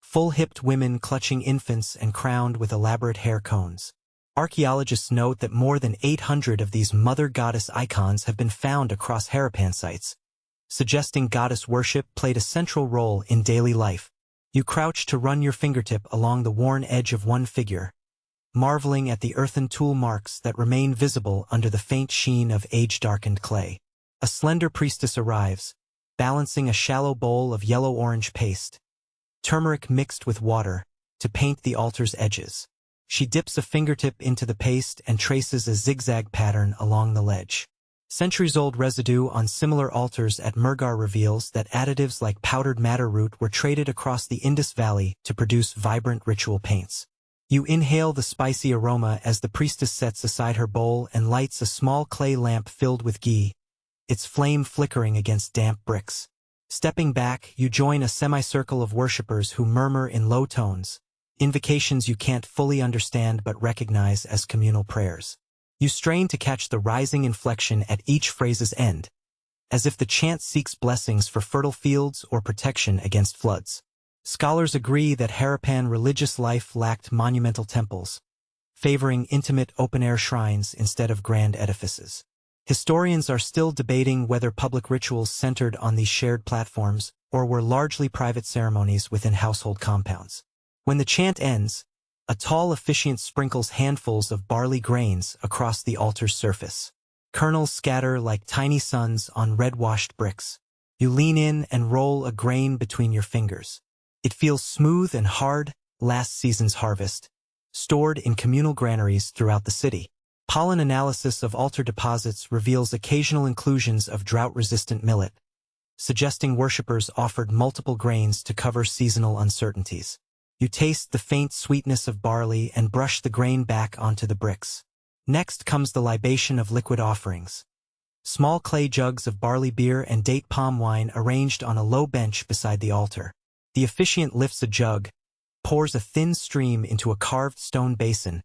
full-hipped women clutching infants and crowned with elaborate hair cones. Archaeologists note that more than 800 of these mother goddess icons have been found across Harappan sites, suggesting goddess worship played a central role in daily life. You crouch to run your fingertip along the worn edge of one figure, marveling at the earthen tool marks that remain visible under the faint sheen of age-darkened clay. A slender priestess arrives, balancing a shallow bowl of yellow-orange paste, turmeric mixed with water, to paint the altar's edges. She dips a fingertip into the paste and traces a zigzag pattern along the ledge. Centuries-old residue on similar altars at Mehrgarh reveals that additives like powdered madder root were traded across the Indus Valley to produce vibrant ritual paints. You inhale the spicy aroma as the priestess sets aside her bowl and lights a small clay lamp filled with ghee, its flame flickering against damp bricks. Stepping back, you join a semicircle of worshippers who murmur in low tones, invocations you can't fully understand but recognize as communal prayers. You strain to catch the rising inflection at each phrase's end, as if the chant seeks blessings for fertile fields or protection against floods. Scholars agree that Harappan religious life lacked monumental temples, favoring intimate open-air shrines instead of grand edifices. Historians are still debating whether public rituals centered on these shared platforms or were largely private ceremonies within household compounds. When the chant ends, a tall officiant sprinkles handfuls of barley grains across the altar's surface. Kernels scatter like tiny suns on red-washed bricks. You lean in and roll a grain between your fingers. It feels smooth and hard, last season's harvest, stored in communal granaries throughout the city. Pollen analysis of altar deposits reveals occasional inclusions of drought-resistant millet, suggesting worshippers offered multiple grains to cover seasonal uncertainties. You taste the faint sweetness of barley and brush the grain back onto the bricks. Next comes the libation of liquid offerings. Small clay jugs of barley beer and date palm wine arranged on a low bench beside the altar. The officiant lifts a jug, pours a thin stream into a carved stone basin,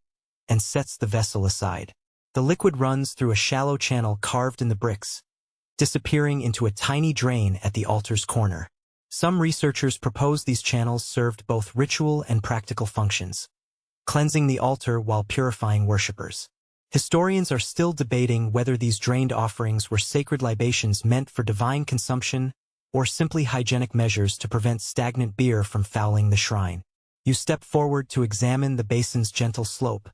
and sets the vessel aside. The liquid runs through a shallow channel carved in the bricks, disappearing into a tiny drain at the altar's corner. Some researchers propose these channels served both ritual and practical functions, cleansing the altar while purifying worshippers. Historians are still debating whether these drained offerings were sacred libations meant for divine consumption or simply hygienic measures to prevent stagnant beer from fouling the shrine. You step forward to examine the basin's gentle slope,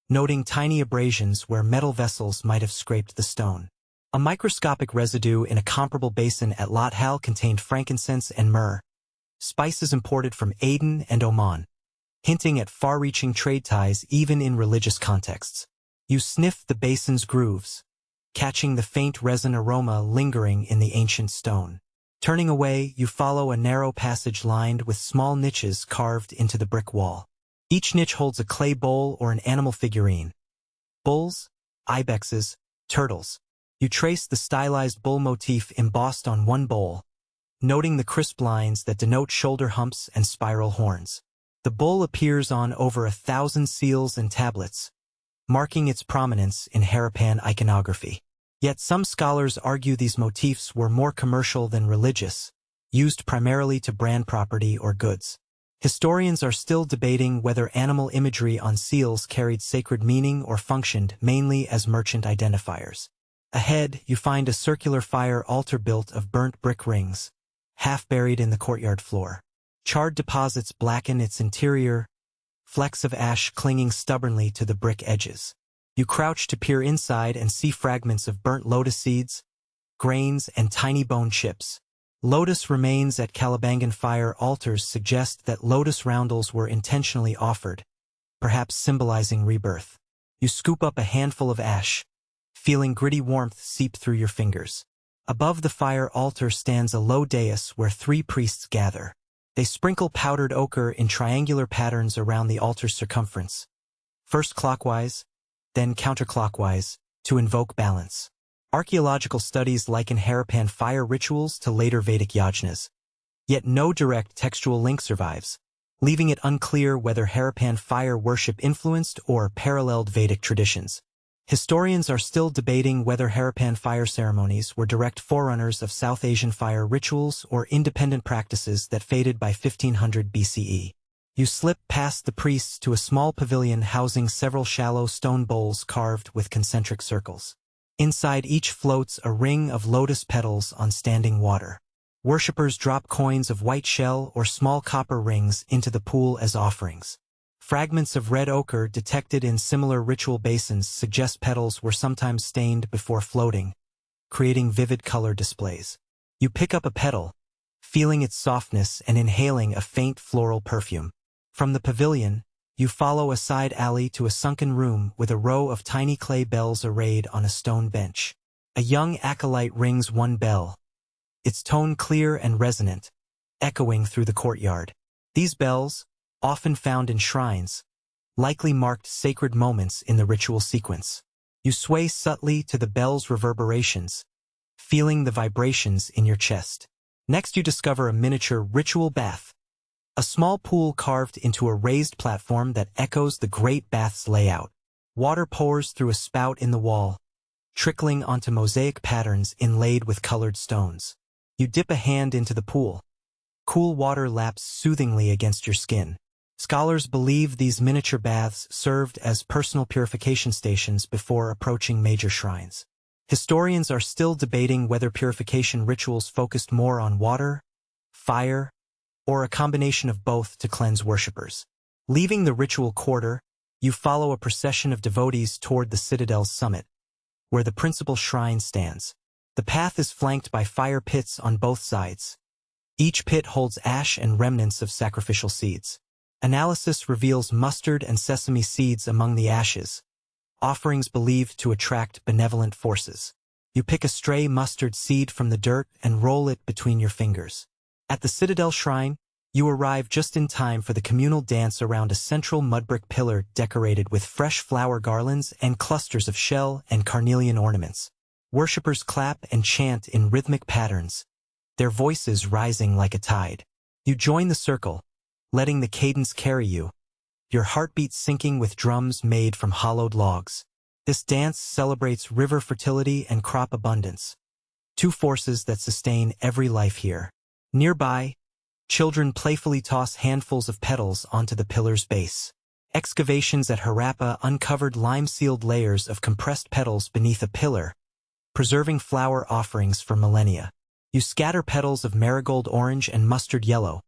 noting tiny abrasions where metal vessels might have scraped the stone. A microscopic residue in a comparable basin at Lathal contained frankincense and myrrh, spices imported from Aden and Oman, hinting at far-reaching trade ties even in religious contexts. You sniff the basin's grooves, catching the faint resin aroma lingering in the ancient stone. Turning away, you follow a narrow passage lined with small niches carved into the brick wall. Each niche holds a clay bowl or an animal figurine. Bulls, ibexes, turtles. You trace the stylized bull motif embossed on one bowl, noting the crisp lines that denote shoulder humps and spiral horns. The bull appears on over 1,000 seals and tablets, marking its prominence in Harappan iconography. Yet some scholars argue these motifs were more commercial than religious, used primarily to brand property or goods. Historians are still debating whether animal imagery on seals carried sacred meaning or functioned mainly as merchant identifiers. Ahead, you find a circular fire altar built of burnt brick rings, half buried in the courtyard floor. Charred deposits blacken its interior, flecks of ash clinging stubbornly to the brick edges. You crouch to peer inside and see fragments of burnt lotus seeds, grains, and tiny bone chips. Lotus remains at Kalibangan fire altars suggest that lotus roundels were intentionally offered, perhaps symbolizing rebirth. You scoop up a handful of ash, feeling gritty warmth seep through your fingers. Above the fire altar stands a low dais where 3 priests gather. They sprinkle powdered ochre in triangular patterns around the altar's circumference, first clockwise, then counterclockwise, to invoke balance. Archaeological studies liken Harappan fire rituals to later Vedic yajnas, yet no direct textual link survives, leaving it unclear whether Harappan fire worship influenced or paralleled Vedic traditions. Historians are still debating whether Harappan fire ceremonies were direct forerunners of South Asian fire rituals or independent practices that faded by 1500 BCE. You slip past the priests to a small pavilion housing several shallow stone bowls carved with concentric circles. Inside each floats a ring of lotus petals on standing water. Worshippers drop coins of white shell or small copper rings into the pool as offerings. Fragments of red ochre detected in similar ritual basins suggest petals were sometimes stained before floating, creating vivid color displays. You pick up a petal, feeling its softness and inhaling a faint floral perfume. From the pavilion, you follow a side alley to a sunken room with a row of tiny clay bells arrayed on a stone bench. A young acolyte rings one bell, its tone clear and resonant, echoing through the courtyard. These bells, often found in shrines, likely marked sacred moments in the ritual sequence. You sway subtly to the bell's reverberations, feeling the vibrations in your chest. Next you discover a miniature ritual bath, a small pool carved into a raised platform that echoes the great bath's layout. Water pours through a spout in the wall, trickling onto mosaic patterns inlaid with colored stones. You dip a hand into the pool. Cool water laps soothingly against your skin. Scholars believe these miniature baths served as personal purification stations before approaching major shrines. Historians are still debating whether purification rituals focused more on water, fire, or a combination of both to cleanse worshippers. Leaving the ritual quarter, you follow a procession of devotees toward the citadel's summit, where the principal shrine stands. The path is flanked by fire pits on both sides. Each pit holds ash and remnants of sacrificial seeds. Analysis reveals mustard and sesame seeds among the ashes, offerings believed to attract benevolent forces. You pick a stray mustard seed from the dirt and roll it between your fingers. At the citadel shrine, you arrive just in time for the communal dance around a central mudbrick pillar decorated with fresh flower garlands and clusters of shell and carnelian ornaments. Worshippers clap and chant in rhythmic patterns, their voices rising like a tide. You join the circle, letting the cadence carry you, your heartbeat syncing with drums made from hollowed logs. This dance celebrates river fertility and crop abundance, two forces that sustain every life here. Nearby, children playfully toss handfuls of petals onto the pillar's base. Excavations at Harappa uncovered lime-sealed layers of compressed petals beneath a pillar, preserving flower offerings for millennia. You scatter petals of marigold orange and mustard yellow,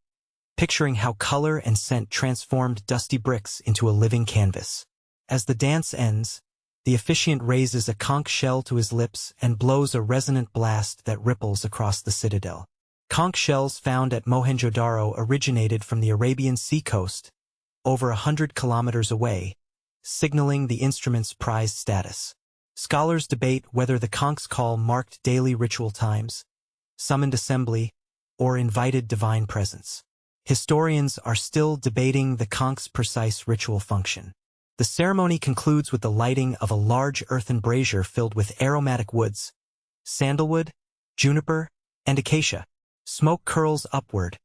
picturing how color and scent transformed dusty bricks into a living canvas. As the dance ends, the officiant raises a conch shell to his lips and blows a resonant blast that ripples across the citadel. Conch shells found at Mohenjo Daro originated from the Arabian Sea coast, over 100 kilometers away, signaling the instrument's prized status. Scholars debate whether the conch's call marked daily ritual times, summoned assembly, or invited divine presence. Historians are still debating the conch's precise ritual function. The ceremony concludes with the lighting of a large earthen brazier filled with aromatic woods, sandalwood, juniper, and acacia. Smoke curls upward,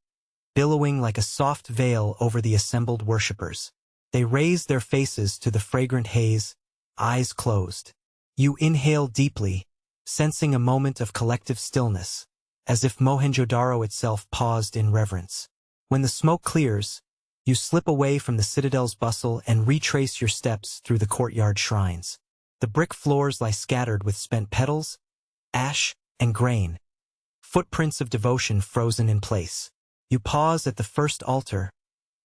billowing like a soft veil over the assembled worshippers. They raise their faces to the fragrant haze, eyes closed. You inhale deeply, sensing a moment of collective stillness, as if Mohenjo Daro itself paused in reverence. When the smoke clears, you slip away from the citadel's bustle and retrace your steps through the courtyard shrines. The brick floors lie scattered with spent petals, ash, and grain, footprints of devotion frozen in place. You pause at the first altar,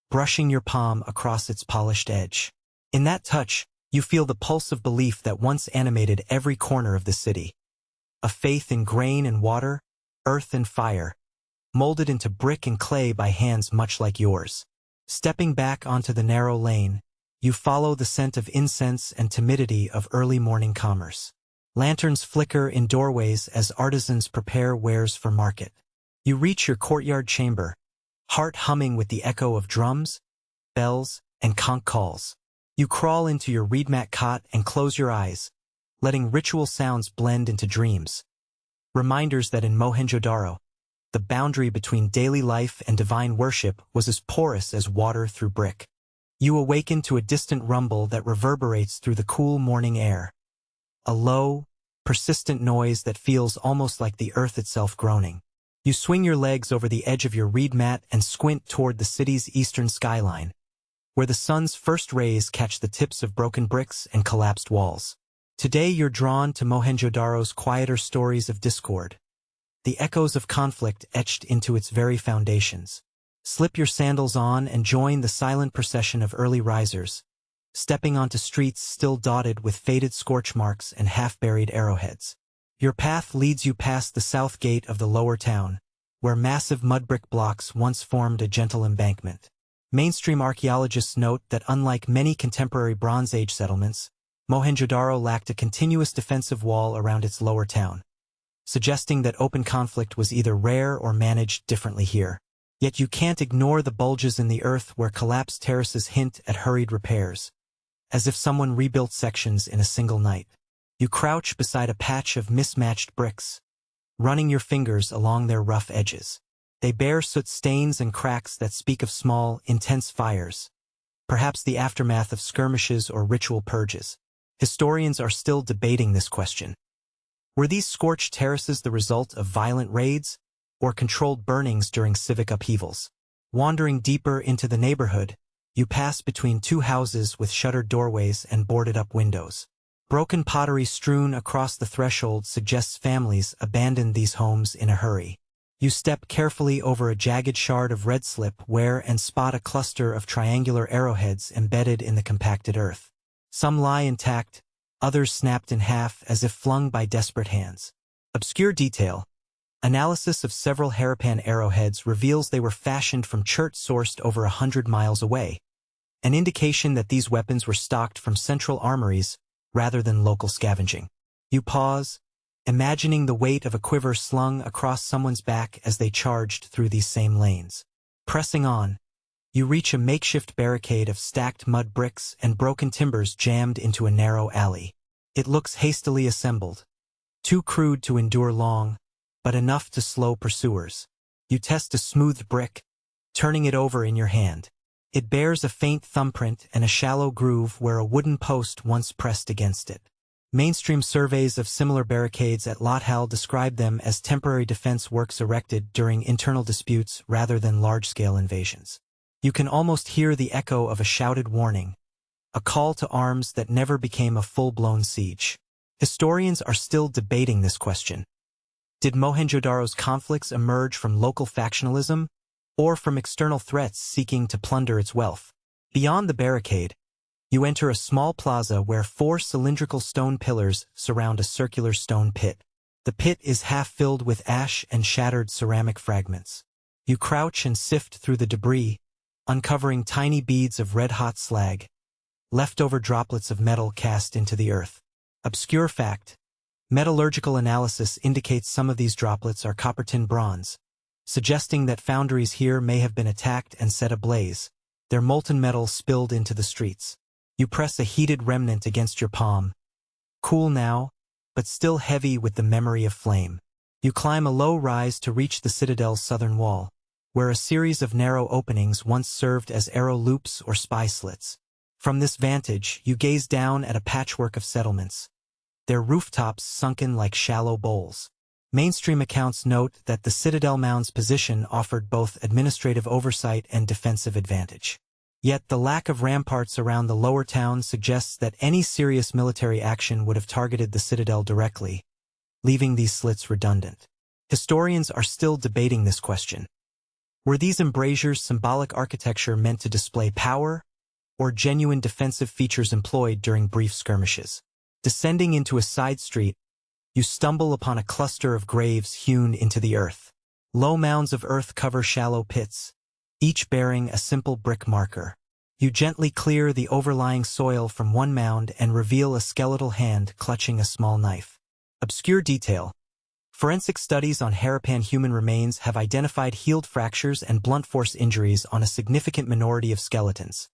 brushing your palm across its polished edge. In that touch, you feel the pulse of belief that once animated every corner of the city. A faith in grain and water, earth and fire, molded into brick and clay by hands much like yours. Stepping back onto the narrow lane, you follow the scent of incense and timidity of early morning commerce. Lanterns flicker in doorways as artisans prepare wares for market. You reach your courtyard chamber, heart humming with the echo of drums, bells, and conch calls. You crawl into your reed mat cot and close your eyes, letting ritual sounds blend into dreams. Reminders that in Mohenjo Daro, the boundary between daily life and divine worship was as porous as water through brick. You awaken to a distant rumble that reverberates through the cool morning air. A low, persistent noise that feels almost like the earth itself groaning. You swing your legs over the edge of your reed mat and squint toward the city's eastern skyline, where the sun's first rays catch the tips of broken bricks and collapsed walls. Today you're drawn to Mohenjo Daro's quieter stories of discord, the echoes of conflict etched into its very foundations. Slip your sandals on and join the silent procession of early risers, stepping onto streets still dotted with faded scorch marks and half-buried arrowheads. Your path leads you past the south gate of the lower town, where massive mud brick blocks once formed a gentle embankment. Mainstream archaeologists note that unlike many contemporary Bronze Age settlements, Mohenjo Daro lacked a continuous defensive wall around its lower town, suggesting that open conflict was either rare or managed differently here. Yet you can't ignore the bulges in the earth where collapsed terraces hint at hurried repairs, as if someone rebuilt sections in a single night. You crouch beside a patch of mismatched bricks, running your fingers along their rough edges. They bear soot stains and cracks that speak of small, intense fires, perhaps the aftermath of skirmishes or ritual purges. Historians are still debating this question. Were these scorched terraces the result of violent raids, or controlled burnings during civic upheavals? Wandering deeper into the neighborhood, you pass between two houses with shuttered doorways and boarded-up windows. Broken pottery strewn across the threshold suggests families abandoned these homes in a hurry. You step carefully over a jagged shard of red slip where and spot a cluster of triangular arrowheads embedded in the compacted earth. Some lie intact, others snapped in half as if flung by desperate hands. Obscure detail. Analysis of several Harappan arrowheads reveals they were fashioned from chert sourced over 100 miles away, an indication that these weapons were stocked from central armories rather than local scavenging. You pause, imagining the weight of a quiver slung across someone's back as they charged through these same lanes. Pressing on, you reach a makeshift barricade of stacked mud bricks and broken timbers jammed into a narrow alley. It looks hastily assembled, too crude to endure long, but enough to slow pursuers. You test a smoothed brick, turning it over in your hand. It bears a faint thumbprint and a shallow groove where a wooden post once pressed against it. Mainstream surveys of similar barricades at Lothal describe them as temporary defense works erected during internal disputes rather than large-scale invasions. You can almost hear the echo of a shouted warning, a call to arms that never became a full-blown siege. Historians are still debating this question. Did Mohenjo Daro's conflicts emerge from local factionalism, or from external threats seeking to plunder its wealth? Beyond the barricade, you enter a small plaza where 4 cylindrical stone pillars surround a circular stone pit. The pit is half filled with ash and shattered ceramic fragments. You crouch and sift through the debris, uncovering tiny beads of red-hot slag, leftover droplets of metal cast into the earth. Obscure fact: metallurgical analysis indicates some of these droplets are copper-tin bronze, suggesting that foundries here may have been attacked and set ablaze, their molten metal spilled into the streets. You press a heated remnant against your palm, cool now, but still heavy with the memory of flame. You climb a low rise to reach the citadel's southern wall, where a series of narrow openings once served as arrow loops or spy slits. From this vantage, you gaze down at a patchwork of settlements, their rooftops sunken like shallow bowls. Mainstream accounts note that the citadel mound's position offered both administrative oversight and defensive advantage. Yet the lack of ramparts around the lower town suggests that any serious military action would have targeted the citadel directly, leaving these slits redundant. Historians are still debating this question. Were these embrasures symbolic architecture meant to display power, or genuine defensive features employed during brief skirmishes? Descending into a side street, you stumble upon a cluster of graves hewn into the earth. Low mounds of earth cover shallow pits, each bearing a simple brick marker. You gently clear the overlying soil from one mound and reveal a skeletal hand clutching a small knife. Obscure detail: Forensic studies on Harappan human remains have identified healed fractures and blunt force injuries on a significant minority of skeletons.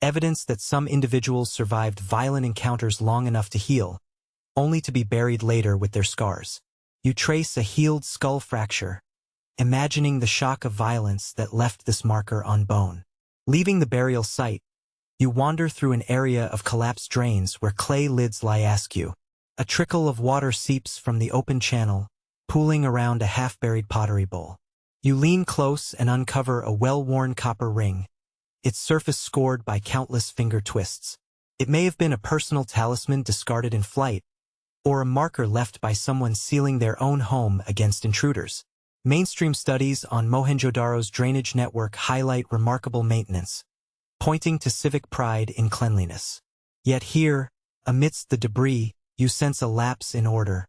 Evidence that some individuals survived violent encounters long enough to heal, only to be buried later with their scars. You trace a healed skull fracture, imagining the shock of violence that left this marker on bone. Leaving the burial site, you wander through an area of collapsed drains where clay lids lie askew. A trickle of water seeps from the open channel, pooling around a half-buried pottery bowl. You lean close and uncover a well-worn copper ring, its surface scored by countless finger twists. It may have been a personal talisman discarded in flight, or a marker left by someone sealing their own home against intruders. Mainstream studies on Mohenjo Daro's drainage network highlight remarkable maintenance, pointing to civic pride in cleanliness. Yet here, amidst the debris, you sense a lapse in order,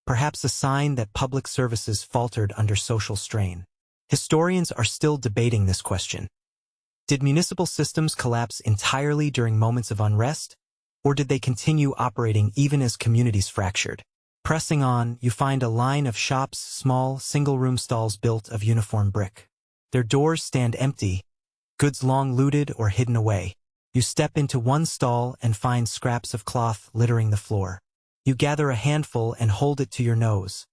perhaps a sign that public services faltered under social strain. Historians are still debating this question. Did municipal systems collapse entirely during moments of unrest, or did they continue operating even as communities fractured? Pressing on, you find a line of shops, small, single-room stalls built of uniform brick. Their doors stand empty, goods long looted or hidden away. You step into one stall and find scraps of cloth littering the floor. You gather a handful and hold it to your nose.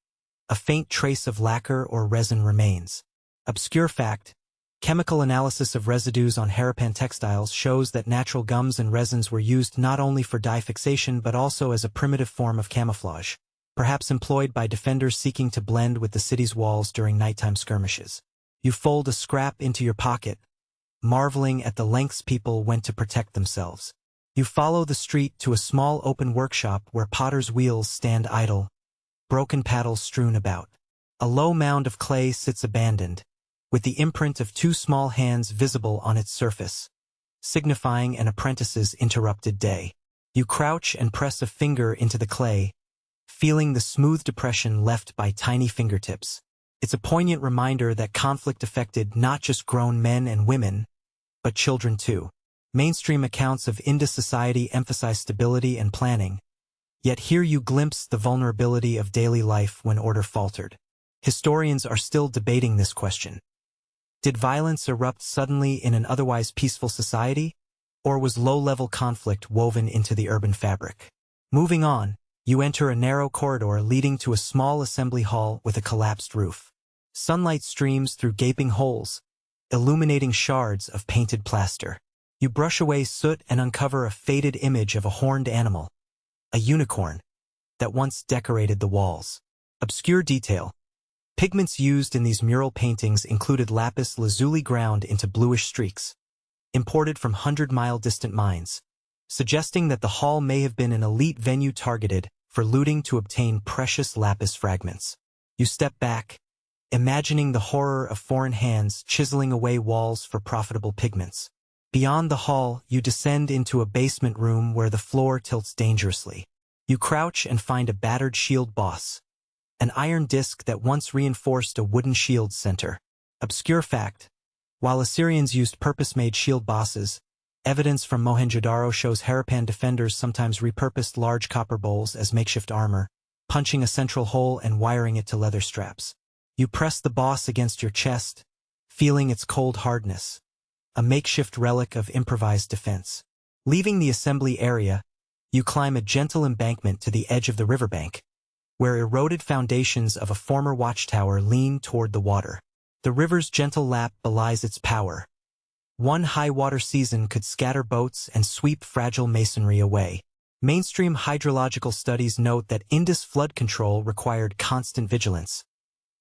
A faint trace of lacquer or resin remains. Obscure fact: chemical analysis of residues on Harappan textiles shows that natural gums and resins were used not only for dye fixation but also as a primitive form of camouflage, perhaps employed by defenders seeking to blend with the city's walls during nighttime skirmishes. You fold a scrap into your pocket, marveling at the lengths people went to protect themselves. You follow the street to a small open workshop where potters' wheels stand idle, broken paddles strewn about. A low mound of clay sits abandoned, with the imprint of two small hands visible on its surface, signifying an apprentice's interrupted day. You crouch and press a finger into the clay, feeling the smooth depression left by tiny fingertips. It's a poignant reminder that conflict affected not just grown men and women, but children too. Mainstream accounts of Indus society emphasize stability and planning, yet here you glimpse the vulnerability of daily life when order faltered. Historians are still debating this question. Did violence erupt suddenly in an otherwise peaceful society, or was low-level conflict woven into the urban fabric? Moving on, you enter a narrow corridor leading to a small assembly hall with a collapsed roof. Sunlight streams through gaping holes, illuminating shards of painted plaster. You brush away soot and uncover a faded image of a horned animal, a unicorn, that once decorated the walls. Obscure detail: pigments used in these mural paintings included lapis lazuli ground into bluish streaks, imported from 100-mile distant mines, suggesting that the hall may have been an elite venue targeted for looting to obtain precious lapis fragments. You step back, imagining the horror of foreign hands chiseling away walls for profitable pigments. Beyond the hall, you descend into a basement room where the floor tilts dangerously. You crouch and find a battered shield boss, an iron disc that once reinforced a wooden shield center. Obscure fact: while Assyrians used purpose-made shield bosses, evidence from Mohenjo Daro shows Harappan defenders sometimes repurposed large copper bowls as makeshift armor, punching a central hole and wiring it to leather straps. You press the boss against your chest, feeling its cold hardness, a makeshift relic of improvised defense. Leaving the assembly area, you climb a gentle embankment to the edge of the riverbank, where eroded foundations of a former watchtower lean toward the water. The river's gentle lap belies its power. One high-water season could scatter boats and sweep fragile masonry away. Mainstream hydrological studies note that Indus flood control required constant vigilance.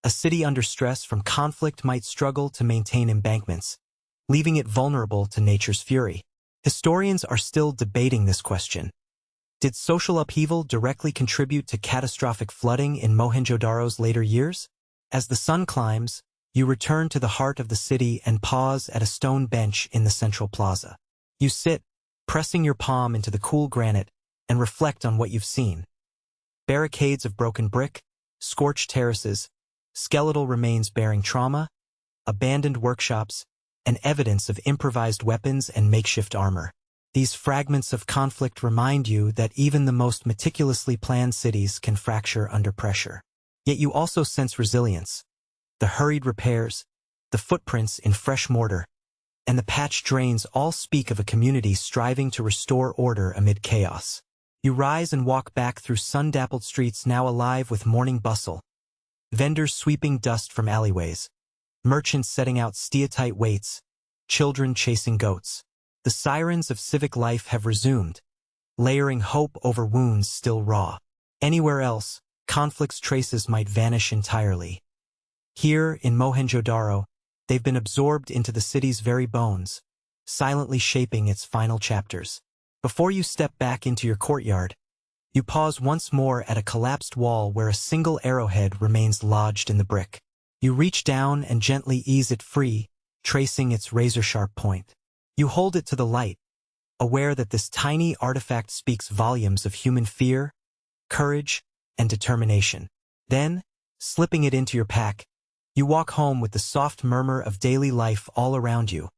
A city under stress from conflict might struggle to maintain embankments, leaving it vulnerable to nature's fury. Historians are still debating this question. Did social upheaval directly contribute to catastrophic flooding in Mohenjo Daro's later years? As the sun climbs, you return to the heart of the city and pause at a stone bench in the central plaza. You sit, pressing your palm into the cool granite, and reflect on what you've seen. Barricades of broken brick, scorched terraces, skeletal remains bearing trauma, abandoned workshops, and evidence of improvised weapons and makeshift armor. These fragments of conflict remind you that even the most meticulously planned cities can fracture under pressure. Yet you also sense resilience. The hurried repairs, the footprints in fresh mortar, and the patched drains all speak of a community striving to restore order amid chaos. You rise and walk back through sun-dappled streets now alive with morning bustle. Vendors sweeping dust from alleyways, merchants setting out steatite weights, children chasing goats. The sirens of civic life have resumed, layering hope over wounds still raw. Anywhere else, conflict's traces might vanish entirely. Here, in Mohenjo Daro, they've been absorbed into the city's very bones, silently shaping its final chapters. Before you step back into your courtyard, you pause once more at a collapsed wall where a single arrowhead remains lodged in the brick. You reach down and gently ease it free, tracing its razor-sharp point. You hold it to the light, aware that this tiny artifact speaks volumes of human fear, courage, and determination. Then, slipping it into your pack, you walk home with the soft murmur of daily life all around you,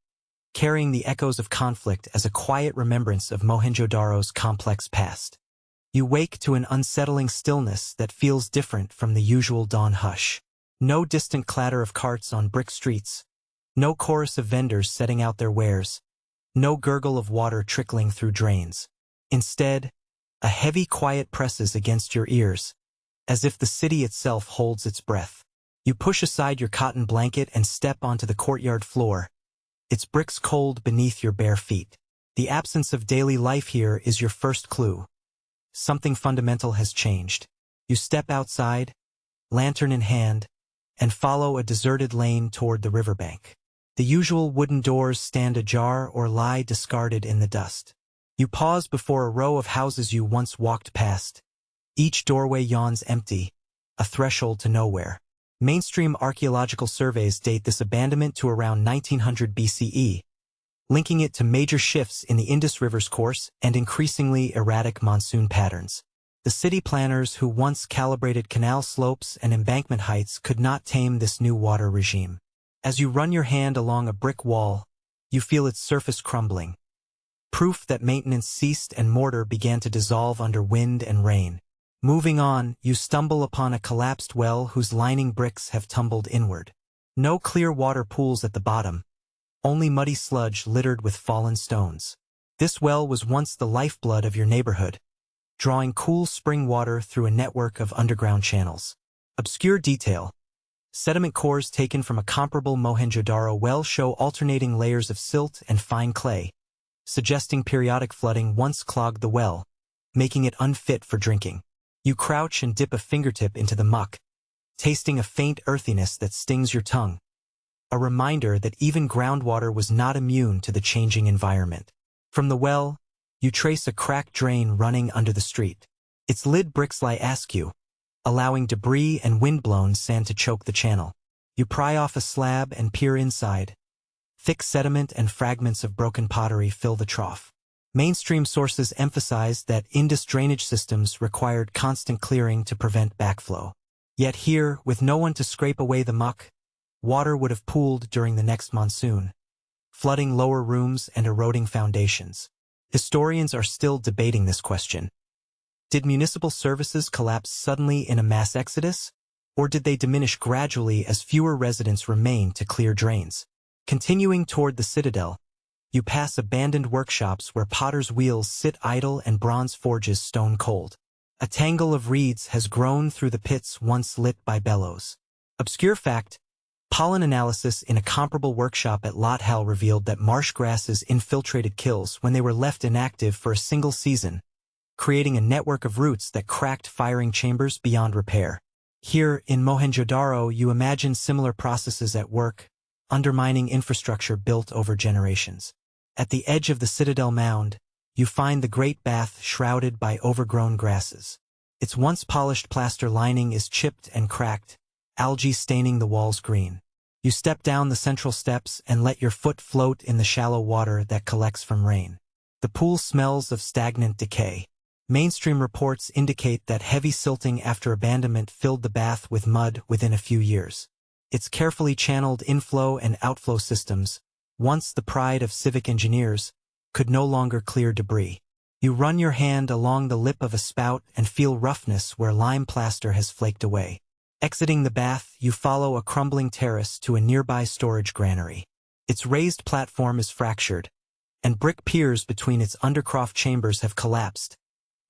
carrying the echoes of conflict as a quiet remembrance of Mohenjo Daro's complex past. You wake to an unsettling stillness that feels different from the usual dawn hush. No distant clatter of carts on brick streets, no chorus of vendors setting out their wares, no gurgle of water trickling through drains. Instead, a heavy quiet presses against your ears, as if the city itself holds its breath. You push aside your cotton blanket and step onto the courtyard floor, its bricks cold beneath your bare feet. The absence of daily life here is your first clue. Something fundamental has changed. You step outside, lantern in hand, and follow a deserted lane toward the riverbank. The usual wooden doors stand ajar or lie discarded in the dust. You pause before a row of houses you once walked past. Each doorway yawns empty, a threshold to nowhere. Mainstream archaeological surveys date this abandonment to around 1900 BCE, linking it to major shifts in the Indus River's course and increasingly erratic monsoon patterns. The city planners who once calibrated canal slopes and embankment heights could not tame this new water regime. As you run your hand along a brick wall, you feel its surface crumbling. Proof that maintenance ceased and mortar began to dissolve under wind and rain. Moving on, you stumble upon a collapsed well whose lining bricks have tumbled inward. No clear water pools at the bottom, only muddy sludge littered with fallen stones. This well was once the lifeblood of your neighborhood, drawing cool spring water through a network of underground channels. Obscure detail. Sediment cores taken from a comparable Mohenjo Daro well show alternating layers of silt and fine clay, suggesting periodic flooding once clogged the well, making it unfit for drinking. You crouch and dip a fingertip into the muck, tasting a faint earthiness that stings your tongue. A reminder that even groundwater was not immune to the changing environment. From the well, you trace a cracked drain running under the street. Its lid bricks lie askew, allowing debris and wind-blown sand to choke the channel. You pry off a slab and peer inside. Thick sediment and fragments of broken pottery fill the trough. Mainstream sources emphasize that Indus drainage systems required constant clearing to prevent backflow. Yet here, with no one to scrape away the muck, water would have pooled during the next monsoon, flooding lower rooms and eroding foundations. Historians are still debating this question. Did municipal services collapse suddenly in a mass exodus, or did they diminish gradually as fewer residents remained to clear drains? Continuing toward the citadel, you pass abandoned workshops where potters' wheels sit idle and bronze forges stone cold. A tangle of reeds has grown through the pits once lit by bellows. Obscure fact, pollen analysis in a comparable workshop at Lothal revealed that marsh grasses infiltrated kilns when they were left inactive for a single season, creating a network of roots that cracked firing chambers beyond repair. Here, in Mohenjo Daro, you imagine similar processes at work, undermining infrastructure built over generations. At the edge of the citadel mound, you find the great bath shrouded by overgrown grasses. Its once polished plaster lining is chipped and cracked, algae staining the walls green. You step down the central steps and let your foot float in the shallow water that collects from rain. The pool smells of stagnant decay. Mainstream reports indicate that heavy silting after abandonment filled the bath with mud within a few years. Its carefully channeled inflow and outflow systems, once the pride of civic engineers, could no longer clear debris. You run your hand along the lip of a spout and feel roughness where lime plaster has flaked away. Exiting the bath, you follow a crumbling terrace to a nearby storage granary. Its raised platform is fractured, and brick piers between its undercroft chambers have collapsed,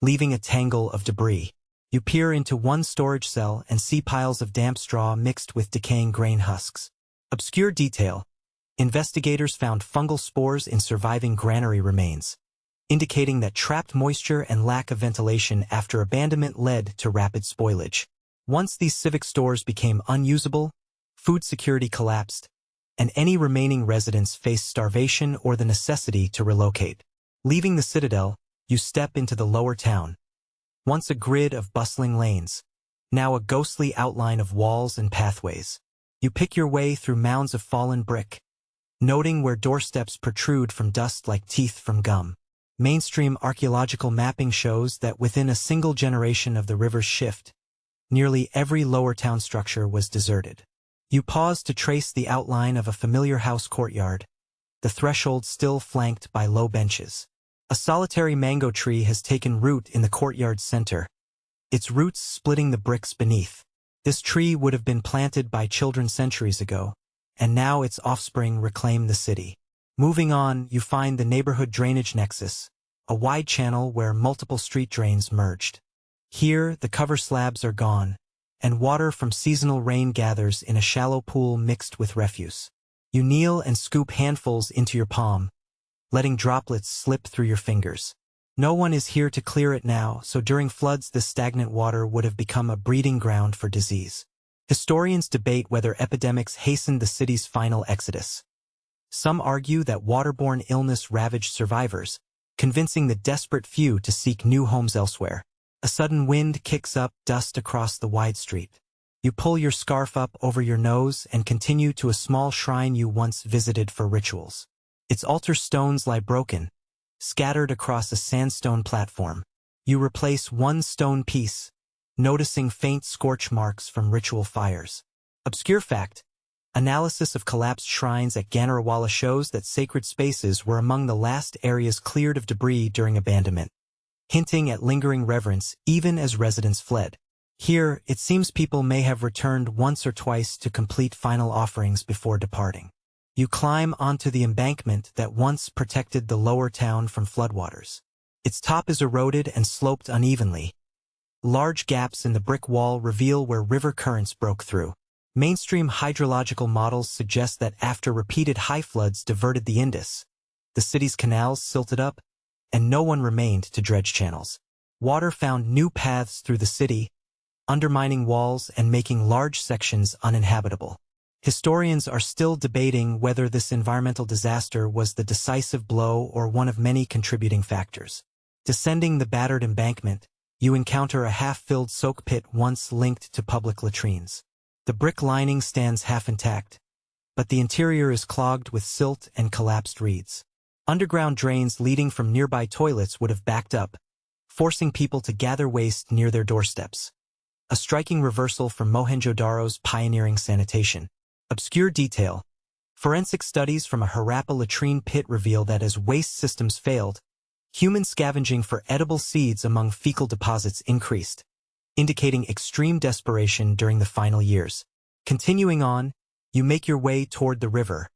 leaving a tangle of debris. You peer into one storage cell and see piles of damp straw mixed with decaying grain husks. Obscure detail: investigators found fungal spores in surviving granary remains, indicating that trapped moisture and lack of ventilation after abandonment led to rapid spoilage. Once these civic stores became unusable, food security collapsed, and any remaining residents faced starvation or the necessity to relocate. Leaving the citadel, you step into the lower town. Once a grid of bustling lanes, now a ghostly outline of walls and pathways. You pick your way through mounds of fallen brick, noting where doorsteps protrude from dust like teeth from gum. Mainstream archaeological mapping shows that within a single generation of the river's shift, nearly every lower town structure was deserted. You pause to trace the outline of a familiar house courtyard, the threshold still flanked by low benches. A solitary mango tree has taken root in the courtyard's center, its roots splitting the bricks beneath. This tree would have been planted by children centuries ago, and now its offspring reclaim the city. Moving on, you find the neighborhood drainage nexus, a wide channel where multiple street drains merged. Here, the cover slabs are gone, and water from seasonal rain gathers in a shallow pool mixed with refuse. You kneel and scoop handfuls into your palm, letting droplets slip through your fingers. No one is here to clear it now, so during floods this stagnant water would have become a breeding ground for disease. Historians debate whether epidemics hastened the city's final exodus. Some argue that waterborne illness ravaged survivors, convincing the desperate few to seek new homes elsewhere. A sudden wind kicks up dust across the wide street. You pull your scarf up over your nose and continue to a small shrine you once visited for rituals. Its altar stones lie broken, scattered across a sandstone platform. You replace one stone piece, noticing faint scorch marks from ritual fires. Obscure fact: analysis of collapsed shrines at Ganarawala shows that sacred spaces were among the last areas cleared of debris during abandonment, hinting at lingering reverence even as residents fled. Here, it seems people may have returned once or twice to complete final offerings before departing. You climb onto the embankment that once protected the lower town from floodwaters. Its top is eroded and sloped unevenly. Large gaps in the brick wall reveal where river currents broke through. Mainstream hydrological models suggest that after repeated high floods diverted the Indus, the city's canals silted up, and no one remained to dredge channels. Water found new paths through the city, undermining walls and making large sections uninhabitable. Historians are still debating whether this environmental disaster was the decisive blow or one of many contributing factors. Descending the battered embankment, you encounter a half-filled soak pit once linked to public latrines. The brick lining stands half intact, but the interior is clogged with silt and collapsed reeds. Underground drains leading from nearby toilets would have backed up, forcing people to gather waste near their doorsteps. A striking reversal from Mohenjo Daro's pioneering sanitation. Obscure detail: forensic studies from a Harappa latrine pit reveal that as waste systems failed, human scavenging for edible seeds among fecal deposits increased, indicating extreme desperation during the final years. Continuing on, you make your way toward the river,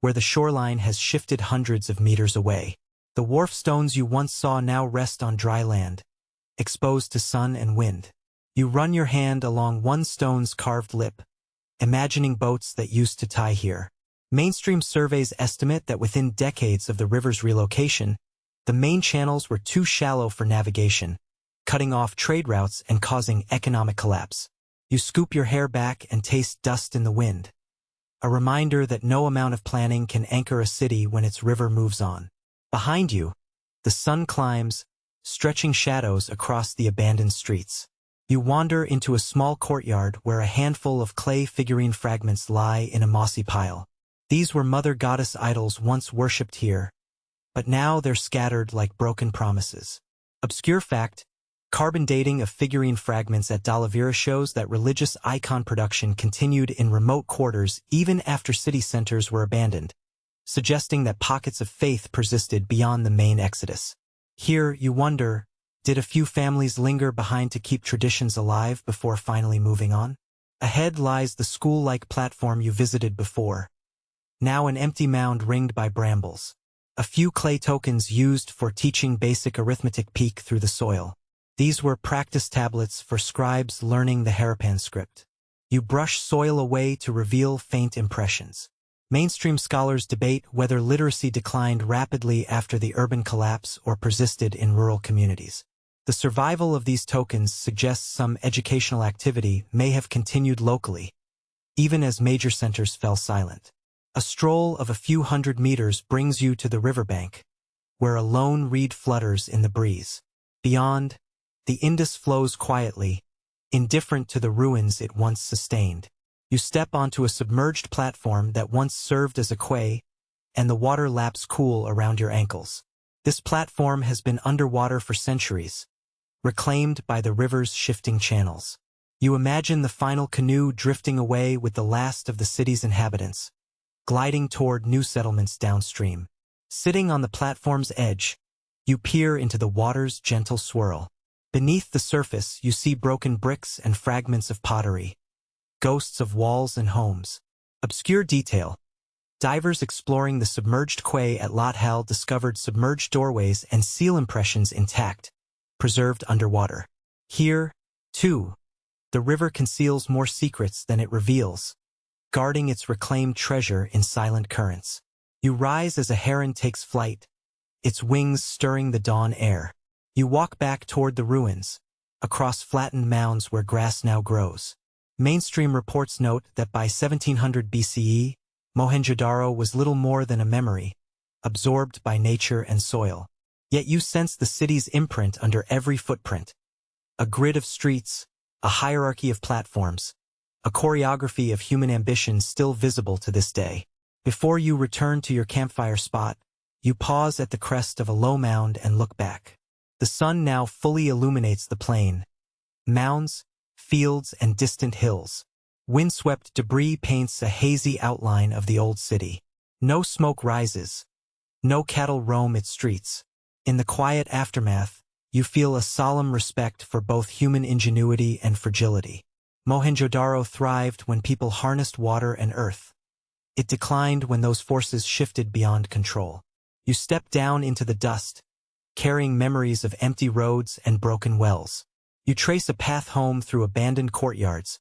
where the shoreline has shifted hundreds of meters away. The wharf stones you once saw now rest on dry land, exposed to sun and wind. You run your hand along one stone's carved lip, imagining boats that used to tie here. Mainstream surveys estimate that within decades of the river's relocation, the main channels were too shallow for navigation, cutting off trade routes and causing economic collapse. You scoop your hair back and taste dust in the wind, a reminder that no amount of planning can anchor a city when its river moves on. Behind you, the sun climbs, stretching shadows across the abandoned streets. You wander into a small courtyard where a handful of clay figurine fragments lie in a mossy pile. These were mother goddess idols once worshipped here, but now they're scattered like broken promises. Obscure fact: carbon dating of figurine fragments at Dalavira shows that religious icon production continued in remote quarters even after city centers were abandoned, suggesting that pockets of faith persisted beyond the main exodus. Here, you wonder, did a few families linger behind to keep traditions alive before finally moving on? Ahead lies the school-like platform you visited before, now an empty mound ringed by brambles. A few clay tokens used for teaching basic arithmetic peek through the soil. These were practice tablets for scribes learning the Harappan script. You brush soil away to reveal faint impressions. Mainstream scholars debate whether literacy declined rapidly after the urban collapse or persisted in rural communities. The survival of these tokens suggests some educational activity may have continued locally, even as major centers fell silent. A stroll of a few hundred meters brings you to the riverbank, where a lone reed flutters in the breeze. Beyond, the Indus flows quietly, indifferent to the ruins it once sustained. You step onto a submerged platform that once served as a quay, and the water laps cool around your ankles. This platform has been underwater for centuries, reclaimed by the river's shifting channels. You imagine the final canoe drifting away with the last of the city's inhabitants, gliding toward new settlements downstream. Sitting on the platform's edge, you peer into the water's gentle swirl. Beneath the surface, you see broken bricks and fragments of pottery, ghosts of walls and homes. Obscure detail. Divers exploring the submerged quay at Lothal discovered submerged doorways and seal impressions intact, preserved underwater. Here, too, the river conceals more secrets than it reveals, guarding its reclaimed treasure in silent currents. You rise as a heron takes flight, its wings stirring the dawn air. You walk back toward the ruins, across flattened mounds where grass now grows. Mainstream reports note that by 1700 BCE, Mohenjo Daro was little more than a memory, absorbed by nature and soil. Yet you sense the city's imprint under every footprint. A grid of streets, a hierarchy of platforms, a choreography of human ambition still visible to this day. Before you return to your campfire spot, you pause at the crest of a low mound and look back. The sun now fully illuminates the plain. Mounds, fields, and distant hills. Windswept debris paints a hazy outline of the old city. No smoke rises. No cattle roam its streets. In the quiet aftermath, you feel a solemn respect for both human ingenuity and fragility. Mohenjo Daro thrived when people harnessed water and earth. It declined when those forces shifted beyond control. You step down into the dust, carrying memories of empty roads and broken wells. You trace a path home through abandoned courtyards,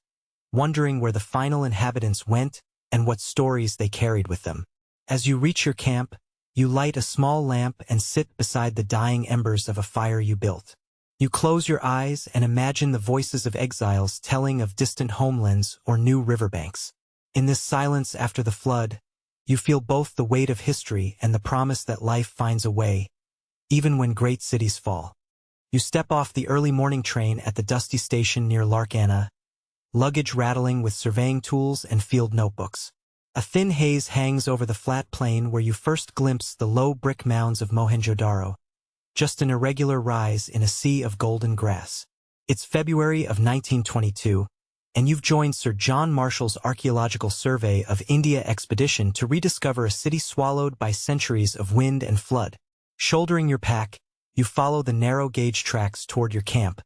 wondering where the final inhabitants went and what stories they carried with them. As you reach your camp, you light a small lamp and sit beside the dying embers of a fire you built. You close your eyes and imagine the voices of exiles telling of distant homelands or new riverbanks. In this silence after the flood, you feel both the weight of history and the promise that life finds a way, even when great cities fall. You step off the early morning train at the dusty station near Larkana, luggage rattling with surveying tools and field notebooks. A thin haze hangs over the flat plain where you first glimpse the low brick mounds of Mohenjo Daro, just an irregular rise in a sea of golden grass. It's February of 1922, and you've joined Sir John Marshall's Archaeological Survey of India expedition to rediscover a city swallowed by centuries of wind and flood. Shouldering your pack, you follow the narrow-gauge tracks toward your camp,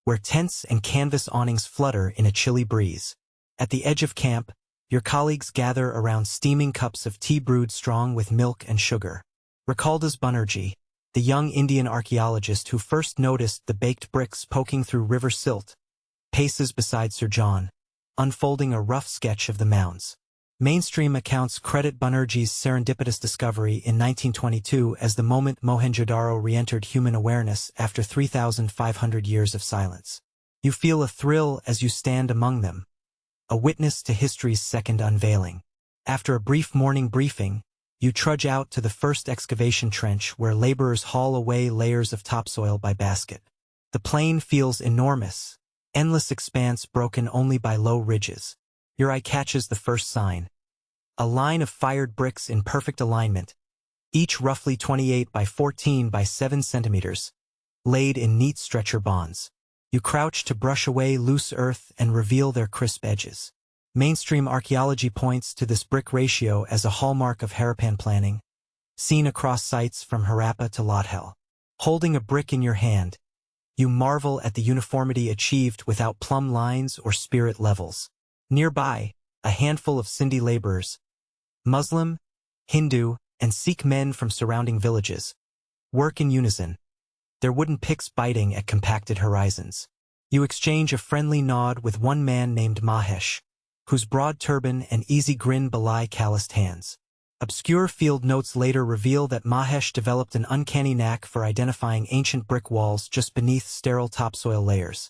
where tents and canvas awnings flutter in a chilly breeze. At the edge of camp, your colleagues gather around steaming cups of tea brewed strong with milk and sugar. Rakaldas Banerjee, the young Indian archaeologist who first noticed the baked bricks poking through river silt, paces beside Sir John, unfolding a rough sketch of the mounds. Mainstream accounts credit Banerjee's serendipitous discovery in 1922 as the moment Mohenjo Daro re-entered human awareness after 3,500 years of silence. You feel a thrill as you stand among them, a witness to history's second unveiling. After a brief morning briefing, you trudge out to the first excavation trench where laborers haul away layers of topsoil by basket. The plain feels enormous, endless expanse broken only by low ridges. Your eye catches the first sign. A line of fired bricks in perfect alignment, each roughly 28 by 14 by 7 centimeters, laid in neat stretcher bonds. You crouch to brush away loose earth and reveal their crisp edges. Mainstream archaeology points to this brick ratio as a hallmark of Harappan planning, seen across sites from Harappa to Lothal. Holding a brick in your hand, you marvel at the uniformity achieved without plumb lines or spirit levels. Nearby, a handful of Sindhi laborers, Muslim, Hindu, and Sikh men from surrounding villages, work in unison, their wooden picks biting at compacted horizons. You exchange a friendly nod with one man named Mahesh, whose broad turban and easy grin belie calloused hands. Obscure field notes later reveal that Mahesh developed an uncanny knack for identifying ancient brick walls just beneath sterile topsoil layers,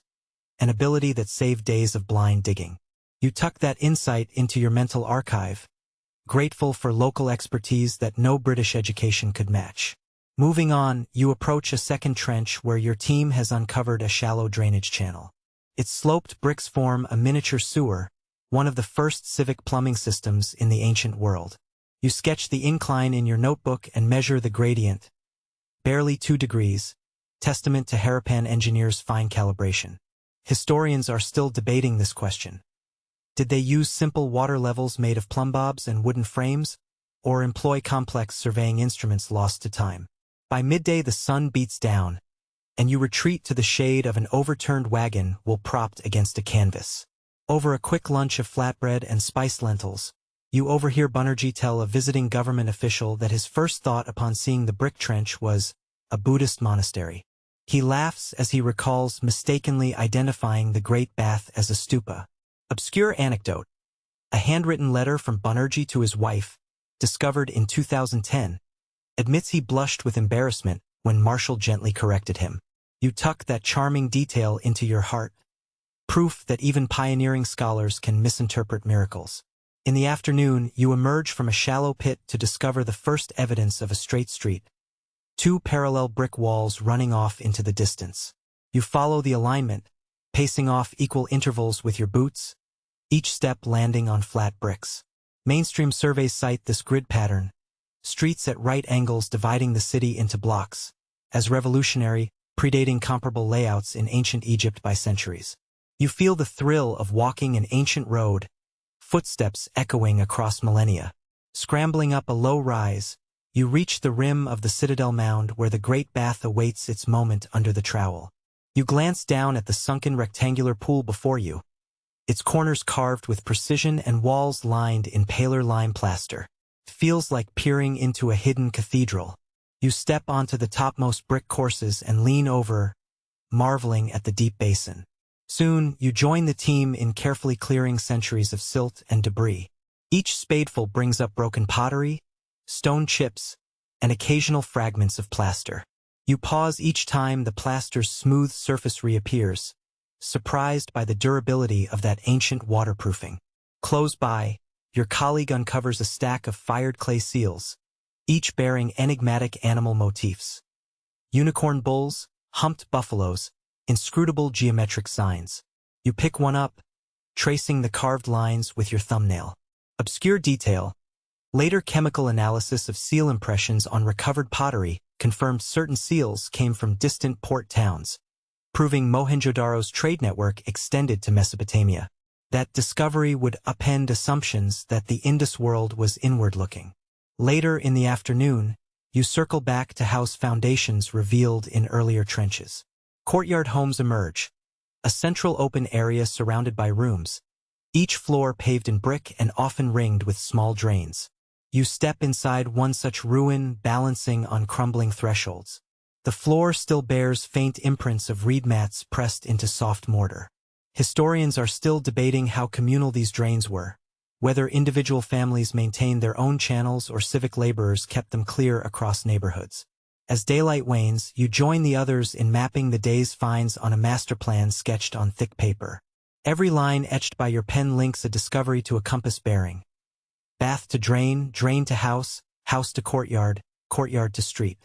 an ability that saved days of blind digging. You tuck that insight into your mental archive, grateful for local expertise that no British education could match. Moving on, you approach a second trench where your team has uncovered a shallow drainage channel. Its sloped bricks form a miniature sewer, one of the first civic plumbing systems in the ancient world. You sketch the incline in your notebook and measure the gradient. Barely 2 degrees, testament to Harappan engineers' fine calibration. Historians are still debating this question. Did they use simple water levels made of plumbobs and wooden frames, or employ complex surveying instruments lost to time? By midday the sun beats down, and you retreat to the shade of an overturned wagon while propped against a canvas. Over a quick lunch of flatbread and spiced lentils, you overhear Banerjee tell a visiting government official that his first thought upon seeing the brick trench was a Buddhist monastery. He laughs as he recalls mistakenly identifying the Great Bath as a stupa. Obscure anecdote. A handwritten letter from Banerjee to his wife, discovered in 2010, admits he blushed with embarrassment when Marshall gently corrected him. You tuck that charming detail into your heart, proof that even pioneering scholars can misinterpret miracles. In the afternoon, you emerge from a shallow pit to discover the first evidence of a straight street. 2 parallel brick walls running off into the distance. You follow the alignment, pacing off equal intervals with your boots, each step landing on flat bricks. Mainstream surveys cite this grid pattern, streets at right angles dividing the city into blocks, as revolutionary, predating comparable layouts in ancient Egypt by centuries. You feel the thrill of walking an ancient road, footsteps echoing across millennia. Scrambling up a low rise, you reach the rim of the Citadel Mound where the Great Bath awaits its moment under the trowel. You glance down at the sunken rectangular pool before you, its corners carved with precision and walls lined in paler lime plaster. It feels like peering into a hidden cathedral. You step onto the topmost brick courses and lean over, marveling at the deep basin. Soon, you join the team in carefully clearing centuries of silt and debris. Each spadeful brings up broken pottery, stone chips, and occasional fragments of plaster. You pause each time the plaster's smooth surface reappears, surprised by the durability of that ancient waterproofing. Close by, your colleague uncovers a stack of fired clay seals, each bearing enigmatic animal motifs. Unicorn bulls, humped buffaloes, inscrutable geometric signs. You pick one up, tracing the carved lines with your thumbnail. Obscure detail. Later chemical analysis of seal impressions on recovered pottery confirmed certain seals came from distant port towns, proving Mohenjo Daro's trade network extended to Mesopotamia. That discovery would upend assumptions that the Indus world was inward-looking. Later in the afternoon, you circle back to house foundations revealed in earlier trenches. Courtyard homes emerge, a central open area surrounded by rooms, each floor paved in brick and often ringed with small drains. You step inside one such ruin, balancing on crumbling thresholds. The floor still bears faint imprints of reed mats pressed into soft mortar. Historians are still debating how communal these drains were, whether individual families maintained their own channels or civic laborers kept them clear across neighborhoods. As daylight wanes, you join the others in mapping the day's finds on a master plan sketched on thick paper. Every line etched by your pen links a discovery to a compass bearing. Bath to drain, drain to house, house to courtyard, courtyard to street.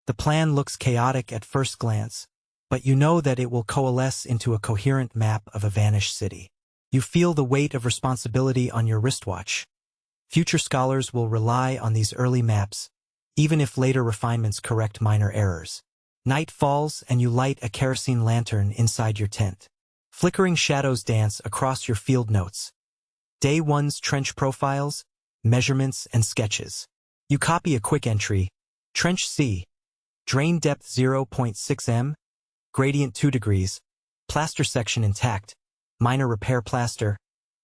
The plan looks chaotic at first glance, but you know that it will coalesce into a coherent map of a vanished city. You feel the weight of responsibility on your wristwatch. Future scholars will rely on these early maps, even if later refinements correct minor errors. Night falls and you light a kerosene lantern inside your tent. Flickering shadows dance across your field notes. Day 1's trench profiles, measurements, and sketches. You copy a quick entry. Trench C. Drain depth 0.6 m. Gradient 2 degrees. Plaster section intact. Minor repair plaster.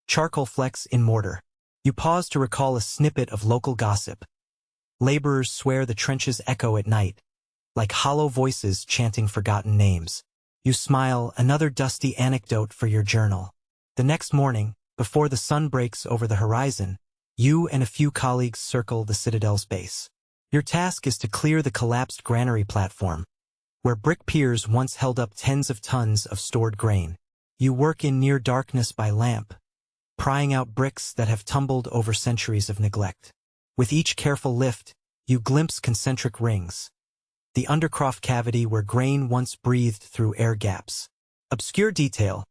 charcoal flecks in mortar. You pause to recall a snippet of local gossip. Laborers swear the trenches echo at night, like hollow voices chanting forgotten names. You smile, another dusty anecdote for your journal. The next morning, before the sun breaks over the horizon, you and a few colleagues circle the citadel's base. Your task is to clear the collapsed granary platform, where brick piers once held up tens of tons of stored grain. You work in near darkness by lamp, prying out bricks that have tumbled over centuries of neglect. With each careful lift, you glimpse concentric rings, the undercroft cavity where grain once breathed through air gaps. Obscure detail.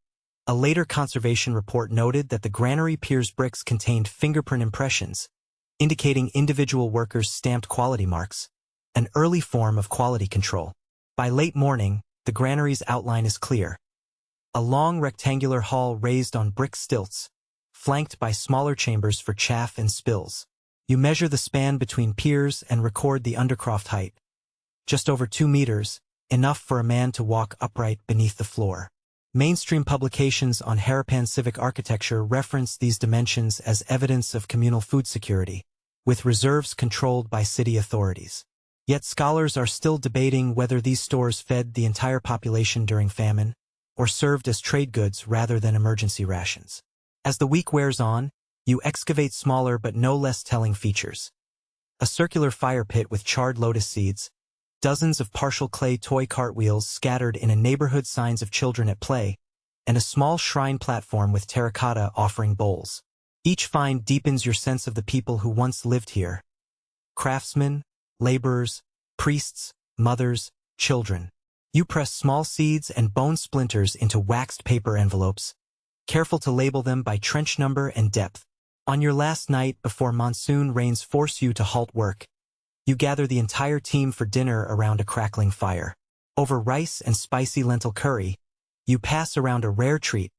A later conservation report noted that the granary pier's bricks contained fingerprint impressions, indicating individual workers' stamped quality marks, an early form of quality control. By late morning, the granary's outline is clear. A long rectangular hall raised on brick stilts, flanked by smaller chambers for chaff and spills. You measure the span between piers and record the undercroft height. Just over 2 meters, enough for a man to walk upright beneath the floor. Mainstream publications on Harappan civic architecture reference these dimensions as evidence of communal food security, with reserves controlled by city authorities. Yet scholars are still debating whether these stores fed the entire population during famine, or served as trade goods rather than emergency rations. As the week wears on, you excavate smaller but no less telling features. A circular fire pit with charred lotus seeds, dozens of partial clay toy cartwheels scattered in a neighborhood, signs of children at play, and a small shrine platform with terracotta offering bowls. Each find deepens your sense of the people who once lived here. Craftsmen, laborers, priests, mothers, children. You press small seeds and bone splinters into waxed paper envelopes, careful to label them by trench number and depth. On your last night before monsoon rains force you to halt work, you gather the entire team for dinner around a crackling fire. Over rice and spicy lentil curry, you pass around a rare treat,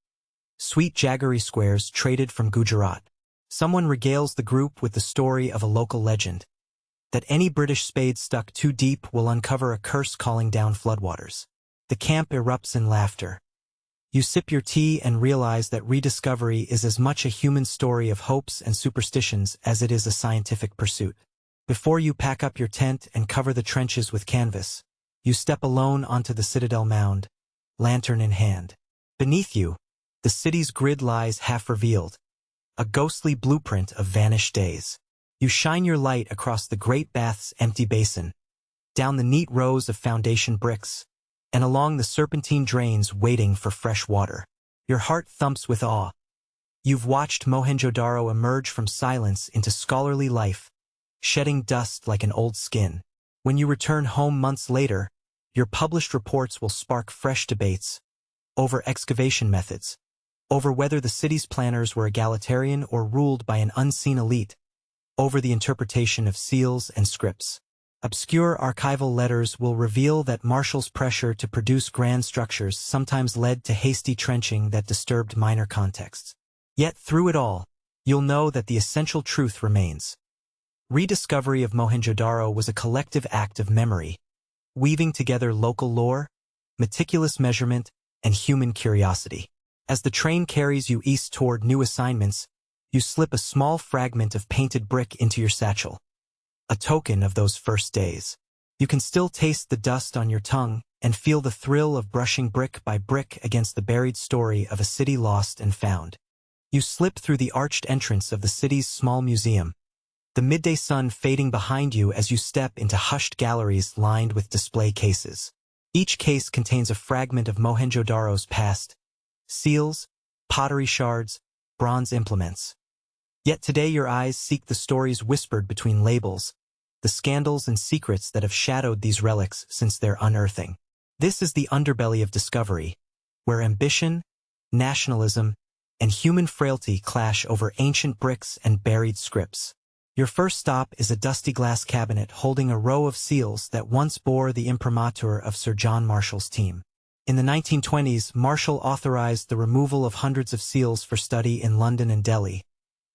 sweet jaggery squares traded from Gujarat. Someone regales the group with the story of a local legend, that any British spade stuck too deep will uncover a curse calling down floodwaters. The camp erupts in laughter. You sip your tea and realize that rediscovery is as much a human story of hopes and superstitions as it is a scientific pursuit. Before you pack up your tent and cover the trenches with canvas, you step alone onto the citadel mound, lantern in hand. Beneath you, the city's grid lies half revealed, a ghostly blueprint of vanished days. You shine your light across the great bath's empty basin, down the neat rows of foundation bricks, and along the serpentine drains waiting for fresh water. Your heart thumps with awe. You've watched Mohenjo Daro emerge from silence into scholarly life, shedding dust like an old skin. When you return home months later, your published reports will spark fresh debates over excavation methods, over whether the city's planners were egalitarian or ruled by an unseen elite, over the interpretation of seals and scripts. Obscure archival letters will reveal that Marshall's pressure to produce grand structures sometimes led to hasty trenching that disturbed minor contexts. Yet through it all, you'll know that the essential truth remains. Rediscovery of Mohenjo Daro was a collective act of memory, weaving together local lore, meticulous measurement, and human curiosity. As the train carries you east toward new assignments, you slip a small fragment of painted brick into your satchel, a token of those first days. You can still taste the dust on your tongue and feel the thrill of brushing brick by brick against the buried story of a city lost and found. You slip through the arched entrance of the city's small museum, the midday sun fading behind you as you step into hushed galleries lined with display cases. Each case contains a fragment of Mohenjo Daro's past: seals, pottery shards, bronze implements. Yet today your eyes seek the stories whispered between labels, the scandals and secrets that have shadowed these relics since their unearthing. This is the underbelly of discovery, where ambition, nationalism, and human frailty clash over ancient bricks and buried scripts. Your first stop is a dusty glass cabinet holding a row of seals that once bore the imprimatur of Sir John Marshall's team. In the 1920s, Marshall authorized the removal of hundreds of seals for study in London and Delhi,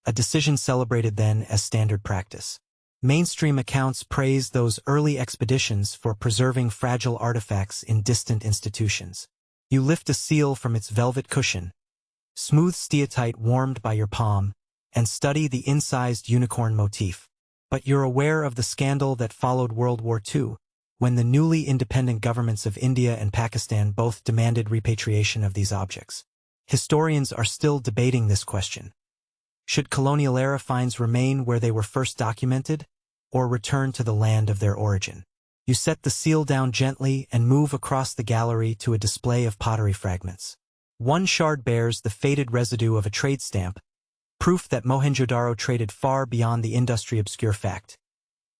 a decision celebrated then as standard practice. Mainstream accounts praised those early expeditions for preserving fragile artifacts in distant institutions. You lift a seal from its velvet cushion, smooth steatite warmed by your palm, and study the incised unicorn motif. But you're aware of the scandal that followed World War II, when the newly independent governments of India and Pakistan both demanded repatriation of these objects. Historians are still debating this question. Should colonial-era finds remain where they were first documented, or return to the land of their origin? You set the seal down gently and move across the gallery to a display of pottery fragments. One shard bears the faded residue of a trade stamp, proof that Mohenjo Daro traded far beyond the industry obscure fact.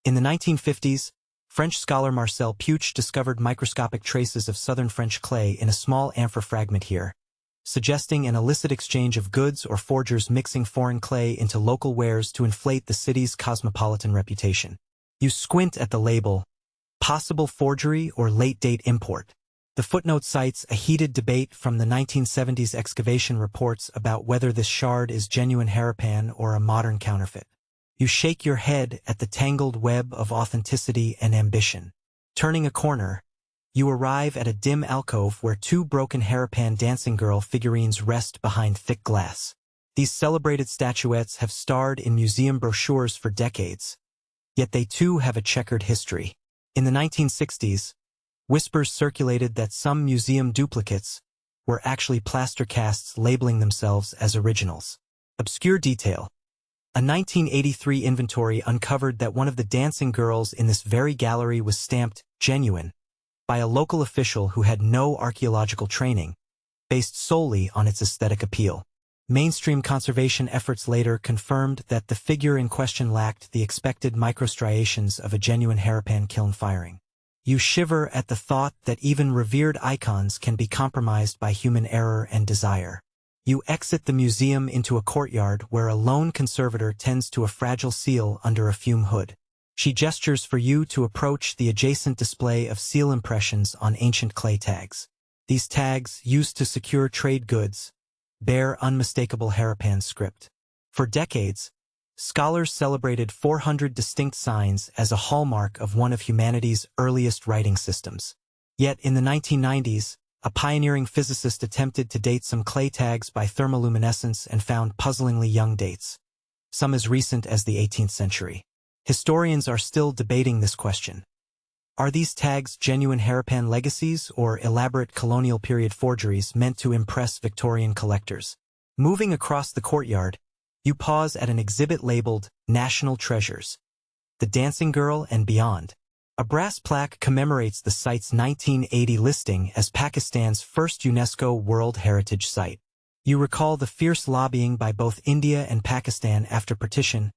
In the 1950s, French scholar Marcel Puech discovered microscopic traces of southern French clay in a small amphor fragment here, suggesting an illicit exchange of goods or forgers mixing foreign clay into local wares to inflate the city's cosmopolitan reputation. You squint at the label, possible forgery or late-date import. The footnote cites a heated debate from the 1970s excavation reports about whether this shard is genuine Harappan or a modern counterfeit. You shake your head at the tangled web of authenticity and ambition. Turning a corner, you arrive at a dim alcove where two broken Harappan dancing girl figurines rest behind thick glass. These celebrated statuettes have starred in museum brochures for decades, yet they too have a checkered history. In the 1960s, whispers circulated that some museum duplicates were actually plaster casts labeling themselves as originals. Obscure detail. A 1983 inventory uncovered that one of the dancing girls in this very gallery was stamped genuine by a local official who had no archaeological training, based solely on its aesthetic appeal. Mainstream conservation efforts later confirmed that the figure in question lacked the expected microstriations of a genuine Harappan kiln firing. You shiver at the thought that even revered icons can be compromised by human error and desire. You exit the museum into a courtyard where a lone conservator tends to a fragile seal under a fume hood. She gestures for you to approach the adjacent display of seal impressions on ancient clay tags. These tags, used to secure trade goods, bear unmistakable Harappan script. For decades, scholars celebrated 400 distinct signs as a hallmark of one of humanity's earliest writing systems. Yet in the 1990s, a pioneering physicist attempted to date some clay tags by thermoluminescence and found puzzlingly young dates, some as recent as the 18th century. Historians are still debating this question. Are these tags genuine Harappan legacies or elaborate colonial period forgeries meant to impress Victorian collectors? Moving across the courtyard, you pause at an exhibit labeled National Treasures, The Dancing Girl and Beyond. A brass plaque commemorates the site's 1980 listing as Pakistan's first UNESCO World Heritage Site. You recall the fierce lobbying by both India and Pakistan after partition,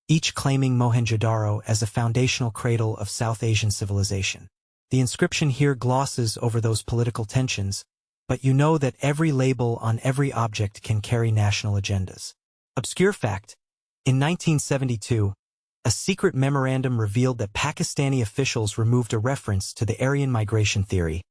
each claiming Mohenjo Daro as a foundational cradle of South Asian civilization. The inscription here glosses over those political tensions, but you know that every label on every object can carry national agendas. Obscure fact: in 1972, a secret memorandum revealed that Pakistani officials removed a reference to the Aryan migration theory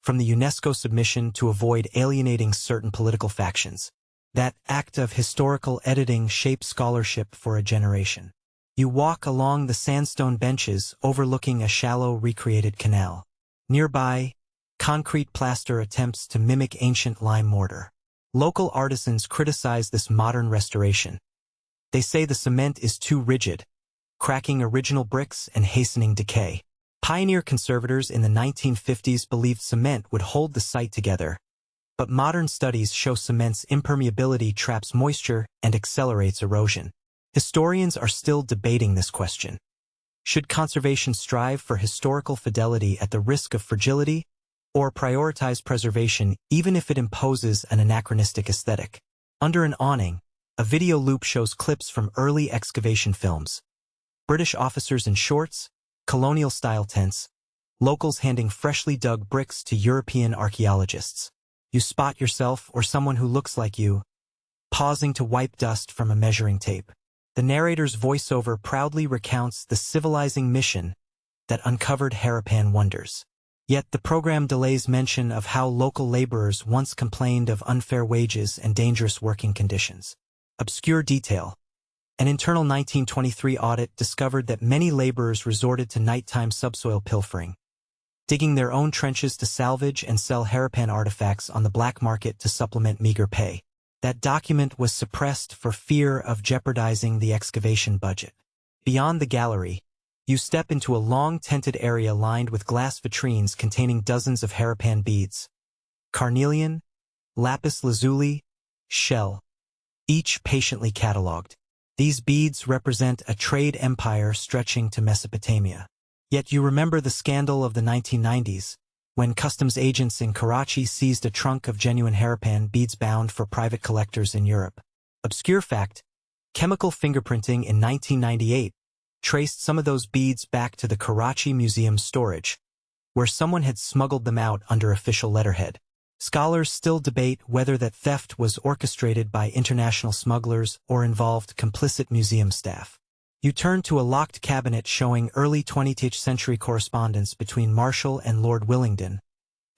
from the UNESCO submission to avoid alienating certain political factions. That act of historical editing shaped scholarship for a generation. You walk along the sandstone benches overlooking a shallow recreated canal. Nearby, concrete plaster attempts to mimic ancient lime mortar. Local artisans criticize this modern restoration. They say the cement is too rigid, cracking original bricks and hastening decay. Pioneer conservators in the 1950s believed cement would hold the site together, but modern studies show cement's impermeability traps moisture and accelerates erosion. Historians are still debating this question. Should conservation strive for historical fidelity at the risk of fragility, or prioritize preservation even if it imposes an anachronistic aesthetic? Under an awning, a video loop shows clips from early excavation films. British officers in shorts, colonial-style tents, locals handing freshly dug bricks to European archaeologists. You spot yourself or someone who looks like you, pausing to wipe dust from a measuring tape. The narrator's voiceover proudly recounts the civilizing mission that uncovered Harappan wonders. Yet the program delays mention of how local laborers once complained of unfair wages and dangerous working conditions. Obscure detail. An internal 1923 audit discovered that many laborers resorted to nighttime subsoil pilfering, digging their own trenches to salvage and sell Harappan artifacts on the black market to supplement meager pay. That document was suppressed for fear of jeopardizing the excavation budget. Beyond the gallery, you step into a long tented area lined with glass vitrines containing dozens of Harappan beads. Carnelian, lapis lazuli, shell, each patiently catalogued. These beads represent a trade empire stretching to Mesopotamia. Yet you remember the scandal of the 1990s, when customs agents in Karachi seized a trunk of genuine Harappan beads bound for private collectors in Europe. Obscure fact: chemical fingerprinting in 1998 traced some of those beads back to the Karachi Museum's storage, where someone had smuggled them out under official letterhead. Scholars still debate whether that theft was orchestrated by international smugglers or involved complicit museum staff. You turn to a locked cabinet showing early 20th century correspondence between Marshall and Lord Willingdon,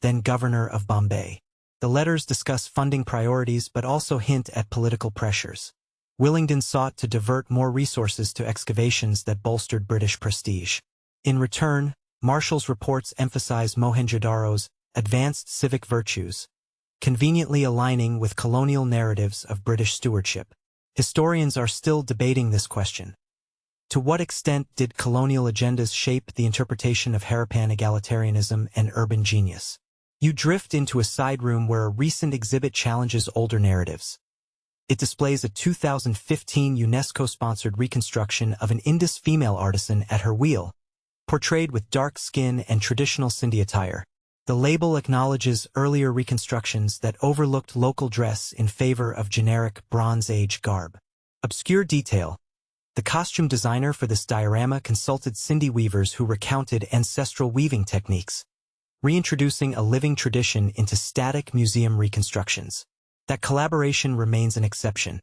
then Governor of Bombay. The letters discuss funding priorities but also hint at political pressures. Willingdon sought to divert more resources to excavations that bolstered British prestige. In return, Marshall's reports emphasize Mohenjo Daro's advanced civic virtues, conveniently aligning with colonial narratives of British stewardship. Historians are still debating this question. To what extent did colonial agendas shape the interpretation of Harappan egalitarianism and urban genius? You drift into a side room where a recent exhibit challenges older narratives. It displays a 2015 UNESCO-sponsored reconstruction of an Indus female artisan at her wheel, portrayed with dark skin and traditional Sindhi attire. The label acknowledges earlier reconstructions that overlooked local dress in favor of generic Bronze Age garb. Obscure detail: the costume designer for this diorama consulted Sindhi weavers who recounted ancestral weaving techniques, reintroducing a living tradition into static museum reconstructions. That collaboration remains an exception.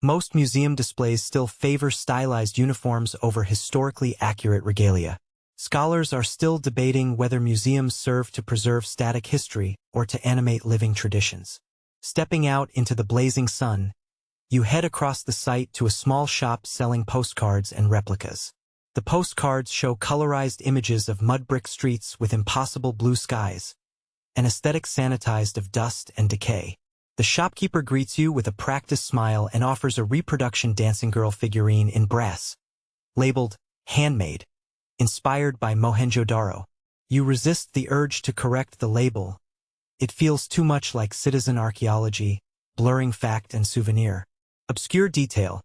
Most museum displays still favor stylized uniforms over historically accurate regalia. Scholars are still debating whether museums serve to preserve static history or to animate living traditions. Stepping out into the blazing sun, you head across the site to a small shop selling postcards and replicas. The postcards show colorized images of mud brick streets with impossible blue skies, an aesthetic sanitized of dust and decay. The shopkeeper greets you with a practiced smile and offers a reproduction dancing girl figurine in brass, labeled handmade, inspired by Mohenjo Daro. You resist the urge to correct the label. It feels too much like citizen archaeology, blurring fact and souvenir. Obscure detail: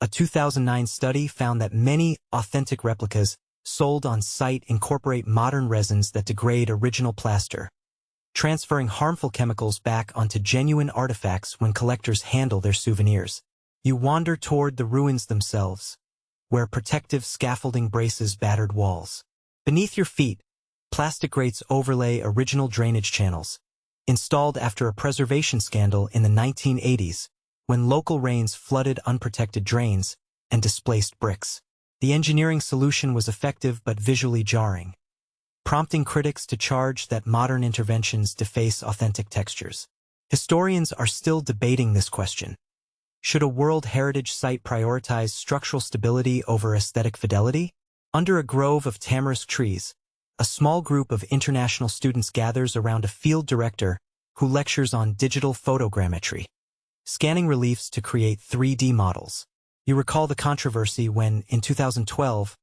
a 2009 study found that many authentic replicas sold on site incorporate modern resins that degrade original plaster, transferring harmful chemicals back onto genuine artifacts when collectors handle their souvenirs. You wander toward the ruins themselves, where protective scaffolding braces battered walls. Beneath your feet, plastic grates overlay original drainage channels, installed after a preservation scandal in the 1980s, when local rains flooded unprotected drains and displaced bricks. The engineering solution was effective but visually jarring, prompting critics to charge that modern interventions deface authentic textures. Historians are still debating this question. Should a World Heritage Site prioritize structural stability over aesthetic fidelity? Under a grove of tamarisk trees, a small group of international students gathers around a field director who lectures on digital photogrammetry, scanning reliefs to create 3D models. You recall the controversy when, in 2012,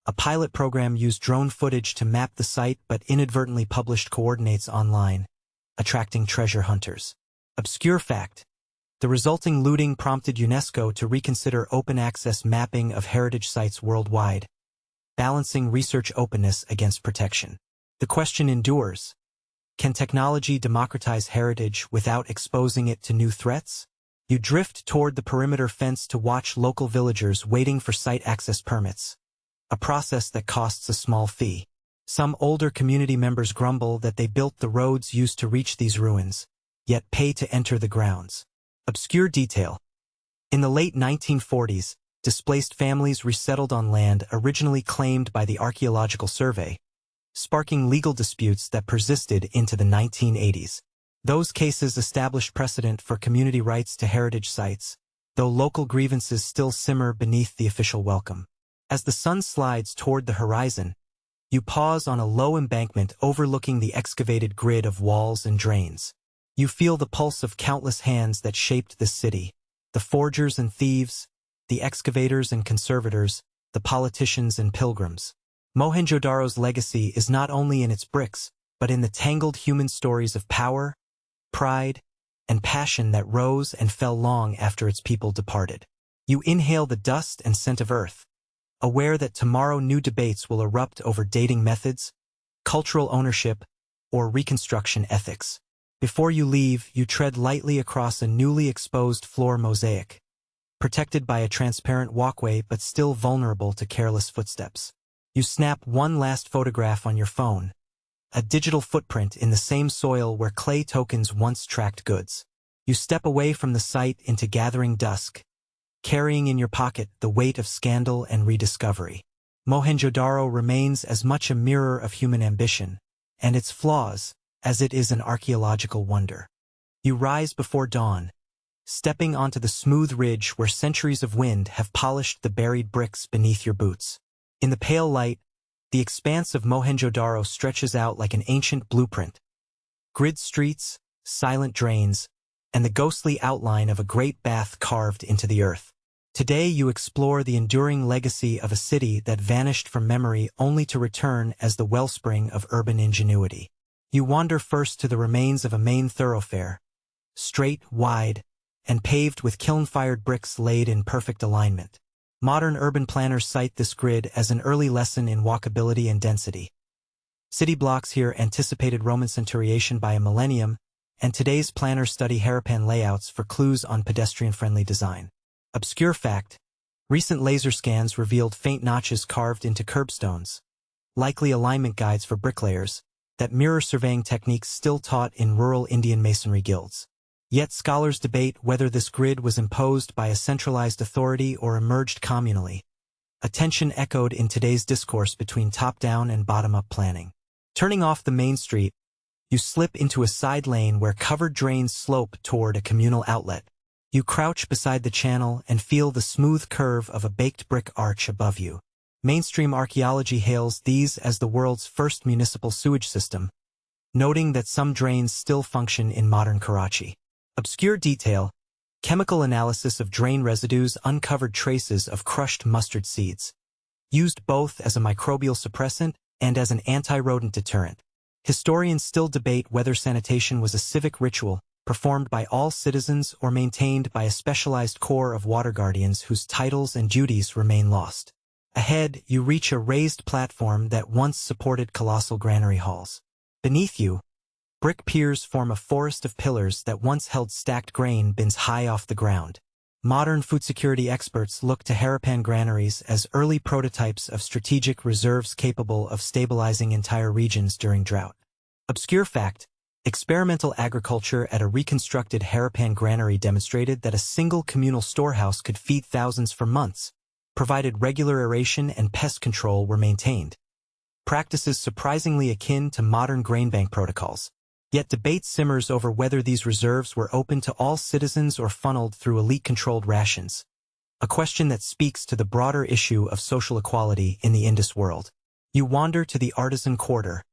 a pilot program used drone footage to map the site but inadvertently published coordinates online, attracting treasure hunters. Obscure fact: the resulting looting prompted UNESCO to reconsider open-access mapping of heritage sites worldwide, balancing research openness against protection. The question endures: can technology democratize heritage without exposing it to new threats? You drift toward the perimeter fence to watch local villagers waiting for site access permits, a process that costs a small fee. Some older community members grumble that they built the roads used to reach these ruins, yet pay to enter the grounds. Obscure detail: in the late 1940s, displaced families resettled on land originally claimed by the Archaeological Survey, sparking legal disputes that persisted into the 1980s. Those cases established precedent for community rights to heritage sites, though local grievances still simmer beneath the official welcome. As the sun slides toward the horizon, you pause on a low embankment overlooking the excavated grid of walls and drains. You feel the pulse of countless hands that shaped this city, the forgers and thieves, the excavators and conservators, the politicians and pilgrims. Mohenjo Daro's legacy is not only in its bricks, but in the tangled human stories of power, pride, and passion that rose and fell long after its people departed. You inhale the dust and scent of earth, aware that tomorrow new debates will erupt over dating methods, cultural ownership, or reconstruction ethics. Before you leave, you tread lightly across a newly exposed floor mosaic, protected by a transparent walkway but still vulnerable to careless footsteps. You snap one last photograph on your phone, a digital footprint in the same soil where clay tokens once tracked goods. You step away from the site into gathering dusk, carrying in your pocket the weight of scandal and rediscovery. Mohenjo Daro remains as much a mirror of human ambition and its flaws as it is an archaeological wonder. You rise before dawn, stepping onto the smooth ridge where centuries of wind have polished the buried bricks beneath your boots. In the pale light, the expanse of Mohenjo Daro stretches out like an ancient blueprint. Grid streets, silent drains, and the ghostly outline of a great bath carved into the earth. Today you explore the enduring legacy of a city that vanished from memory only to return as the wellspring of urban ingenuity. You wander first to the remains of a main thoroughfare, straight, wide, and paved with kiln-fired bricks laid in perfect alignment. Modern urban planners cite this grid as an early lesson in walkability and density. City blocks here anticipated Roman centuriation by a millennium, and today's planners study Harappan layouts for clues on pedestrian-friendly design. Obscure fact: recent laser scans revealed faint notches carved into curbstones, likely alignment guides for bricklayers, that mirror surveying techniques still taught in rural Indian masonry guilds. Yet scholars debate whether this grid was imposed by a centralized authority or emerged communally, a tension echoed in today's discourse between top-down and bottom-up planning. Turning off the main street, you slip into a side lane where covered drains slope toward a communal outlet. You crouch beside the channel and feel the smooth curve of a baked brick arch above you. Mainstream archaeology hails these as the world's first municipal sewage system, noting that some drains still function in modern Karachi. Obscure detail: chemical analysis of drain residues uncovered traces of crushed mustard seeds, used both as a microbial suppressant and as an anti-rodent deterrent. Historians still debate whether sanitation was a civic ritual, performed by all citizens or maintained by a specialized corps of water guardians whose titles and duties remain lost. Ahead, you reach a raised platform that once supported colossal granary halls. Beneath you, brick piers form a forest of pillars that once held stacked grain bins high off the ground. Modern food security experts look to Harappan granaries as early prototypes of strategic reserves capable of stabilizing entire regions during drought. Obscure fact: experimental agriculture at a reconstructed Harappan granary demonstrated that a single communal storehouse could feed thousands for months, provided regular aeration and pest control were maintained. Practices surprisingly akin to modern grain bank protocols. Yet debate simmers over whether these reserves were open to all citizens or funneled through elite-controlled rations, a question that speaks to the broader issue of social equality in the Indus world. You wander to the artisan quarter,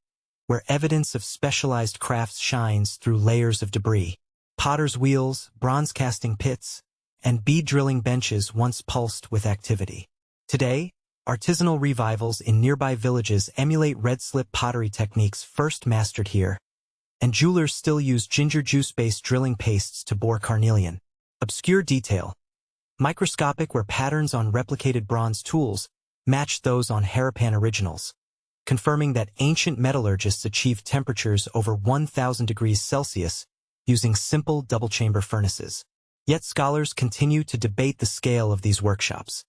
where evidence of specialized crafts shines through layers of debris. Potter's wheels, bronze casting pits, and bead drilling benches once pulsed with activity. Today, artisanal revivals in nearby villages emulate red slip pottery techniques first mastered here, and jewelers still use ginger juice-based drilling pastes to bore carnelian. Obscure detail: microscopic where patterns on replicated bronze tools match those on Harappan originals, confirming that ancient metallurgists achieved temperatures over 1,000 degrees Celsius using simple double-chamber furnaces. Yet scholars continue to debate the scale of these workshops.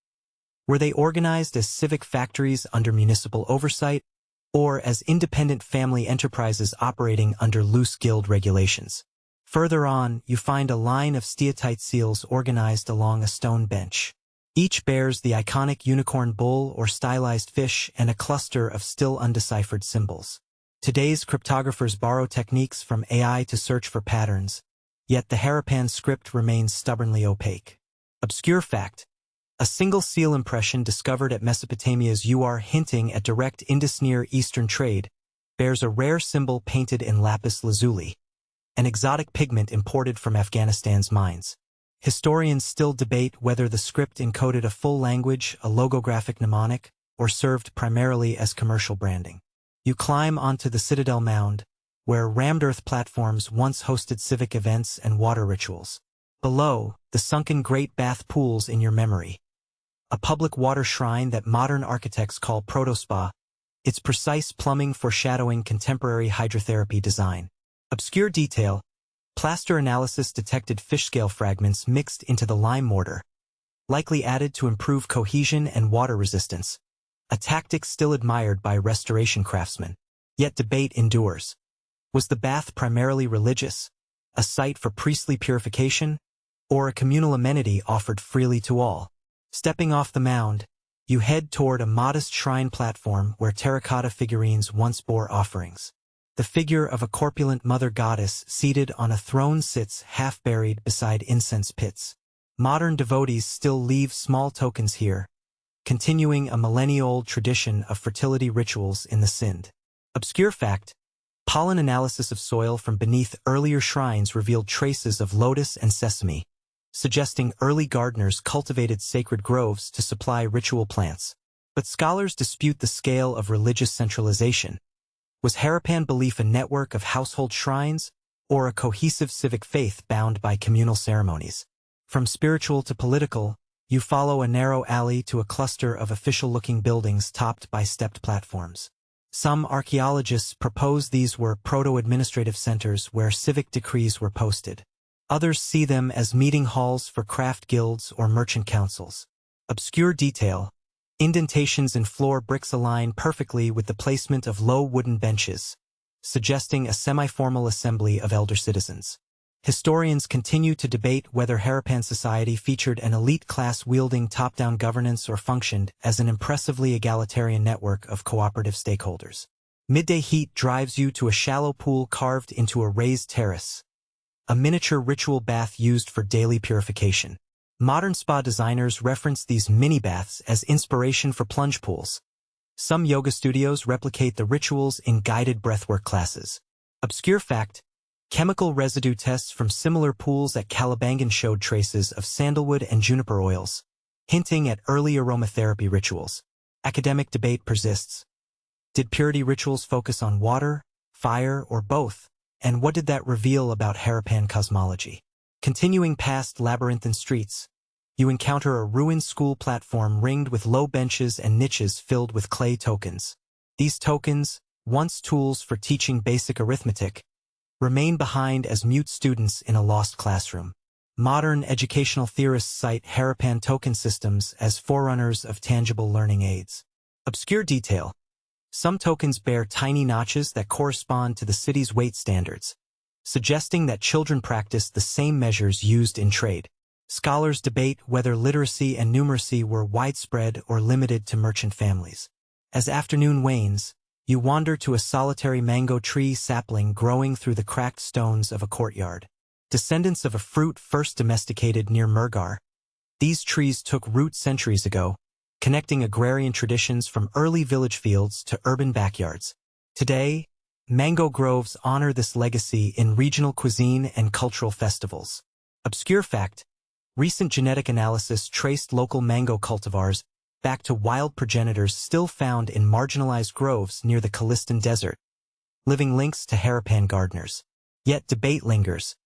Were they organized as civic factories under municipal oversight, or as independent family enterprises operating under loose guild regulations? Further on, you find a line of steatite seals organized along a stone bench. Each bears the iconic unicorn bull or stylized fish and a cluster of still undeciphered symbols. Today's cryptographers borrow techniques from AI to search for patterns, yet the Harappan script remains stubbornly opaque. Obscure fact: a single seal impression discovered at Mesopotamia's Ur hinting at direct Indus Near Eastern trade bears a rare symbol painted in lapis lazuli, an exotic pigment imported from Afghanistan's mines. Historians still debate whether the script encoded a full language, a logographic mnemonic, or served primarily as commercial branding. You climb onto the Citadel Mound, where rammed earth platforms once hosted civic events and water rituals. Below, the sunken Great Bath pools in your memory. A public water shrine that modern architects call proto-spa, its precise plumbing foreshadowing contemporary hydrotherapy design. Obscure detail, plaster analysis detected fish scale fragments mixed into the lime mortar, likely added to improve cohesion and water resistance, a tactic still admired by restoration craftsmen. Yet debate endures. Was the bath primarily religious, a site for priestly purification, or a communal amenity offered freely to all? Stepping off the mound, you head toward a modest shrine platform where terracotta figurines once bore offerings. The figure of a corpulent mother goddess seated on a throne sits half-buried beside incense pits. Modern devotees still leave small tokens here, continuing a millennia-old tradition of fertility rituals in the Sindh. Obscure fact, pollen analysis of soil from beneath earlier shrines revealed traces of lotus and sesame, suggesting early gardeners cultivated sacred groves to supply ritual plants. But scholars dispute the scale of religious centralization. Was Harappan belief a network of household shrines, or a cohesive civic faith bound by communal ceremonies? From spiritual to political, you follow a narrow alley to a cluster of official-looking buildings topped by stepped platforms. Some archaeologists propose these were proto-administrative centers where civic decrees were posted. Others see them as meeting halls for craft guilds or merchant councils. Obscure detail, indentations in floor bricks align perfectly with the placement of low wooden benches, suggesting a semi-formal assembly of elder citizens. Historians continue to debate whether Harappan society featured an elite class wielding top-down governance or functioned as an impressively egalitarian network of cooperative stakeholders. Midday heat drives you to a shallow pool carved into a raised terrace, a miniature ritual bath used for daily purification. Modern spa designers reference these mini-baths as inspiration for plunge pools. Some yoga studios replicate the rituals in guided breathwork classes. Obscure fact, chemical residue tests from similar pools at Calibangan showed traces of sandalwood and juniper oils, hinting at early aromatherapy rituals. Academic debate persists. Did purity rituals focus on water, fire, or both? And what did that reveal about Harappan cosmology? Continuing past labyrinthine streets, you encounter a ruined school platform ringed with low benches and niches filled with clay tokens. These tokens, once tools for teaching basic arithmetic, remain behind as mute students in a lost classroom. Modern educational theorists cite Harappan token systems as forerunners of tangible learning aids. Obscure detail, some tokens bear tiny notches that correspond to the city's weight standards, suggesting that children practice the same measures used in trade. Scholars debate whether literacy and numeracy were widespread or limited to merchant families. As afternoon wanes, you wander to a solitary mango tree sapling growing through the cracked stones of a courtyard. Descendants of a fruit first domesticated near Mehrgarh, these trees took root centuries ago, connecting agrarian traditions from early village fields to urban backyards. Today, mango groves honor this legacy in regional cuisine and cultural festivals. Obscure fact, recent genetic analysis traced local mango cultivars back to wild progenitors still found in marginalized groves near the Glistening Desert, living links to Harappan gardeners. Yet debate lingers.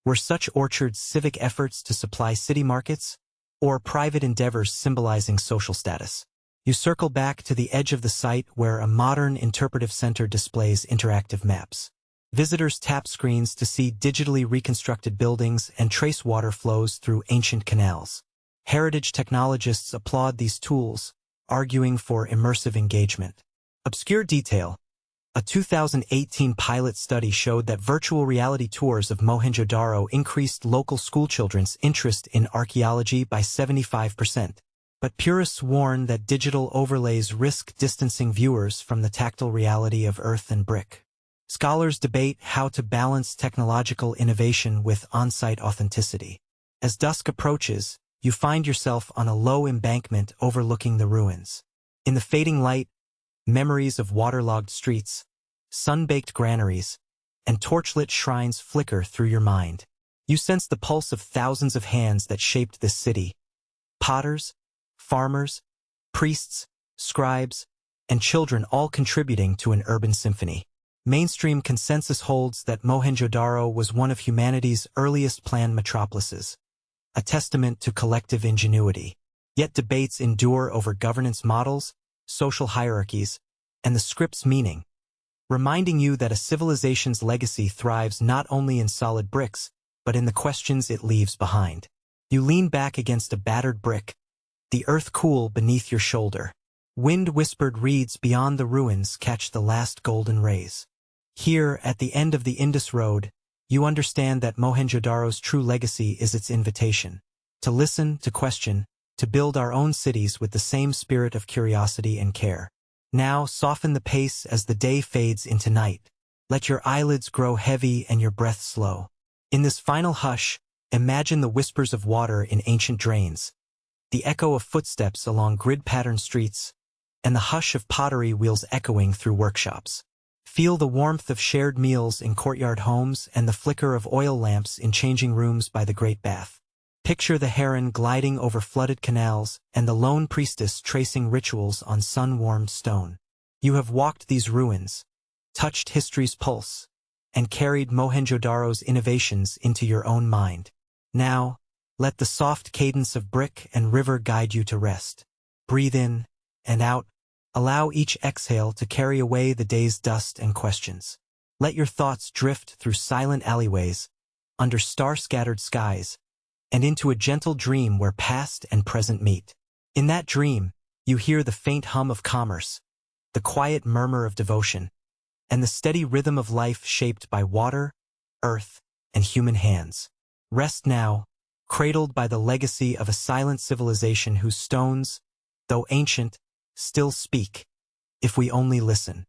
Were such orchards civic efforts to supply city markets, or private endeavors symbolizing social status? You circle back to the edge of the site where a modern interpretive center displays interactive maps. Visitors tap screens to see digitally reconstructed buildings and trace water flows through ancient canals. Heritage technologists applaud these tools, arguing for immersive engagement. Obscure detail, a 2018 pilot study showed that virtual reality tours of Mohenjo Daro increased local schoolchildren's interest in archaeology by 75%. But purists warn that digital overlays risk distancing viewers from the tactile reality of earth and brick. Scholars debate how to balance technological innovation with on-site authenticity. As dusk approaches, you find yourself on a low embankment overlooking the ruins. In the fading light, memories of waterlogged streets, sun-baked granaries, and torchlit shrines flicker through your mind. You sense the pulse of thousands of hands that shaped this city. Potters, farmers, priests, scribes, and children all contributing to an urban symphony. Mainstream consensus holds that Mohenjo Daro was one of humanity's earliest planned metropolises, a testament to collective ingenuity. Yet debates endure over governance models, social hierarchies, and the script's meaning, reminding you that a civilization's legacy thrives not only in solid bricks, but in the questions it leaves behind. You lean back against a battered brick, the earth cool beneath your shoulder. Wind-whispered reeds beyond the ruins catch the last golden rays. Here, at the end of the Indus Road, you understand that Mohenjo Daro's true legacy is its invitation. To listen, to question, to build our own cities with the same spirit of curiosity and care. Now, soften the pace as the day fades into night. Let your eyelids grow heavy and your breath slow. In this final hush, imagine the whispers of water in ancient drains, the echo of footsteps along grid-patterned streets, and the hush of pottery wheels echoing through workshops. Feel the warmth of shared meals in courtyard homes and the flicker of oil lamps in changing rooms by the Great Bath. Picture the heron gliding over flooded canals and the lone priestess tracing rituals on sun-warmed stone. You have walked these ruins, touched history's pulse, and carried Mohenjo Daro's innovations into your own mind. Now, let the soft cadence of brick and river guide you to rest. Breathe in and out. Allow each exhale to carry away the day's dust and questions. Let your thoughts drift through silent alleyways, under star-scattered skies, and into a gentle dream where past and present meet. In that dream, you hear the faint hum of commerce, the quiet murmur of devotion, and the steady rhythm of life shaped by water, earth, and human hands. Rest now, cradled by the legacy of a silent civilization whose stones, though ancient, still speak, if we only listen.